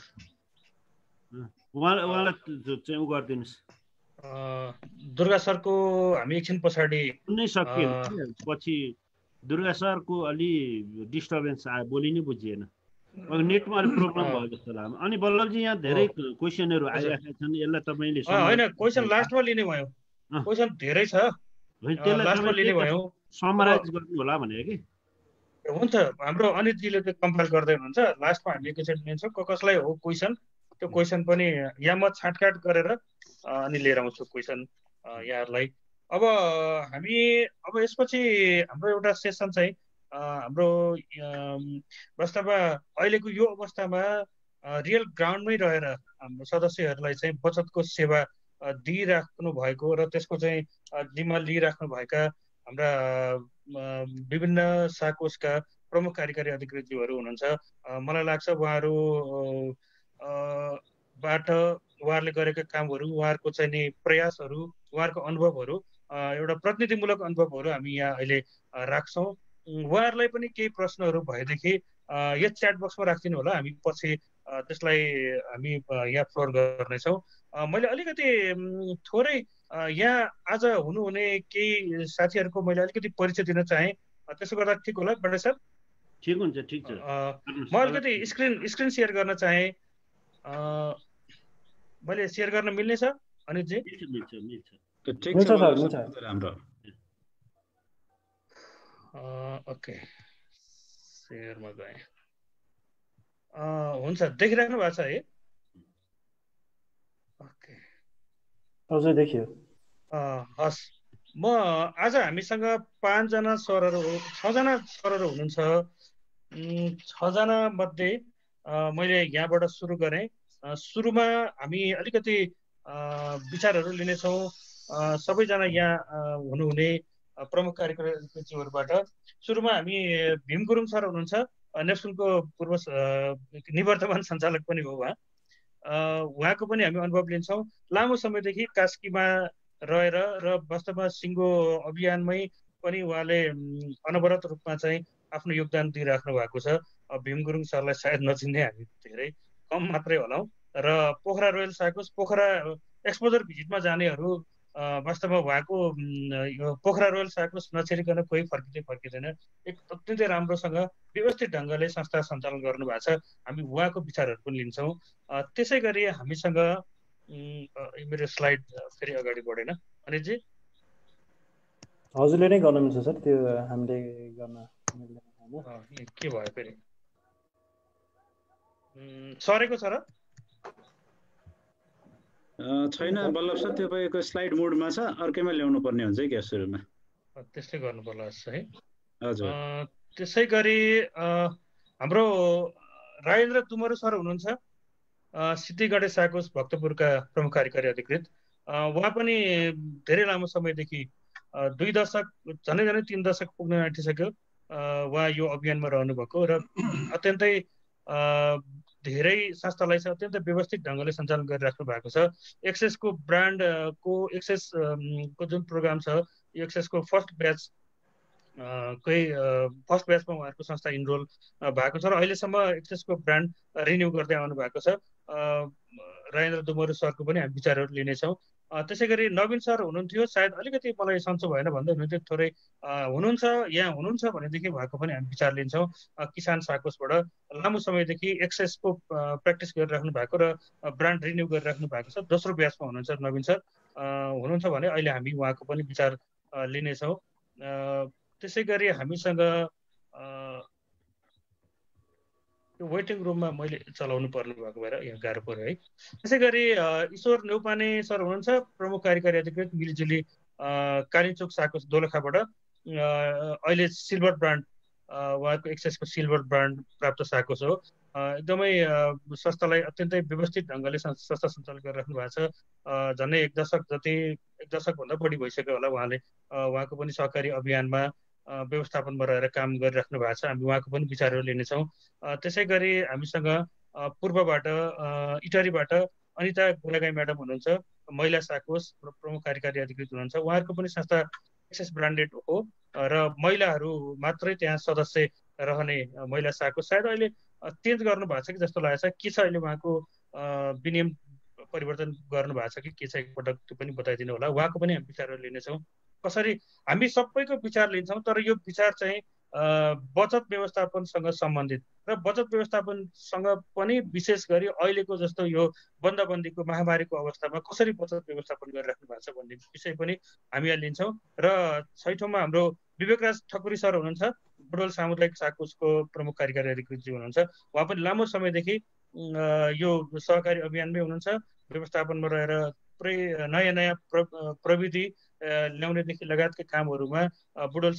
उहाँलाई चाहिँ उ गरिदिनुहोस्। दुर्गा सरको हामी एकछिन पछाडि सुन्नै सकिएन, पछि दुर्गा सरको अलि डिस्टर्बेन्स आयो, बोली नै बुझिएन। नेटमा अलिक प्रब्लम भयो जस्तो लाग्यो। अनि बल्लभजी यहाँ धेरै क्वेसनहरू आइरहेका छन्, यसलाई तपाईँले होइन क्वेसन लास्टमा लिने भयो, क्वेसन धेरै छ, लास्टमा लिने भयो, समराइज गर्नु होला भनेको कि। हुन्छ, हाम्रो अनितजीले त्यो कम्पाइल गर्दै हुनुहुन्छ, लास्टमा हामी एकैचोटि लिन्छौँ कसलाई हो क्वेसन, त्यो क्वेसन पनि यहाँ म छाँटकाट गरेर अनि लिएर आउँछु क्वेसन यहाँहरूलाई। अब हामी अब यसपछि हाम्रो एउटा सेसन चाहिँ हाम्रो वास्तवमा अहिलेको यो अवस्थामा रियल ग्राउन्डमै रहेर हाम्रो सदस्यहरूलाई चाहिँ बचतको सेवा दिइराख्नु भएको र त्यसको चाहिँ जिम्मा लिइराख्नु भएका हाम्रा विभिन्न शाकोषका प्रमुख कार्यकारी अधिकृतज्यूहरू हुनुहुन्छ। मलाई लाग्छ उहाँहरू बाट उहाँहरूले गरेका कामहरू, उहाँहरूको चाहिँ नि प्रयासहरू, उहाँहरूको अनुभवहरू, एउटा प्रतिनिधिमूलक अनुभवहरू हामी यहाँ अहिले राख्छौँ। उहाँहरूलाई पनि केही प्रश्नहरू भएदेखि यस च्याट बक्समा राखिदिनु होला, हामी पछि त्यसलाई हामी यहाँ फ्लोर गर्नेछौँ। मैले अलिकति थोरै यहाँ आज हुनुहुने केही साथीहरूको मैले अलिकति परिचय दिन चाहेँ, त्यसो गर्दा ठिक होला बडे सर? ठिक हुन्छ, ठिक छ। म अलिकति स्क्रिन सेयर गर्न चाहेँ, मैले सेयर गर्न मिल्ने छ अनितजी? ओके, सेयरमा गएँ। हुन्छ, देखिराख्नु भएको छ है? ओके, हजुर देखियो। हस्, म आज हामीसँग 5 जना सरहरू, 6 जना सरहरू हुनुहुन्छ। 6 जना मध्ये मैले यहाँबाट सुरु गरेँ। सुरुमा हामी अलिकति विचारहरू लिनेछौँ सबैजना यहाँ हुनुहुने प्रमुख कार्यक्रमहरूबाट। सुरुमा हामी भीम गुरुङ सर हुनुहुन्छ, नेप्सुनको पूर्व निवर्तमान सञ्चालक पनि हो उहाँ। उहाँको पनि हामी अनुभव लिन्छौँ। लामो समयदेखि कास्कीमा रहेर र वास्तवमा सिङ्गो अभियानमै पनि उहाँले अनवरत रूपमा चाहिँ आफ्नो योगदान दिइराख्नु भएको छ। भीम गुरुङ सरलाई सायद नचिन्ने हामी धेरै कम मात्रै होलाौँ। र पोखरा रोयल साकोस, पोखरा एक्सपोजर भिजिटमा जानेहरू वास्तवमा उहाँको पोखरा रोयल साकोस नछेरिकन कोही फर्किँदैन। एक अत्यन्तै राम्रोसँग व्यवस्थित ढङ्गले संस्था सञ्चालन गर्नुभएको छ। हामी उहाँको विचारहरू पनि लिन्छौँ। त्यसै गरी हामीसँग मेरो स्लाइड फेरि अगाडि बढेन अनितजी? हजुरले नै गर्न मिल्छ सर, त्यो हामीले गर्न मिल्दैन। के भयो फेरि? सरेको छ र? छैन बल्लभ सर, तपाईँको स्लाइड मोडमा छ, अर्कैमा ल्याउनु पर्ने हुन्छ क्या सुरुमा। त्यस्तै गर्नु पर्ला है। हजुर। त्यसै गरी हाम्रो राजेन्द्र तुमरु सर हुनुहुन्छ, सिद्धिगढे साकोस भक्तपुरका प्रमुख कार्यकारी अधिकृत। उहाँ पनि धेरै लामो समयदेखि 2 दशक, झन्डै 3 दशक पुग्न आँटिसक्यो उहाँ यो अभियानमा रहनुभएको र अत्यन्तै धेरै संस्थालाई चाहिँ अत्यन्तै व्यवस्थित ढङ्गले सञ्चालन गरिराख्नु भएको छ। एक्सेसको ब्रान्डको एक्सेसको जुन प्रोग्राम छ, यो एक्सेसको फर्स्ट ब्याचमा उहाँहरूको संस्था इनरोल भएको छ र अहिलेसम्म एक्सेसको ब्रान्ड रिन्यू गर्दै आउनु भएको छ। राजेन्द्र दुमरु सरको पनि हामी विचारहरू लिनेछौँ। त्यसै गरी नवीन सर हुनुहुन्थ्यो, सायद अलिकति मलाई सन्चो भएन भन्दै हुनुहुन्थ्यो, थोरै यहाँ हुनुहुन्छ भनेदेखि उहाँको पनि हामी विचार लिन्छौँ। किसान साकोसबाट लामो समयदेखि एक्सेसको प्र्याक्टिस गरिराख्नु भएको र ब्रान्ड रिन्यू गरिराख्नु भएको छ। दोस्रो ब्याचमा हुनुहुन्छ नवीन सर हुनुहुन्छ भने अहिले हामी उहाँको पनि विचार लिनेछौँ। त्यसै गरी हामीसँग त्यो वेटिङ रुममा मैले चलाउनु पर्ने भएको भएर यहाँ गाह्रो पर्यो है। त्यसै गरी ईश्वर न्यौपाने सर हुनुहुन्छ प्रमुख कार्यकारी अधिकृत मिलिजुली कालिचोक साकोस दोलखाबाट। अहिले सिल्भर ब्रान्ड उहाँको एक्सेसको सिल्भर ब्रान्ड प्राप्त साकोस हो। एकदमै संस्थालाई अत्यन्तै व्यवस्थित ढङ्गले संस्था सञ्चालन गरिराख्नु भएको छ। झन्डै एक दशकभन्दा बढी भइसक्यो होला उहाँले उहाँको पनि सहकारी अभियानमा व्यवस्थापनमा रहेर काम गरिराख्नु भएको छ। हामी उहाँको पनि विचारहरू लिनेछौँ। त्यसै गरी हामीसँग पूर्वबाट इटरीबाट अनिता गोलागाई म्याडम हुनुहुन्छ, महिला साकोस प्रमुख कार्यकारी अधिकृत हुनुहुन्छ। उहाँहरूको पनि संस्था एक्सेस ब्रान्डेड हो र महिलाहरू मात्रै त्यहाँ सदस्य रहने महिला साकोस सायद अहिले चेन्ज गर्नु भएको छ कि जस्तो लागेको छ। के छ अहिले उहाँको विनियम परिवर्तन गर्नु भएको छ कि के छ एकपटक त्यो पनि बताइदिनु होला। उहाँको पनि हामी विचारहरू लिनेछौँ। कसरी हामी सबैको विचार लिन्छौँ, तर यो विचार चाहिँ बचत व्यवस्थापनसँग सम्बन्धित र बचत व्यवस्थापनसँग पनि विशेष गरी अहिलेको जस्तो यो बन्दबन्दीको महामारीको अवस्थामा कसरी बचत व्यवस्थापन गरिराख्नु भएको छ भन्ने विषय पनि हामी यहाँ लिन्छौँ। र छैठौँमा हाम्रो विवेकराज ठकुरी सर हुनुहुन्छ, बुटवल सामुदायिक साकोसको प्रमुख कार्यकारी अधिकृतजी हुनुहुन्छ। उहाँ पनि लामो समयदेखि यो सहकारी अभियानमै हुनुहुन्छ, व्यवस्थापनमा रहेर पुरै नयाँ प्रविधि ल्याउनेदेखि लगायतका कामहरूमा बुटवल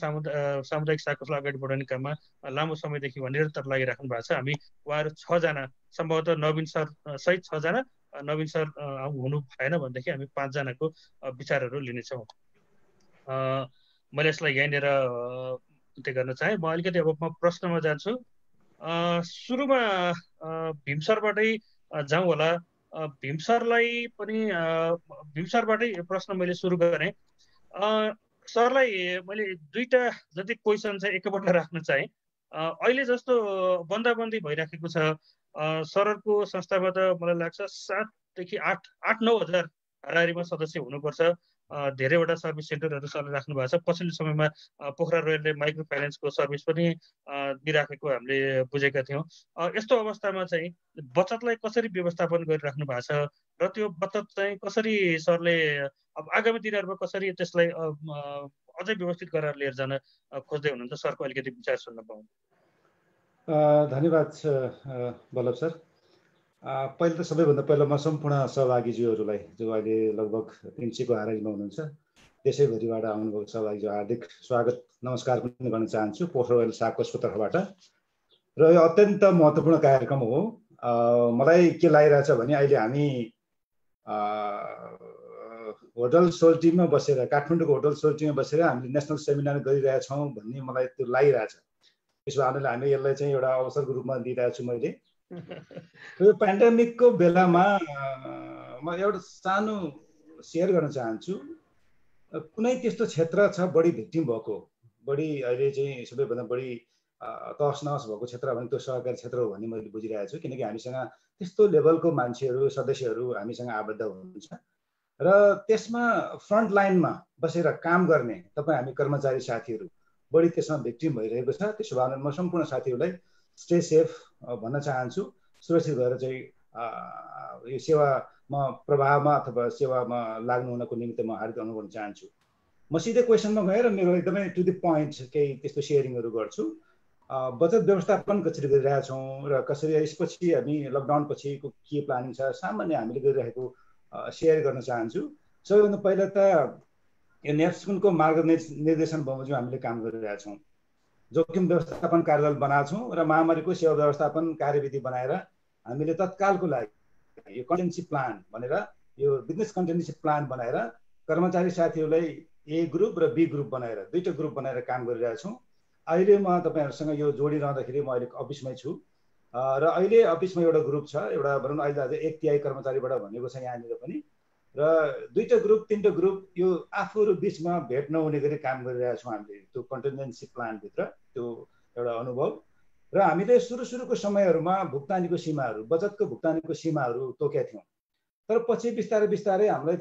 सामुदायिक साकोसलाई अगाडि बढाउने काममा लामो समयदेखि निरन्तर लागिराख्नु भएको छ। हामी उहाँहरू 6 जना सम्भवतः नवीन सर सहित 6 जना, नवीन सर हुनु भएन भनेदेखि हामी 5 जनाको विचारहरू लिनेछौँ। मैले यसलाई यहीँनिर अन्त्य गर्न चाहेँ। म अलिकति अब म प्रश्नमा जान्छु। सुरुमा भीम सरबाटै जाउँ होला। भीम सरबाटै प्रश्न मैले सुरु गरेँ। सरलाई मैले 2टा जति क्वेसन चाहिँ एकैपल्ट राख्न चाहेँ। अहिले जस्तो बन्दाबन्दी भइराखेको छ, सरहरूको संस्थाबाट मलाई लाग्छ 7देखि 8-9 हजार हाराहारीमा सदस्य हुनुपर्छ। धेरैवटा सर्भिस सेन्टरहरू सरले राख्नु भएको छ। पछिल्लो समयमा पोखरा रोयलले माइक्रो फाइनेन्सको सर्भिस पनि दिइराखेको हामीले बुझेका थियौँ। यस्तो अवस्थामा चाहिँ बचतलाई कसरी व्यवस्थापन गरिराख्नु भएको छ र त्यो बचत चाहिँ कसरी सरले अब आगामी दिनहरूमा कसरी त्यसलाई अझै व्यवस्थित गरेर लिएर जान खोज्दै हुनुहुन्छ, सरको अलिकति विचार सुन्न पाऊँ। धन्यवाद बल्लभ सर। पहिले त सबैभन्दा पहिला म सम्पूर्ण सहभागीज्यूहरूलाई जो अहिले लगभग 300 को हाराहारीमा हुनुहुन्छ देशैभरिबाट आउनुभएको सहभागीज्यू हार्दिक स्वागत नमस्कार पनि गर्न चाहन्छु पोखरा रोयल साकोसको तर्फबाट। र यो अत्यन्त महत्त्वपूर्ण कार्यक्रम हो। मलाई के लागिरहेछ भने अहिले हामी होटल सोल्टीमा बसेर काठमाडौँको होटल सोल्टीमा बसेर हामीले नेसनल सेमिनार गरिरहेछौँ भन्ने मलाई त्यो लागिरहेछ। त्यसो भए हामी यसलाई चाहिँ एउटा अवसरको रूपमा दिइरहेको छु मैले। यो पेन्डेमिकको बेलामा म एउटा सानो सेयर गर्न चाहन्छु। कुनै त्यस्तो क्षेत्र छ बढी भिक्टिम भएको, बढी अहिले चाहिँ सबैभन्दा बढी तहस नहस भएको क्षेत्र भने त्यो सहकारी क्षेत्र हो भन्ने मैले बुझिरहेको छु। किनकि हामीसँग त्यस्तो लेभलको मान्छेहरू सदस्यहरू हामीसँग आबद्ध हुनुहुन्छ र त्यसमा फ्रन्ट लाइनमा बसेर काम गर्ने तपाईँ हामी कर्मचारी साथीहरू बढी त्यसमा भिक्टिम भइरहेको छ। त्यसो भए म सम्पूर्ण साथीहरूलाई स्टे सेफ भन्न चाहन्छु। सुरक्षित भएर चाहिँ यो सेवामा प्रभावमा अथवा सेवामा लाग्नु हुनको निमित्त म हार्दिक अनुरोध गर्न चाहन्छु। म सिधै क्वेसनमा गएर मेरो एकदमै टु द पोइन्ट केही त्यस्तो सेयरिङहरू गर्छु। बचत व्यवस्थापन कसरी गरिरहेछौँ र कसरी यसपछि हामी लकडाउन पछिको के प्लानिङ छ सामान्य हामीले गरिरहेको सेयर गर्न चाहन्छु। सबैभन्दा पहिला त यो नेप्सकुनको मार्गनिर्देशन बमोजिम हामीले काम गरिरहेछौँ। जोखिम व्यवस्थापन कार्यदल बनाएको छौँ र महामारीको सेवा व्यवस्थापन कार्यविधि बनाएर हामीले तत्कालको लागि यो कन्टिन्जेन्सी प्लान भनेर यो बिजनेस कन्टिन्जेन्सी प्लान बनाएर कर्मचारी साथीहरूलाई ए ग्रुप र बी ग्रुप बनाएर 2टा ग्रुप बनाएर काम गरिरहेछौँ। अहिले म तपाईँहरूसँग यो जोडिरहँदाखेरि म अहिले अफिसमै छु र अहिले अफिसमा एउटा ग्रुप छ, एउटा भनौँ अहिले आज 1/3 कर्मचारीबाट भनेको छ यहाँनिर पनि, र 2टा ग्रुप 3टा ग्रुप यो आफूहरू बिचमा भेट नहुने गरी काम गरिरहेका छौँ हामीले त्यो कन्टिन्जेन्सी प्लानभित्र। त्यो एउटा अनुभव र हामीले सुरुको समयहरूमा भुक्तानीको सीमाहरू बचतको भुक्तानीको सीमाहरू तोकेका थियौँ, तर पछि बिस्तारै हामीलाई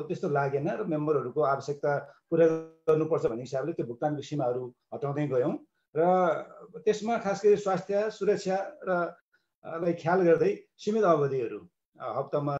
त्यस्तो लागेन र मेम्बरहरूको आवश्यकता पुरा गर्नुपर्छ भन्ने हिसाबले त्यो भुक्तानीको सीमाहरू हटाउँदै गयौँ र त्यसमा खास गरी स्वास्थ्य सुरक्षा र लाई ख्याल गर्दै सीमित अवधिहरू हप्तामा